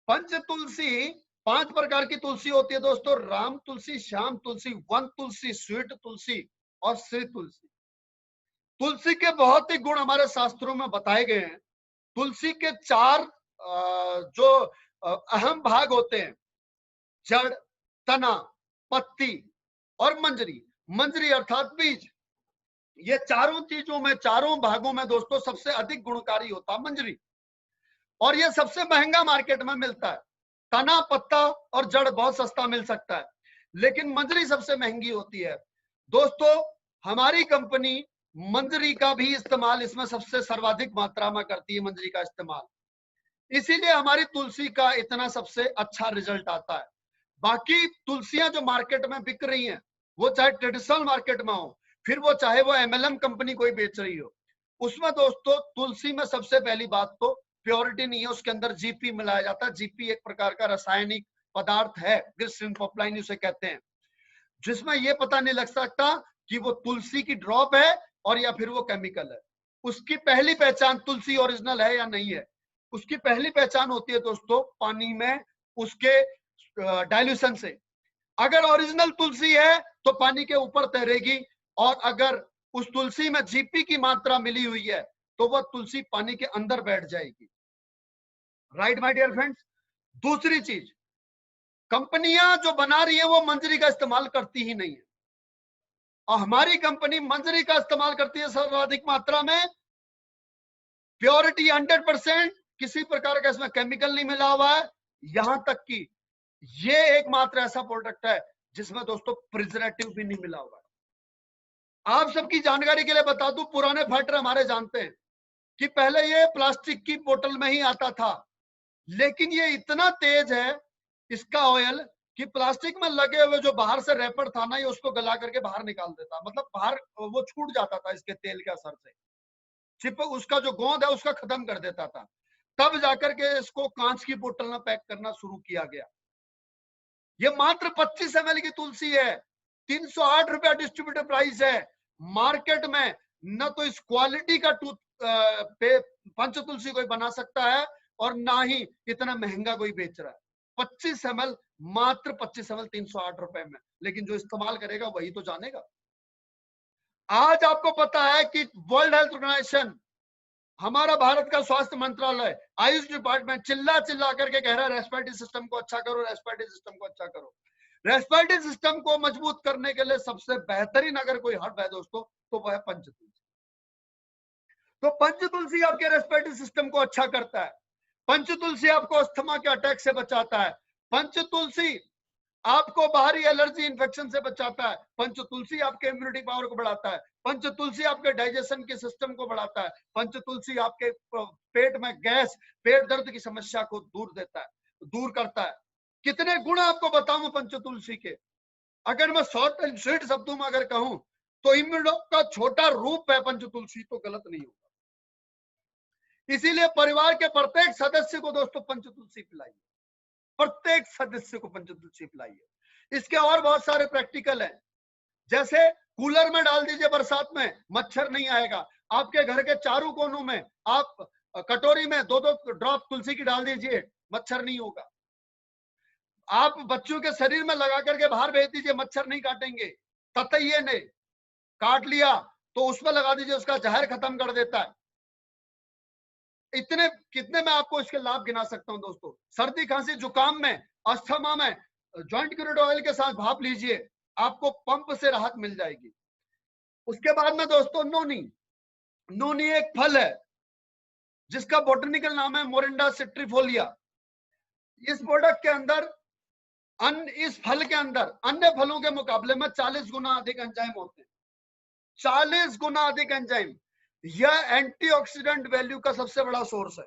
A: पंच तुलसी 5 प्रकार की तुलसी होती है दोस्तों, राम तुलसी, श्याम तुलसी, वन तुलसी, स्वीट तुलसी और श्री तुलसी। तुलसी के बहुत ही गुण हमारे शास्त्रों में बताए गए हैं। तुलसी के 4 जो अहम भाग होते हैं, जड़, तना, पत्ती और मंजरी। मंजरी अर्थात बीज। ये चारों चीजों में, चारों भागों में दोस्तों सबसे अधिक गुणकारी होता है मंजरी, और ये सबसे महंगा मार्केट में मिलता है। तना, पत्ता और जड़ बहुत सस्ता मिल सकता है, लेकिन मंजरी सबसे महंगी होती है। दोस्तों हमारी कंपनी मंजरी का भी इस्तेमाल इसमें सबसे सर्वाधिक मात्रा में करती है, मंजरी का इस्तेमाल। इसीलिए हमारी तुलसी का इतना सबसे अच्छा रिजल्ट आता है। बाकी तुलसियां जो मार्केट में बिक रही हैं, वो चाहे ट्रेडिशनल मार्केट में हो, फिर वो चाहे वो MLM कंपनी कोई बेच रही हो, उसमें दोस्तों तुलसी में सबसे पहली बात तो प्योरिटी नहीं है, उसके अंदर जीपी मिलाया जाता है। जीपी एक प्रकार का रासायनिक पदार्थ है, ग्लिसरीन प्रोपलाइन उसे कहते हैं, जिसमें ये पता नहीं लग सकता कि वो तुलसी की ड्रॉप है और या फिर वो केमिकल है। उसकी पहली पहचान तुलसी ओरिजिनल है या नहीं है, उसकी पहली पहचान होती है दोस्तों पानी में उसके डाइल्यूशन से। अगर ओरिजिनल तुलसी है तो पानी के ऊपर तैरेगी, और अगर उस तुलसी में जीपी की मात्रा मिली हुई है तो वह तुलसी पानी के अंदर बैठ जाएगी। Right my dear friends. दूसरी चीज, कंपनियां जो बना रही है वो मंजरी का इस्तेमाल करती ही नहीं है, और हमारी कंपनी मंजरी का इस्तेमाल करती है सर्वाधिक मात्रा में। प्योरिटी 100%, किसी प्रकार का इसमें केमिकल नहीं मिला हुआ है, यहां तक कि ये एकमात्र ऐसा प्रोडक्ट है जिसमें दोस्तों प्रिजर्वेटिव भी नहीं मिला हुआ है। आप सबकी जानकारी के लिए बता दूं, पुराने फाइटर हमारे जानते हैं कि पहले ये प्लास्टिक की बोतल में ही आता था, लेकिन ये इतना तेज है इसका ऑयल कि प्लास्टिक में लगे हुए जो बाहर से रैपर था ना, ये उसको गला करके बाहर निकाल देता, मतलब बाहर वो छूट जाता था इसके तेल के असर से, चिपक उसका जो गोंद है उसका खत्म कर देता था। तब जाकर के इसको कांच की बोतल में पैक करना शुरू किया गया। ये मात्र 25 ml की तुलसी है, 308 रुपया डिस्ट्रीब्यूटर प्राइस है। मार्केट में न तो इस क्वालिटी का पंच तुलसी कोई बना सकता है और ना ही इतना महंगा कोई बेच रहा है। 25 ml, मात्र 25 ml 308 रुपए में, लेकिन जो इस्तेमाल करेगा वही तो जानेगा। आज आपको पता है कि वर्ल्ड हेल्थ ऑर्गेनाइजेशन, हमारा भारत का स्वास्थ्य मंत्रालय, आयुष डिपार्टमेंट चिल्ला चिल्ला करके कह रहा है रेस्पिरेटरी सिस्टम को अच्छा करो, रेस्पिरेटरी सिस्टम को अच्छा करो। रेस्पिरेटरी सिस्टम को मजबूत करने के लिए सबसे बेहतरीन अगर कोई हर्ब है दोस्तों तो वह है पंच तुलसी। तो पंच तुलसी आपके रेस्पिरेटरी सिस्टम को अच्छा करता है। पंच तुलसी आपको अस्थमा के अटैक से बचाता है। पंच तुलसी आपको बाहरी एलर्जी इन्फेक्शन से बचाता है। पंच तुलसी आपके इम्यूनिटी पावर को बढ़ाता है। पंच तुलसी आपके डाइजेशन के सिस्टम को बढ़ाता है। पंच तुलसी आपके पेट में गैस, पेट दर्द की समस्या को दूर करता है। कितने गुण आपको बताऊं पंच तुलसी के, अगर मैं शॉर्ट एंड स्वीट शब्दों में अगर कहूं तो इम्यूनो का छोटा रूप है पंच तुलसी, तो गलत नहीं होगा। इसीलिए परिवार के प्रत्येक सदस्य को दोस्तों पंच तुलसी पिलाइए, प्रत्येक सदस्य को पंच तुलसी पिलाइए। इसके और बहुत सारे प्रैक्टिकल हैं, जैसे कूलर में डाल दीजिए बरसात में, मच्छर नहीं आएगा। आपके घर के चारों कोनों में आप कटोरी में 2-2 ड्रॉप तुलसी की डाल दीजिए, मच्छर नहीं होगा। आप बच्चों के शरीर में लगा करके बाहर भेज दीजिए, मच्छर नहीं काटेंगे। ततैये ने काट लिया तो उसमें लगा दीजिए, उसका जहर खत्म कर देता है। इतने कितने मैं आपको इसके लाभ गिना सकता हूं दोस्तों। सर्दी खांसी जुकाम में, अस्थमा में जॉइंट क्यूरेट ऑयल के साथ भाप लीजिए, आपको पंप से राहत मिल जाएगी। उसके बाद में दोस्तों नोनी एक फल है जिसका बोटनिकल नाम है मोरिंडा सिट्रीफोलिया। इस प्रोडक्ट के अंदर इस फल के अंदर अन्य फलों के मुकाबले में 40 गुना अधिक एंजाइम होते हैं। 40 गुना अधिक एंजाइम। यह एंटीऑक्सीडेंट वैल्यू का सबसे बड़ा सोर्स है।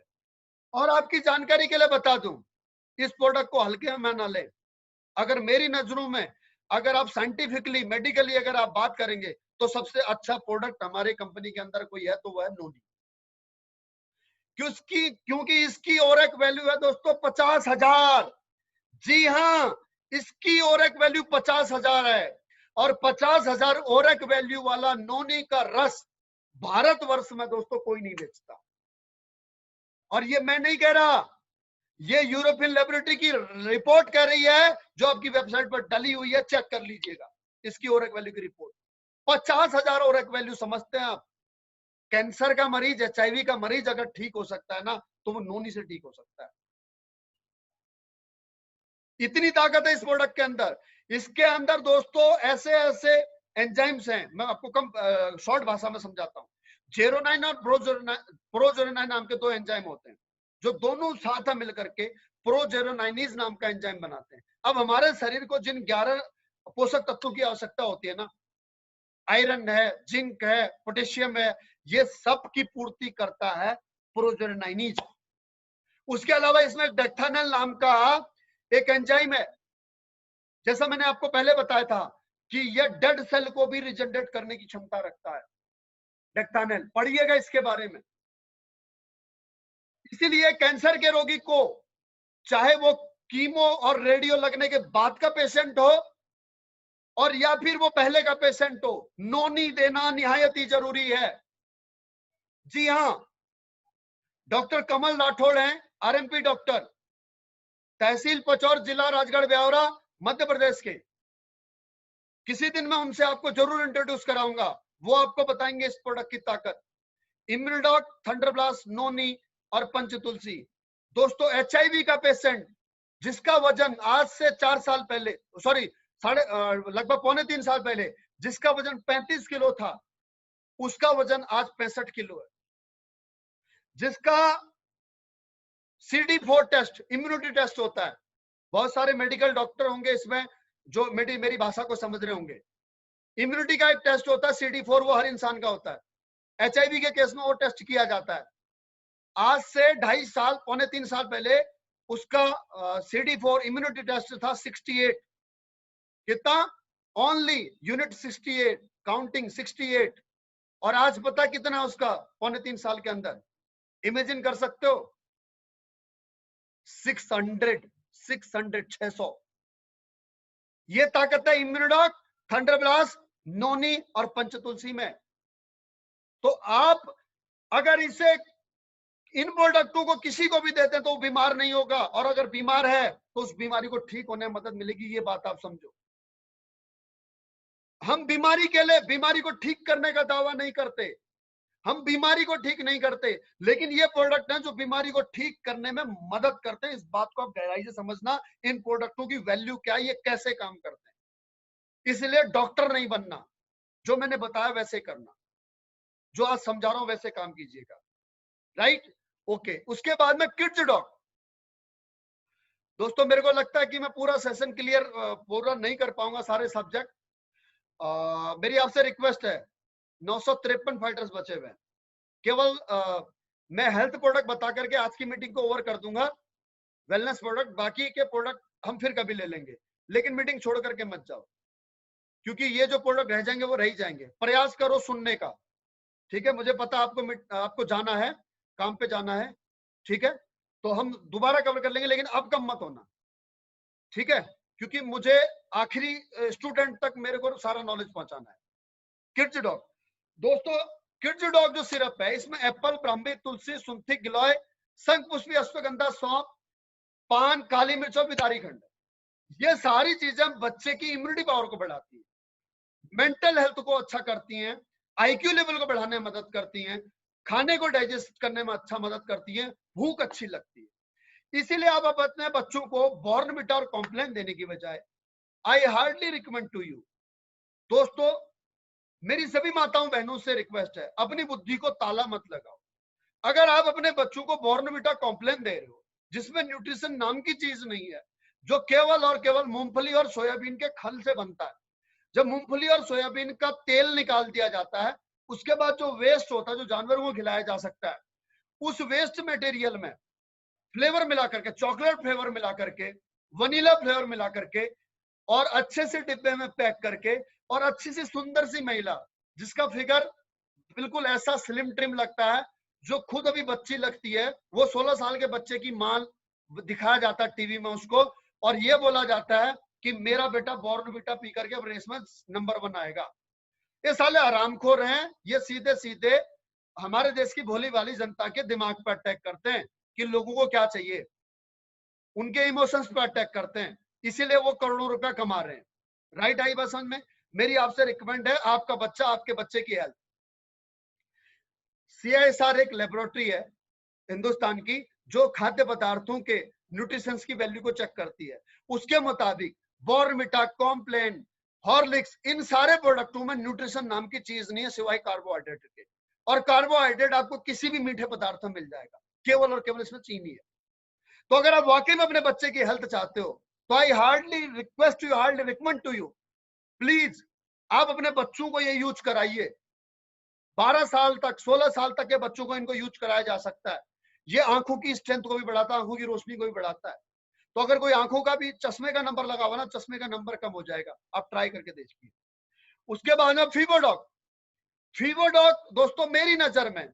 A: और आपकी जानकारी के लिए बता दूं, इस प्रोडक्ट को हल्के में ना लें। अगर मेरी नजरों में, अगर आप साइंटिफिकली मेडिकली अगर आप बात करेंगे तो सबसे अच्छा प्रोडक्ट हमारी कंपनी के अंदर कोई है तो वह है नोनी। क्योंकि इसकी ओरेक वैल्यू है दोस्तों 50,000। जी हाँ, इसकी ओरेक वैल्यू 50,000 है। और 50,000 ओरेक वैल्यू वाला नोनी का रस भारतवर्ष में दोस्तों कोई नहीं बेचता। और ये मैं नहीं कह रहा, ये यूरोपियन लेबोरेटरी की रिपोर्ट कह रही है, जो आपकी वेबसाइट पर डली हुई है, चेक कर लीजिएगा इसकी ओरेक वैल्यू की रिपोर्ट। 50,000 ओरेक वैल्यू। समझते हैं आप, कैंसर का मरीज, HIV का मरीज अगर ठीक हो सकता है ना, तो वो नोनी से ठीक हो सकता है। इतनी ताकत है इस प्रोडक्ट के अंदर। इसके अंदर दोस्तों ऐसे ऐसे एंजाइम्स हैं, मैं आपको कम शॉर्ट भाषा में समझाता हूँ। जेरोनाइन और प्रोजेरोनाइन नाम के 2 एंजाइम होते हैं, जो दोनों साथ मिलकर के प्रोजेरोनाइनीज नाम का एंजाइम बनाते हैं। अब हमारे शरीर को जिन 11 पोषक तत्वों की आवश्यकता होती है ना, आयरन है, जिंक है, पोटेशियम है, ये सब की पूर्ति करता है प्रोजेरोनाइनीज। उसके अलावा इसमें डेक्थानेल नाम का एक एंजाइम है। जैसा मैंने आपको पहले बताया था कि यह डेड सेल को भी रिजेनरेट करने की क्षमता रखता है। डेक्थानेल पढ़िएगा इसके बारे में। इसीलिए कैंसर के रोगी को, चाहे वो कीमो और रेडियो लगने के बाद का पेशेंट हो और या फिर वो पहले का पेशेंट हो, नोनी देना निहायत ही जरूरी है। जी हाँ, डॉक्टर कमल राठौड़ हैं, RMP डॉक्टर, तहसील पचौर, जिला राजगढ़ ब्यावरा, मध्य प्रदेश के। किसी दिन मैं उनसे आपको जरूर इंट्रोड्यूस कराऊंगा, वो आपको बताएंगे इस प्रोडक्ट की ताकत। इम्यूनोडॉक, थंडरब्लास्ट, नोनी और पंच तुलसी। दोस्तों HIV का पेशेंट जिसका वजन आज से 4 साल पहले, सॉरी लगभग 3.25 साल पहले जिसका वजन 35 किलो था, उसका वजन आज 65 किलो है। जिसका CD4 टेस्ट इम्यूनिटी टेस्ट होता है। बहुत सारे मेडिकल डॉक्टर होंगे इसमें जो मेरी भाषा को समझ रहे होंगे। इम्यूनिटी का एक टेस्ट होता है CD4, वो हर इंसान का होता है। HIV के केस में वो टेस्ट किया जाता है। आज से 2.5 साल, पौने 3 साल पहले उसका CD4 इम्यूनिटी टेस्ट था 68। कितना? Only unit 68, counting 68। और आज पता कितना उसका पौने 3 साल के अंदर? इमेजिन कर सकते हो? 600। ये ताकत है इम्यूनोडॉक, थंडरब्लास्ट, नोनी और पंचतुलसी में। तो आप अगर इसे इन प्रोडक्टों को किसी को भी देते हैं तो वो बीमार नहीं होगा, और अगर बीमार है तो उस बीमारी को ठीक होने में मदद मिलेगी। ये बात आप समझो। हम बीमारी के लिए बीमारी को ठीक करने का दावा नहीं करते, हम बीमारी को ठीक नहीं करते, लेकिन ये प्रोडक्ट हैं जो बीमारी को ठीक करने में मदद करते हैं। इस बात को आप गहराई से समझना, इन प्रोडक्टों की वैल्यू क्या है, ये कैसे काम करते हैं। इसलिए डॉक्टर नहीं बनना, जो मैंने बताया वैसे करना, जो आज समझा रहा हूं वैसे काम कीजिएगा। राइट? ओके। उसके बाद में किड्स डॉग। दोस्तों मेरे को लगता है कि मैं पूरा सेशन क्लियर पूरा नहीं कर पाऊंगा सारे सब्जेक्ट। मेरी आपसे रिक्वेस्ट है, 953 फाइटर्स बचे हुए हैं। केवल मैं हेल्थ प्रोडक्ट बता करके आज की मीटिंग को ओवर कर दूंगा, वेलनेस प्रोडक्ट। बाकी के प्रोडक्ट हम फिर कभी ले लेंगे, लेकिन मीटिंग छोड़ करके मत जाओ, क्योंकि ये जो प्रोडक्ट रह जाएंगे वो रह जाएंगे। प्रयास करो सुनने का, ठीक है? मुझे पता आपको जाना है, काम पे जाना है, ठीक है? तो हम दोबारा कवर कर लेंगे, लेकिन अब कम मत होना, ठीक है? क्योंकि मुझे आखिरी स्टूडेंट तक मेरे को सारा नॉलेज पहुंचाना है। किड्स डॉग दोस्तों, किड्स डॉग जो सिरप है, इसमें एप्पल, ब्राह्मी, तुलसी, सुंठी, गिलोय, शंखपुष्पी, अश्वगंधा, सौंफ, पान, काली मिर्च और बिदारी खंड, ये सारी चीजें बच्चे की इम्यूनिटी पावर को बढ़ाती है, मेंटल हेल्थ को अच्छा करती हैं, IQ लेवल को बढ़ाने में मदद करती हैं, खाने को डाइजेस्ट करने में अच्छा मदद करती है, भूख अच्छी लगती है। इसीलिए आप अपने बच्चों को बॉर्नविटा और कॉम्प्लेन देने की बजाय I hardly recommend to you, दोस्तों मेरी सभी माताओं बहनों से रिक्वेस्ट है, अपनी बुद्धि को ताला मत लगाओ। अगर आप अपने बच्चों को बॉर्नविटा कॉम्प्लेन दे रहे हो, जिसमें न्यूट्रिशन नाम की चीज नहीं है, जो केवल और केवल मूंगफली और सोयाबीन के खल से बनता है, जब मूंगफली और सोयाबीन का तेल निकाल दिया जाता है, उसके बाद जो वेस्ट होता है, जो जानवरों को खिलाया जा सकता है, उस वेस्ट मटेरियल में फ्लेवर मिला करके, चॉकलेट फ्लेवर मिला करके, वनीला फ्लेवर मिला करके, और अच्छे से डिब्बे में पैक करके, और अच्छी सी सुंदर सी महिला जिसका फिगर बिल्कुल ऐसा स्लिम ट्रिम लगता है, जो खुद अभी बच्ची लगती है, वो 16 साल के बच्चे की मां दिखाया जाता है टीवी में उसको, और ये बोला जाता है कि मेरा बेटा बॉर्नविटा पी करके अब रेस में नंबर 1 आएगा। ये साले आरामखोर हैं, ये सीधे सीधे हमारे देश की भोली भाली जनता के दिमाग पर अटैक करते हैं कि लोगों को क्या चाहिए, उनके इमोशंस पर अटैक करते हैं, इसीलिए वो करोड़ों रुपया कमा रहे हैं। राइट? आई बात समझ में? मेरी आपसे रिकमेंड है, आपका बच्चा, आपके बच्चे की हेल्थ। CISR एक लेबोरेटरी है हिंदुस्तान की, जो खाद्य पदार्थों के न्यूट्रिशंस की वैल्यू को चेक करती है। उसके मुताबिक बॉर्नविटा, कॉम्प्लेन, हॉर्लिक्स, इन सारे प्रोडक्टों में न्यूट्रिशन नाम की चीज नहीं है सिवाय कार्बोहाइड्रेट के, और कार्बोहाइड्रेट आपको किसी भी मीठे पदार्थ में मिल जाएगा, केवल और केवल इसमें चीनी है। तो अगर आप वाकई में अपने बच्चे की हेल्थ चाहते हो, तो I hardly request you, hardly recommend to you, please आप अपने बच्चों को ये यूज कराइए। 12 साल तक, 16 साल तक के बच्चों को इनको यूज कराया जा सकता है। ये आंखों की स्ट्रेंथ को भी बढ़ाता है, आंखों की रोशनी को भी बढ़ाता है। तो अगर कोई आंखों का भी चश्मे का नंबर लगा हुआ ना, चश्मे का नंबर कम हो जाएगा, आप ट्राई करके देखिए। उसके बाद में फीवरडॉग। फीवरडॉग दोस्तों मेरी नजर में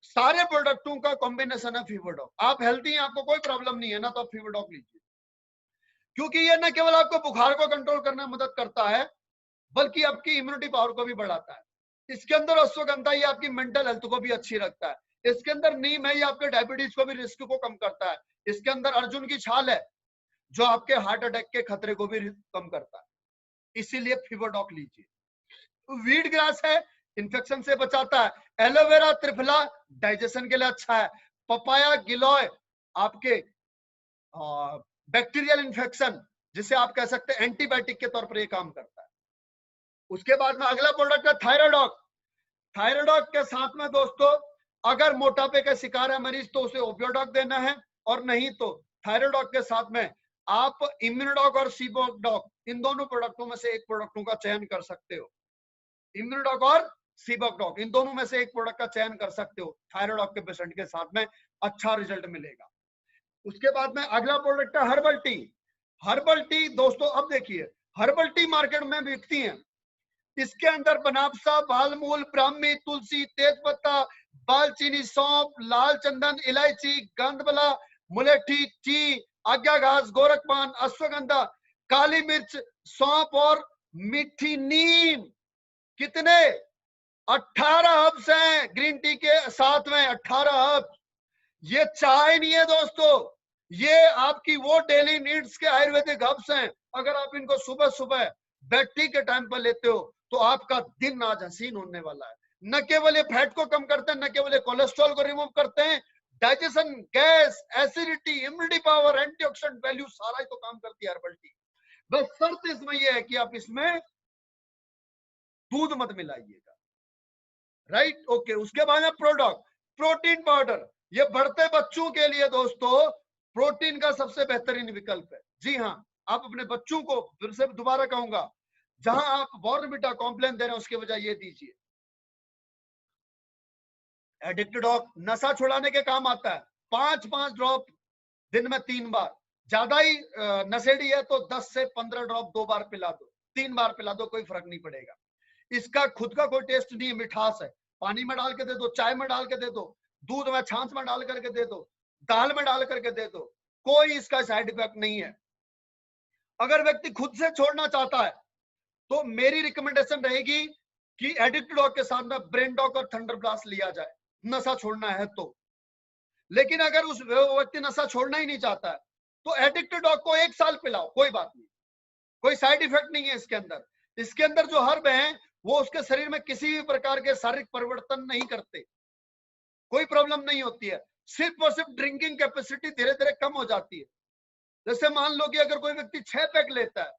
A: सारे प्रोडक्टों का कॉम्बिनेशन है फीवरडॉग। आप हेल्थी हैं, आपको कोई प्रॉब्लम नहीं है ना, तो आप फीवरडॉग लीजिए, क्योंकि ये न केवल आपको बुखार को कंट्रोल करने में मदद करता है, बल्कि आपकी इम्यूनिटी पावर को भी बढ़ाता है। इसके अंदर अश्वगंधा, ये आपकी मेंटल हेल्थ को भी अच्छी रखता है। इसके अंदर नीम है, ये आपके डायबिटीज को भी रिस्क को कम करता है। इसके अंदर अर्जुन की छाल है, जो आपके हार्ट अटैक के खतरे को भी कम करता है। इसीलिए फीवरडॉग लीजिए। वीट ग्रास है, इन्फेक्शन से बचाता है। एलोवेरा, त्रिफला डाइजेशन के लिए अच्छा है। पपाया, गिलोय आपके बैक्टीरियल इन्फेक्शन, जिसे आप कह सकते हैं एंटीबायोटिक के तौर पर ये काम करता है। उसके बाद में अगला प्रोडक्ट है थायराइडॉग। थायराइडॉग के साथ में दोस्तों, अगर मोटापे का शिकार है मरीज, तो उसे ओपियोडॉग देना है। और नहीं तो थायरोडॉक के साथ में आप इम्यूनोडॉक और सीबोडॉक इन दोनों प्रोडक्टों में से एक प्रोडक्टों का चयन कर सकते हो। इम्यूनोडॉक और सीबोडॉक इन दोनों में से एक प्रोडक्ट का चयन कर सकते हो। थायरोडॉक के पेशेंट के साथ में अच्छा रिजल्ट मिलेगा। उसके बाद में अगला प्रोडक्ट है हर्बल टी। हर्बल टी दोस्तों अब देखिए, हर्बल टी मार्केट में बिकती है। इसके अंदर बनाबसा, बालमूल, ब्राह्मी, तुलसी, तेजपत्ता, दालचीनी, सौंफ, लाल चंदन, इलायची, गंधबला, मुलेठी, टी, आज्ञा घास, गोरखपान, अश्वगंधा, काली मिर्च, सौंफ और मीठी नीम, कितने 18 हर्ब्स हैं ग्रीन टी के साथ में। 18 हर्ब्स। ये चाय नहीं है दोस्तों, ये आपकी वो डेली नीड्स के आयुर्वेदिक हर्ब्स हैं। अगर आप इनको सुबह सुबह बेड टी के टाइम पर लेते हो तो आपका दिन आज हसीन होने वाला है। न केवल ये फैट को कम करते हैं, न केवल ये कोलेस्ट्रॉल को रिमूव करते हैं, digestion, gas, acidity, immunity power, antioxidant value सारा ही तो काम करती है हर्बल टी। बस शर्त इसमें यह है कि आप इसमें दूध मत मिलाइएगा, राइट? ओके। उसके बाद है प्रोडक्ट, प्रोटीन पाउडर। ये बढ़ते बच्चों के लिए दोस्तों प्रोटीन का सबसे बेहतरीन विकल्प है। जी हाँ, आप अपने बच्चों को, फिर से दोबारा कहूंगा, जहां आप बॉर्नविटा कॉम्प्लेन दे रहे हैं उसके बजाय ये दीजिए। एडिक्टोडॉक नशा छुड़ाने के काम आता है। 5-5 ड्रॉप दिन में 3 बार। ज्यादा ही नशेड़ी है तो 10 से 15 ड्रॉप 2 बार पिला दो, 3 बार पिला दो, कोई फर्क नहीं पड़ेगा। इसका खुद का कोई टेस्ट नहीं है, मिठास है। पानी में डाल के दे दो, चाय में डाल के दे दो, दूध में, छाछ में डाल करके दे दो, दाल में डाल करके दे दो, कोई इसका साइड इफेक्ट नहीं है। अगर व्यक्ति खुद से छोड़ना चाहता है तो मेरी रिकमेंडेशन रहेगी कि एडिक्टोडॉक के साथ में ब्रेन डॉक और थंडर ब्लास्ट लिया जाए, नशा छोड़ना है तो। लेकिन अगर उस व्यक्ति नशा छोड़ना ही नहीं चाहता है तो एडिक्टोडॉक को 1 साल पिलाओ, कोई बात नहीं, कोई साइड इफेक्ट नहीं है इसके अंदर। इसके अंदर जो हर्ब हैं वो उसके शरीर में किसी भी प्रकार के शारीरिक परिवर्तन नहीं करते, कोई प्रॉब्लम नहीं होती है। सिर्फ और सिर्फ ड्रिंकिंग कैपेसिटी धीरे धीरे कम हो जाती है। जैसे मान लो कि अगर कोई व्यक्ति 6 पैक लेता है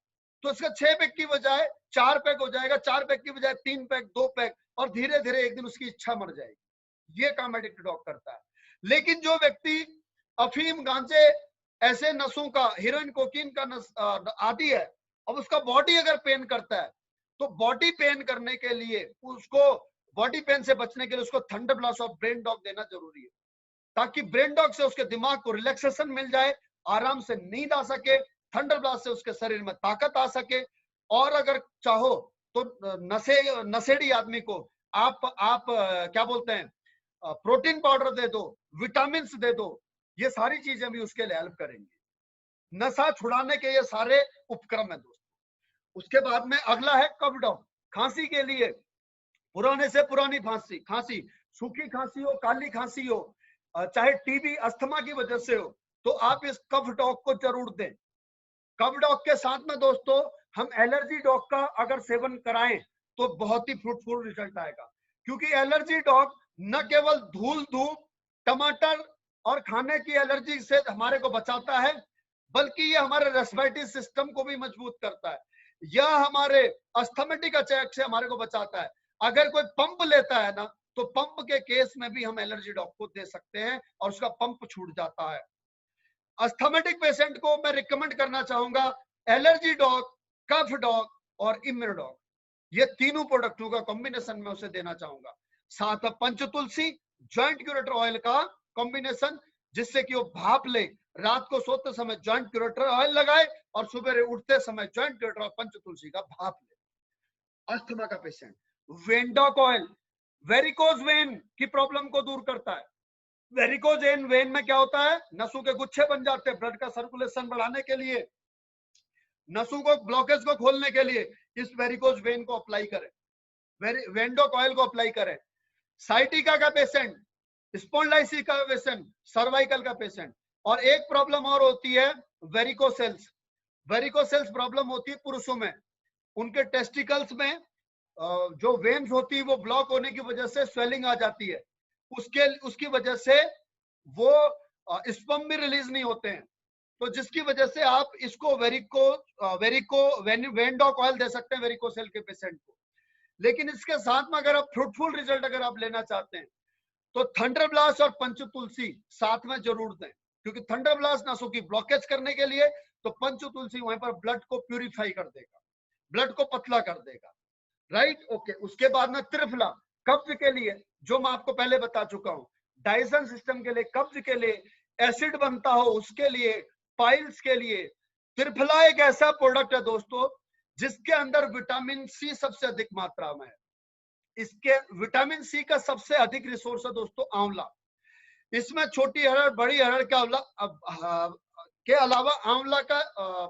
A: तो इसका 6 पैक की बजाय 4 पैक हो जाएगा, 4 पैक की बजाय 3 पैक, 2 पैक, और धीरे धीरे एक दिन उसकी इच्छा मर जाएगी। ये काम एडिक्टोडॉक करता है। लेकिन जो व्यक्ति अफीम, गांजे, ऐसे नशों का, हीरोइन, कोकीन का आदी है, अब उसका बॉडी अगर पेन करता है तो बॉडी पेन करने के लिए उसको, बॉडी पेन से बचने के लिए उसको थंडर ब्लास्ट और ब्रेन डॉक देना जरूरी है, ताकि ब्रेन डॉक से उसके दिमाग को रिलैक्सेशन मिल जाए, आराम से नींद आ सके, थंडर ब्लास्ट से उसके शरीर में ताकत आ सके। और अगर चाहो तो नशेड़ी आदमी को आप क्या बोलते हैं, प्रोटीन पाउडर दे दो, विटामिन दे दो, ये सारी चीजें भी उसके लिए हेल्प करेंगी। नशा छुड़ाने के ये सारे उपक्रम है दोस्तों। उसके बाद में अगला है कफ डॉक। खांसी के लिए पुराने से पुरानी खांसी, सूखी खांसी हो, काली खांसी हो, चाहे टीबी, अस्थमा की वजह से हो, तो आप इस कफ डॉक को जरूर दें। कफ डॉक के साथ में दोस्तों हम एलर्जी डॉक का अगर सेवन कराएं तो बहुत ही फ्रूटफुल रिजल्ट आएगा, क्योंकि एलर्जी डॉक न केवल धूल, धूप, टमाटर और खाने की एलर्जी से हमारे को बचाता है, बल्कि ये हमारे रेस्पिरेटरी सिस्टम को भी मजबूत करता है। यह हमारे अस्थमेटिक अटैक से हमारे को बचाता है। अगर कोई पंप लेता है ना तो पंप के केस में भी हम एलर्जी डॉक को दे सकते हैं और उसका पंप छूट जाता है। अस्थमेटिक पेशेंट को मैं रिकमेंड करना चाहूंगा एलर्जी डॉक, कफ डॉक और इम्यूनोडॉक, ये तीनों प्रोडक्टों का कॉम्बिनेशन में उसे देना चाहूंगा। साथ पंचतुलसी, ज्वाइंट क्यूरेटर ऑयल का कॉम्बिनेशन, जिससे कि वो भाप ले, रात को सोते समय ज्वाइंट क्यूरेटर ऑयल लगाए और सुबह उठते समय ज्वाइंट क्यूरेटर और पंचतुलसी का भाप ले। अस्थमा का पेशेंट वेंडॉक ऑयल वेरिकोज वेन की प्रॉब्लम को दूर करता है। वेरिकोज वेन में क्या होता है, नसों के गुच्छे बन जाते हैं। ब्लड का सर्कुलेशन बढ़ाने के लिए, नसों को, ब्लॉकेज को खोलने के लिए इस वेरिकोज वेन को अप्लाई करें, वेंडोक ऑयल को अप्लाई करें। साइटिका का पेशेंट, स्पॉन्डिलाइटिस का पेशेंट, सर्वाइकल का पेशेंट, और एक प्रॉब्लम और होती है वेरिकोसेल्स। वेरिकोसेल्स प्रॉब्लम होती है पुरुषों में, उनके टेस्टिकल्स में जो वेन्स होती है वो ब्लॉक होने की वजह से स्वेलिंग आ जाती है, उसकी वजह से वो स्पर्म भी रिलीज नहीं होते हैं, तो जिसकी वजह से आप इसको वेंडोक ऑयल दे सकते हैं वेरिकोसेल के पेशेंट को। लेकिन इसके साथ में अगर आप फ्रूटफुल रिजल्ट अगर आप लेना चाहते हैं तो थंडर ब्लास्ट और पंचतुलसी साथ में जरूर दें। क्योंकि थंडर ब्लास्ट नसों की ब्लॉकेज करने के लिए, तो पंच तुलसी वहां पर ब्लड को प्यूरिफाई कर देगा, ब्लड को पतला कर देगा, राइट। ओके, उसके बाद में त्रिफला कब्ज के लिए, जो मैं आपको पहले बता चुका हूं, डाइजेशन सिस्टम के लिए, कब्ज के लिए, एसिड बनता हो उसके लिए, पाइल्स के लिए। त्रिफला एक ऐसा प्रोडक्ट है दोस्तों जिसके अंदर विटामिन सी सबसे अधिक मात्रा में है। इसके विटामिन सी का सबसे अधिक रिसोर्स है दोस्तों आंवला। इसमें छोटी हरड़, बड़ी हरड़ का आंवला के अलावा आंवला का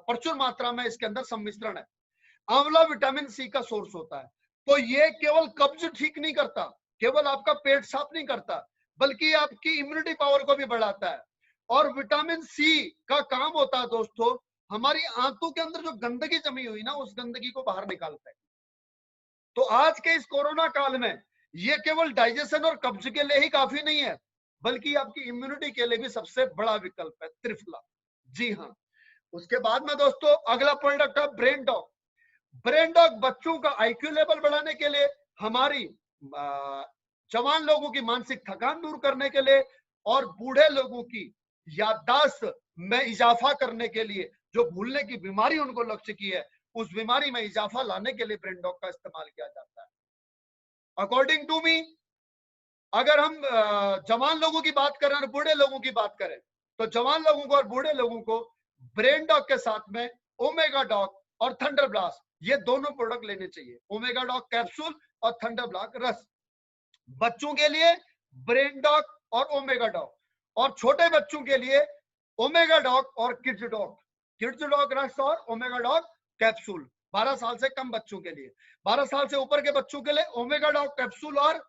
A: प्रचुर मात्रा में इसके अंदर सम्मिश्रण है। आंवला विटामिन सी का सोर्स होता है। तो ये केवल कब्ज ठीक नहीं करता, केवल आपका पेट साफ नहीं करता, बल्कि आपकी इम्यूनिटी पावर को भी बढ़ाता है। और विटामिन सी का काम होता है दोस्तों हमारी आंतों के अंदर जो गंदगी जमी हुई ना, उस गंदगी को बाहर निकालता है। तो आज के इस कोरोना काल में ये केवल डाइजेशन और कब्ज के लिए ही काफी नहीं है, बल्कि आपकी इम्यूनिटी के लिए भी सबसे बड़ा विकल्प है त्रिफला। जी हाँ। उसके बाद में दोस्तों अगला प्रोडक्ट है ब्रेन डॉग। ब्रेन डॉग बच्चों का आईक्यू लेवल बढ़ाने के लिए, हमारी जवान लोगों की मानसिक थकान दूर करने के लिए, और बूढ़े लोगों की याददाश्त में इजाफा करने के लिए, जो भूलने की बीमारी उनको लग चुकी है, उस बीमारी में इजाफा लाने के लिए ब्रेन डॉग का इस्तेमाल किया जाता है। अकॉर्डिंग टू मी, अगर हम जवान लोगों की बात करें और बूढ़े लोगों की बात करें, तो जवान लोगों को और बूढ़े लोगों को ब्रेन डॉग के साथ में ओमेगा डॉग और थंडर ब्लास्ट, ये दोनों प्रोडक्ट लेने चाहिए। ओमेगा डॉग कैप्सूल और थंडर ब्लास्ट रस। बच्चों के लिए ब्रेन डॉग और ओमेगा डॉग, और छोटे बच्चों के लिए ओमेगा डॉग और किड्स डॉग। किड्स डॉग रस और ओमेगा डॉग कैप्सूल 12 साल से कम बच्चों के लिए। 12 साल से ऊपर के बच्चों के लिए ओमेगा डॉग कैप्सूल और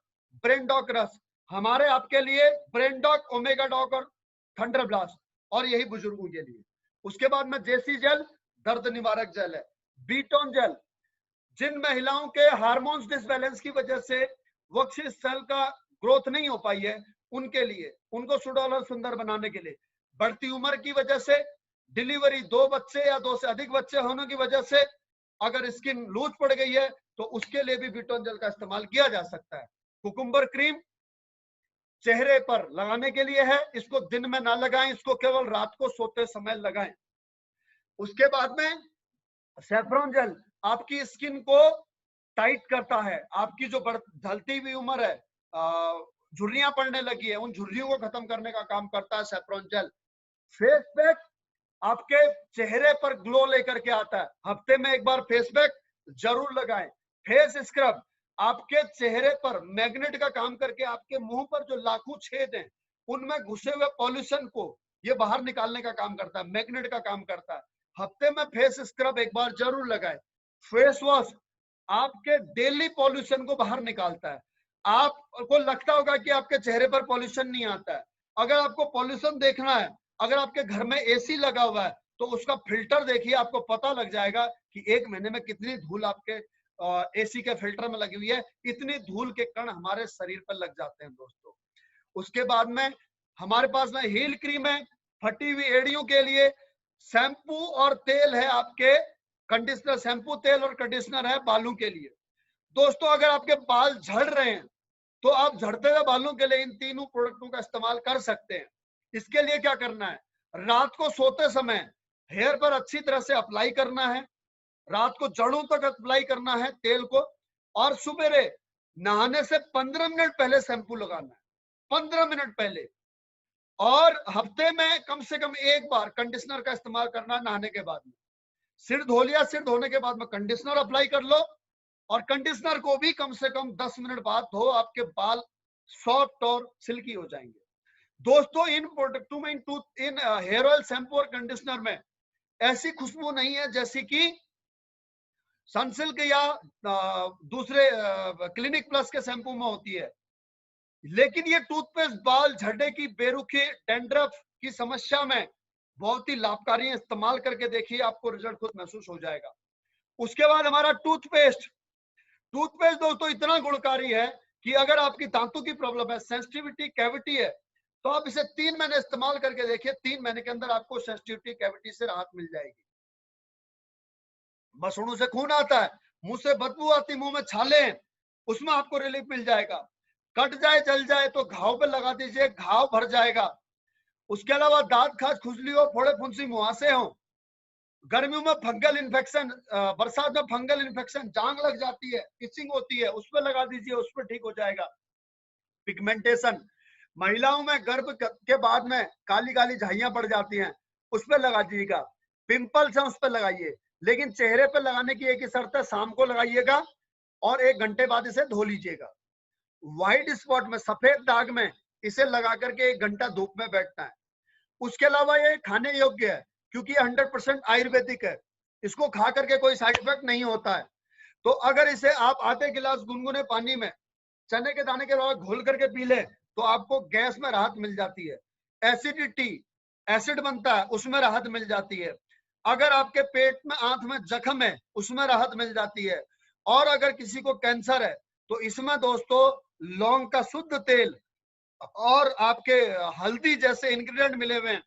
A: ब्रेन डॉग रस। हमारे आपके लिए ब्रेन डॉग, ओमेगा डॉग और थंडर ब्लास्ट, और यही बुजुर्गों के लिए। उसके बाद में जेसी जेल दर्द निवारक जेल है। बीटोन जेल, जिन महिलाओं के हार्मोन्स डिसबैलेंस की वजह से वक्ष सेल का ग्रोथ नहीं हो पाई है, उनके लिए, उनको सुडौल और सुंदर बनाने के लिए। बढ़ती उम्र की वजह से, डिलीवरी 2 बच्चे या 2 से अधिक बच्चे होने की वजह से अगर स्किन लूज पड़ गई है, तो उसके लिए भी बीटोन जेल का इस्तेमाल किया जा सकता है। कुकुम्बर क्रीम चेहरे पर लगाने के लिए है, इसको दिन में ना लगाएं, इसको केवल रात को सोते समय लगाएं। उसके बाद में सैफ्रॉन जेल आपकी स्किन को टाइट करता है। आपकी जो ढलती हुई उम्र है, झुर्रियां पड़ने लगी है, उन झुर्रियों को खत्म करने का काम करता है सैफ्रॉन जेल। फेस पैक आपके चेहरे पर ग्लो लेकर के आता है। हफ्ते में एक बार फेस पैक जरूर लगाएं। फेस स्क्रब आपके चेहरे पर मैग्नेट का काम करके आपके मुंह पर जो लाखों छेद हैं, उनमें घुसे हुए पॉल्यूशन को ये बाहर निकालने का काम करता है, मैग्नेट का काम करता है। हफ्ते में फेस स्क्रब एक बार जरूर लगाएं। फेस वॉश आपके डेली पॉल्यूशन को बाहर निकालता है। आपको लगता होगा कि आपके चेहरे पर पॉल्यूशन नहीं आता है। अगर आपको पॉल्यूशन देखना है, अगर आपके घर में एसी लगा हुआ है, तो उसका फिल्टर देखिए, आपको पता लग जाएगा कि 1 महीने में कितनी धूल आपके एसी के फिल्टर में लगी हुई है। इतनी धूल के कण हमारे शरीर पर लग जाते हैं दोस्तों। उसके बाद में हमारे पास में हील क्रीम है, फटी हुई एड़ियों के लिए। शैम्पू और तेल है आपके, कंडीशनर, शैम्पू, तेल और कंडीशनर है बालों के लिए। दोस्तों अगर आपके बाल झड़ रहे हैं, तो आप झड़ते हुए बालों के लिए इन तीनों प्रोडक्टों का इस्तेमाल कर सकते हैं। इसके लिए क्या करना है, रात को सोते समय हेयर पर अच्छी तरह से अप्लाई करना है, रात को जड़ों तक अप्लाई करना है तेल को, और सुबह नहाने से 15 मिनट पहले शैम्पू लगाना है, 15 मिनट पहले। और हफ्ते में कम से कम एक बार कंडीशनर का इस्तेमाल करना नहाने के बाद में। सिर धो लिया, सिर धोने के बाद में कंडीशनर अप्लाई कर लो, और कंडीशनर को भी कम से कम 10 मिनट बाद धो, आपके बाल सॉफ्ट और सिल्की हो जाएंगे। दोस्तों इन प्रोडक्टों में, इन हेयर ऑयल, शैम्पू और कंडीशनर में ऐसी खुशबू नहीं है जैसी कि सनसिल्क या दूसरे क्लिनिक प्लस के शैम्पू में होती है। लेकिन ये टूथपेस्ट बाल झड़ने की, बेरुखी, डैंड्रफ की समस्या में बहुत ही लाभकारी है। इस्तेमाल करके देखिए, आपको रिजल्ट खुद महसूस हो जाएगा। उसके बाद हमारा टूथपेस्ट दोस्तों इतना गुणकारी है कि अगर आपकी दांतों की प्रॉब्लम है, सेंसिटिविटी, कैविटी है, तो आप इसे 3 महीने इस्तेमाल करके देखिए। 3 महीने के अंदर आपको सेंसिटिविटी, कैविटी से राहत मिल जाएगी। मसूड़ों से खून आता है, मुंह से बदबू आती, मुंह में छाले हैं, उसमें आपको रिलीफ मिल जाएगा। कट जाए, जल जाए तो घाव पे लगा दीजिए, घाव भर जाएगा। उसके अलावा दांत खाज, खुजली हो, फोड़े फुंसी, मुहासे हो, गर्मियों में फंगल इन्फेक्शन, बरसात में फंगल इन्फेक्शन, जांग लग जाती है, इचिंग होती है, उस पर लगा दीजिए, उस पर ठीक हो जाएगा। पिगमेंटेशन, महिलाओं में गर्भ के बाद में काली काली झाइयां पड़ जाती हैं, उस पर लगा दीजिएगा। पिंपल्स हैं, उस पर लगाइए, लेकिन चेहरे पर लगाने की एक ही शर्त है, शाम को लगाइएगा और 1 घंटे बाद इसे धो लीजिएगा। व्हाइट स्पॉट में, सफेद दाग में इसे लगा करके 1 घंटा धूप में बैठना है। उसके अलावा ये खाने योग्य है क्योंकि 100% आयुर्वेदिक है, इसको खा करके कोई साइड इफेक्ट नहीं होता है। तो अगर इसे आप आधे गिलास गुनगुने पानी में चने के दाने के बाद घोल करके पी ले तो आपको गैस में राहत मिल जाती है। एसिडिटी, एसिड बनता है, उसमें राहत मिल जाती है। अगर आपके पेट में, आंत में जख्म है, उसमें राहत मिल जाती है। और अगर किसी को कैंसर है तो इसमें दोस्तों लौंग का शुद्ध तेल और आपके हल्दी जैसे इंग्रेडिएंट मिले हुए हैं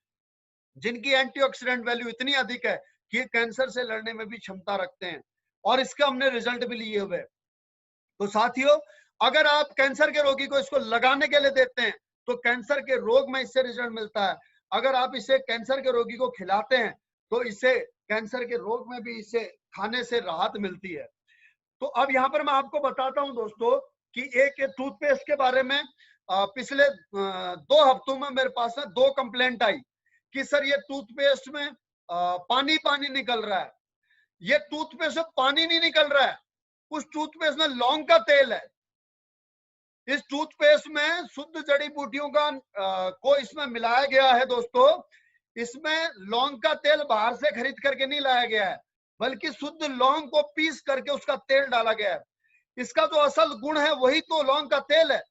A: जिनकी एंटीऑक्सीडेंट वैल्यू इतनी अधिक है कि ये कैंसर से लड़ने में भी क्षमता रखते हैं, और इसका हमने रिजल्ट भी लिए हुए। तो साथियों, अगर आप कैंसर के रोगी को इसको लगाने के लिए देते हैं तो कैंसर के रोग में इससे रिजल्ट मिलता है। अगर आप इसे कैंसर के रोगी को खिलाते हैं तो इससे कैंसर के रोग में भी इसे खाने से राहत मिलती है। तो अब यहाँ पर मैं आपको बताता हूँ दोस्तों कि एक टूथपेस्ट के बारे में पिछले 2 हफ्तों में मेरे पास में 2 कंप्लेंट आई कि सर ये टूथपेस्ट में पानी पानी निकल रहा है। ये टूथपेस्ट में पानी नहीं निकल रहा है, उस टूथपेस्ट में लौंग का तेल है। इस टूथपेस्ट में शुद्ध जड़ी बूटियों का को इसमें मिलाया गया है दोस्तों। इसमें लौंग का तेल बाहर से खरीद करके नहीं लाया गया है, बल्कि शुद्ध लौंग को पीस करके उसका तेल डाला गया है। इसका जो असल गुण है वही तो लौंग का तेल है।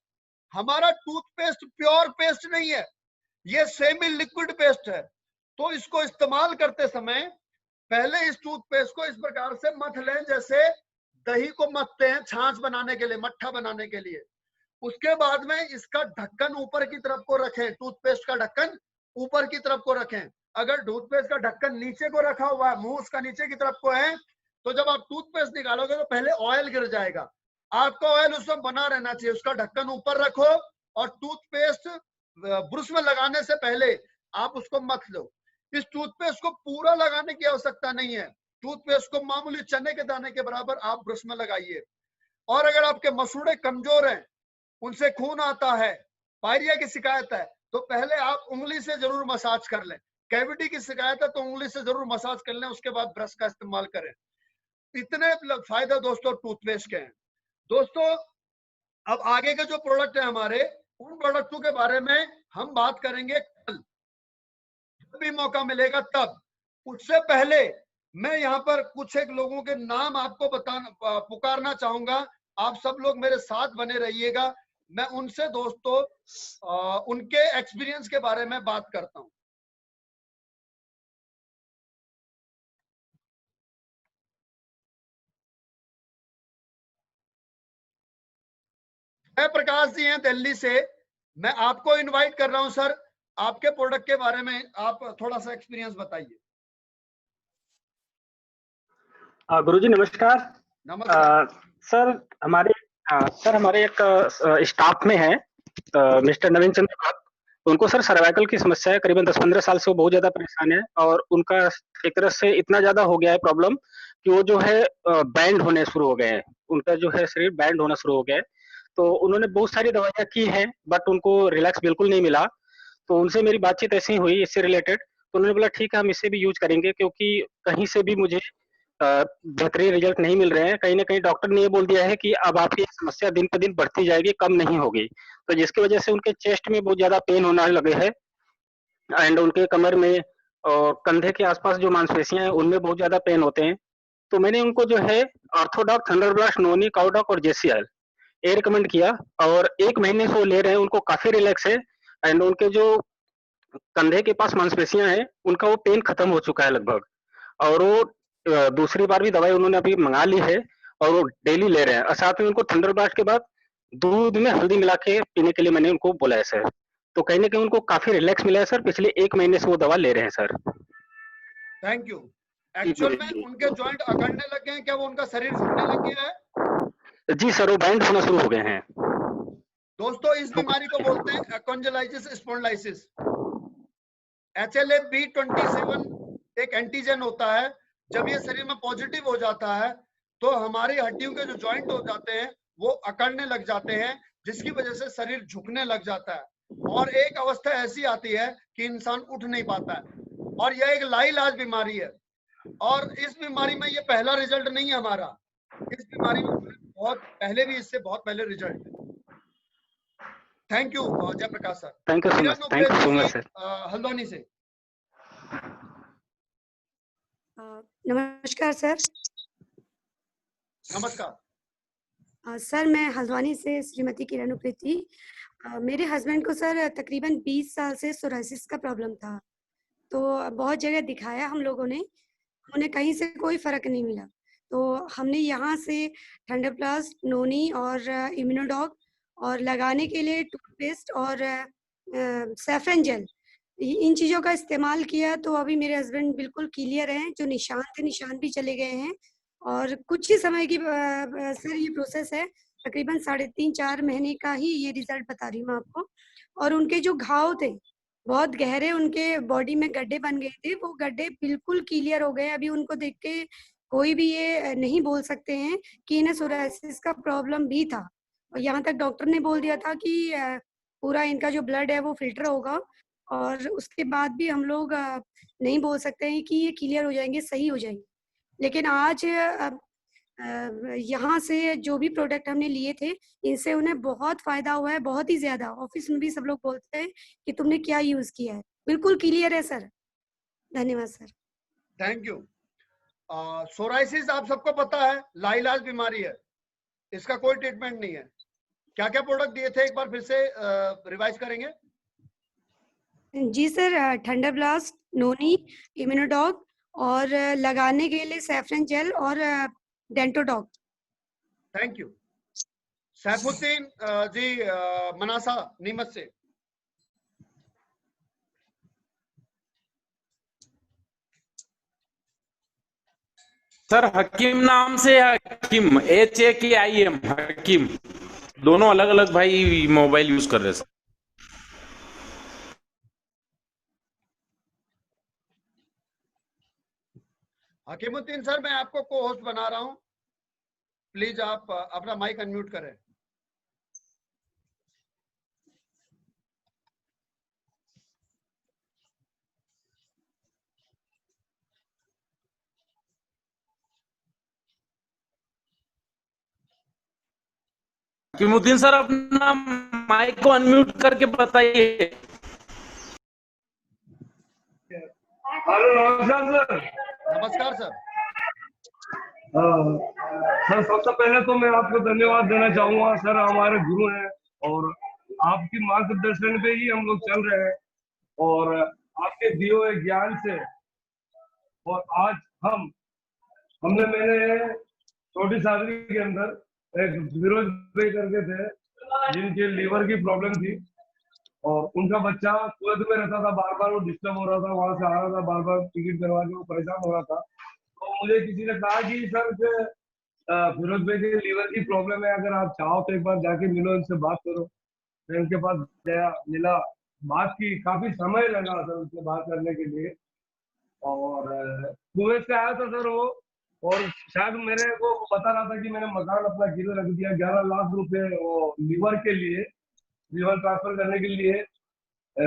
A: हमारा टूथपेस्ट प्योर पेस्ट नहीं है, ये सेमी लिक्विड पेस्ट है। तो इसको इस्तेमाल करते समय पहले इस टूथपेस्ट को इस प्रकार से मथ लें, जैसे दही को मथते हैं छाछ बनाने के लिए, मट्ठा बनाने के लिए। उसके बाद में इसका ढक्कन ऊपर की तरफ को रखें, टूथपेस्ट का ढक्कन ऊपर की तरफ को रखें। अगर टूथपेस्ट का ढक्कन नीचे को रखा हुआ है, मुंह उसका नीचे की तरफ को है, तो जब आप टूथपेस्ट निकालोगे तो पहले ऑयल गिर जाएगा। आपका ऑयल उसमें बना रहना चाहिए। उसका ढक्कन ऊपर रखो और टूथपेस्ट ब्रश में लगाने से पहले आप उसको मथ लो। इस टूथपेस्ट को पूरा लगाने की आवश्यकता नहीं है, टूथपेस्ट को मामूली चने के दाने के बराबर आप ब्रश में लगाइए। और अगर आपके मसूड़े कमजोर हैं, उनसे खून आता है, पायरिया की शिकायत है, तो पहले आप उंगली से जरूर मसाज कर लें। कैविटी की शिकायत है तो उंगली से जरूर मसाज कर लें, उसके बाद ब्रश का इस्तेमाल करें। इतने फायदे दोस्तों टूथपेस्ट के हैं। दोस्तों अब आगे के जो प्रोडक्ट है हमारे, उन प्रोडक्टों के बारे में हम बात करेंगे कल, जब भी मौका मिलेगा तब। उससे पहले मैं यहाँ पर कुछ एक लोगों के नाम आपको पुकारना चाहूंगा। आप सब लोग मेरे साथ बने रहिएगा। मैं उनसे दोस्तों उनके एक्सपीरियंस के बारे में बात करता हूं। जय प्रकाश जी हैं दिल्ली से। मैं आपको इनवाइट कर रहा हूं सर, आपके प्रोडक्ट के बारे में आप थोड़ा सा एक्सपीरियंस बताइए।
D: गुरुजी नमस्कार। सर हमारे एक स्टाफ में है मिस्टर नवीन चंद्र भट्ट। उनको सर सर्वाइकल की समस्या है, करीबन 10-15 साल से वो बहुत ज्यादा परेशान है, और उनका एक तरह से इतना ज्यादा हो गया है प्रॉब्लम कि वो जो है बैंड होने शुरू हो गए हैं। उनका जो है शरीर बैंड होना शुरू हो गया है। तो उन्होंने बहुत सारी दवाइयां की हैं, बट उनको रिलैक्स बिल्कुल नहीं मिला। तो उनसे मेरी बातचीत ऐसी हुई इससे रिलेटेड, तो उन्होंने बोला ठीक है हम इसे भी यूज करेंगे, क्योंकि कहीं से भी मुझे बेहतरीन रिजल्ट नहीं मिल रहे हैं। कहीं ना कहीं डॉक्टर ने ये बोल दिया है कि अब आपकी समस्या दिन पर दिन बढ़ती जाएगी, कम नहीं होगी। तो जिसकी वजह से उनके चेस्ट में बहुत ज्यादा पेन होने लगे हैं, एंड उनके कमर में और कंधे के आसपास जो मांसपेशियां हैं उनमें बहुत ज्यादा पेन होते हैं। तो मैंने उनको जो है ऑर्थोडॉक, थंडरब्लास्ट, नोनी, काउडॉक और जेसीएल ये रिकमेंड किया, और 1 महीने से वो ले रहे हैं। उनको काफी रिलैक्स है, एंड उनके जो कंधे के पास मांसपेशियां हैं उनका वो पेन खत्म हो चुका है लगभग। और वो दूसरी बार भी दवाई उन्होंने अभी मंगा ली है और वो डेली ले रहे हैं। और साथ में उनको थंडरब्लास्ट के बाद दूध में हल्दी मिला के पीने के लिए मैंने उनको बोला है सर। तो कहीं ना कहीं उनको काफी रिलैक्स मिला है सर, पिछले 1 महीने से वो दवा ले रहे हैं सर।
A: Thank you. एक्चुअल में उनके जॉइंट अकड़ने लग गए हैं क्या? वो उनका शरीर फूलने लग गया है?
D: जी सर, वो बैंड होना शुरू हो गए हैं।
A: दोस्तों इस बीमारी को बोलते हैं एकोंजलाइटिस स्पॉन्डिलाइसिस। HLA-B27 एक एंटीजन होता है। जब ये शरीर में पॉजिटिव हो जाता है तो हमारी हड्डियों के जो जॉइंट हो जाते हैं वो अकड़ने लग जाते हैं, जिसकी वजह से शरीर झुकने लग जाता है और एक अवस्था ऐसी आती है कि इंसान उठ नहीं पाता है। और यह एक लाइलाज बीमारी है और इस बीमारी में ये पहला रिजल्ट नहीं है हमारा। इस बीमारी में बहुत पहले भी, इससे बहुत पहले रिजल्ट है। Thank you Jaiprakash sir.
D: Thank you so much sir.
A: Haldwani से।
E: नमस्कार सर।
A: नमस्कार
E: सर, मैं हल्द्वानी से श्रीमती किरण उप्रेती। मेरे हस्बैंड को सर तकरीबन 20 साल से सोराइसिस का प्रॉब्लम था, तो बहुत जगह दिखाया हम लोगों ने, उन्हें कहीं से कोई फर्क नहीं मिला। तो हमने यहाँ से ठंडोप्लास्ट, नोनी और इम्यूनोडॉग और लगाने के लिए टूथपेस्ट और सैफरन जेल, इन चीज़ों का इस्तेमाल किया। तो अभी मेरे हस्बैंड बिल्कुल क्लियर हैं, जो निशान थे निशान भी चले गए हैं और कुछ ही समय की सर ये प्रोसेस है, तकरीबन 3.5-4 महीने का ही ये रिजल्ट बता रही हूँ मैं आपको। और उनके जो घाव थे बहुत गहरे, उनके बॉडी में गड्ढे बन गए थे, वो गड्ढे बिल्कुल क्लियर हो गए। अभी उनको देख के कोई भी ये नहीं बोल सकते हैं कि इन्हें सोराइसिस का प्रॉब्लम भी था। और यहाँ तक डॉक्टर ने बोल दिया था कि पूरा इनका जो ब्लड है वो फिल्टर होगा और उसके बाद भी हम लोग नहीं बोल सकते हैं कि ये क्लियर हो जाएंगे, सही हो जाएंगे। लेकिन आज यहाँ से जो भी प्रोडक्ट हमने लिए थे, इनसे उन्हें बहुत फायदा हुआ है, बहुत ही ज्यादा। ऑफिस में भी सब लोग बोलते हैं कि तुमने क्या यूज किया है, बिल्कुल क्लियर है सर। धन्यवाद सर।
A: Thank you. सोराइसिस आप सबको पता है लाइलाज बीमारी है, इसका कोई ट्रीटमेंट नहीं है। क्या क्या प्रोडक्ट दिए थे एक बार फिर से रिवाइज करेंगे?
E: जी सर, ठंडोप्लास्ट, नोनी, इम्यूनोडॉग और लगाने के लिए सैफरन जेल और Dentodoc.
A: Thank you. Saifuddin ji Manasa Neemuch से।
C: सर हकीम नाम से, हकीम HAKIM, हकीम, दोनों अलग अलग भाई मोबाइल यूज कर रहे हैं।
A: हकीमुद्दीन सर, मैं आपको को होस्ट बना रहा हूं, प्लीज आप अपना माइक अनम्यूट करें।
C: हकीमुद्दीन सर अपना माइक को अनम्यूट करके बताइए।
F: हेलो, नमस्कार सर।
A: नमस्कार सर।
F: सर सबसे पहले तो मैं आपको धन्यवाद देना चाहूंगा। सर हमारे गुरु हैं और आपकी मार्गदर्शन पे ही हम लोग चल रहे हैं और आपके दिए हुए ज्ञान से। और आज मैंने छोटी सादरी के अंदर एक फिरोज भाई करके थे, जिनके लीवर की प्रॉब्लम थी और उनका बच्चा कुवैत में रहता था, बार बार वो डिस्टर्ब हो रहा था, वहां से आ रहा था, बार बार टिकट करवा के वो परेशान हो रहा था। तो मुझे किसी ने कहा कि सर फिरोज भाई के लीवर की प्रॉब्लम है, अगर आप चाहो तो एक बार जाके मिलो, इनसे बात करो। मैं उनके पास गया, मिला, बात की, काफी समय लगा सर उनसे बात करने के लिए। और कुवैत से आया था सर वो, और शायद मेरे को बता रहा था कि मैंने मकान अपना गिरवे रख दिया 11 लाख रुपए वो लीवर के लिए, लीवर ट्रांसफर करने के लिए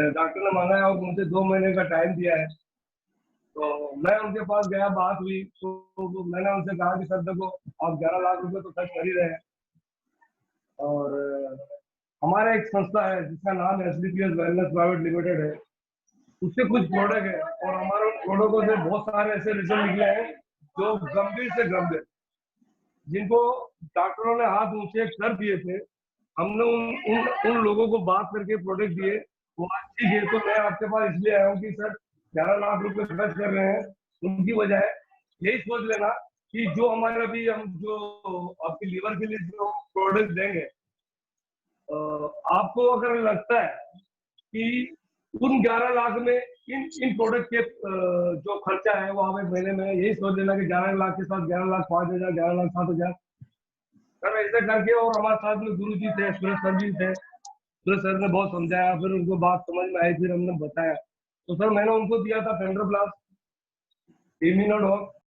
F: डॉक्टर ने मांगा है और मुझे 2 महीने का टाइम दिया है। तो मैं उनके पास गया, बात हुई तो मैंने उनसे कहा कि सर देखो, आप 11 लाख रुपए तो खर्च कर ही रहे हैं और हमारा एक संस्था है जिसका नाम SDPS वेलनेस प्राइवेट लिमिटेड है, उसके कुछ प्रोडक्ट है और हमारे उन प्रोडक्टों से बहुत सारे ऐसे रिजल्ट निकले हैं जो गंभीर से गंभीर, जिनको डॉक्टरों ने हाथ ऊंचे कर दिए थे, हमने उन लोगों को बात करके प्रोडक्ट दिए, वो आज ठीक है। तो मैं आपके पास इसलिए आया हूँ कि सर 11 लाख रुपए खर्च कर रहे हैं, उनकी बजाय यही सोच लेना कि जो हमारे अभी हम जो आपके लीवर के लिए जो प्रोडक्ट देंगे, आपको अगर लगता है कि उन 11 लाख में इन प्रोडक्ट के जो खर्चा है वो हमें महीने में, यही सोच लेना कि 11 लाख के साथ 11 लाख 5,000, 11 लाख 7,000 सर ऐसे करके। और हमारे साथ में गुरु जी थे, सुरेश सर जी थे, सुरेश सर ने बहुत समझाया, फिर उनको बात समझ में आई, फिर हमने बताया तो सर मैंने उनको दिया था पेंड्रोप्लास्ट, इम्यूनोडॉक,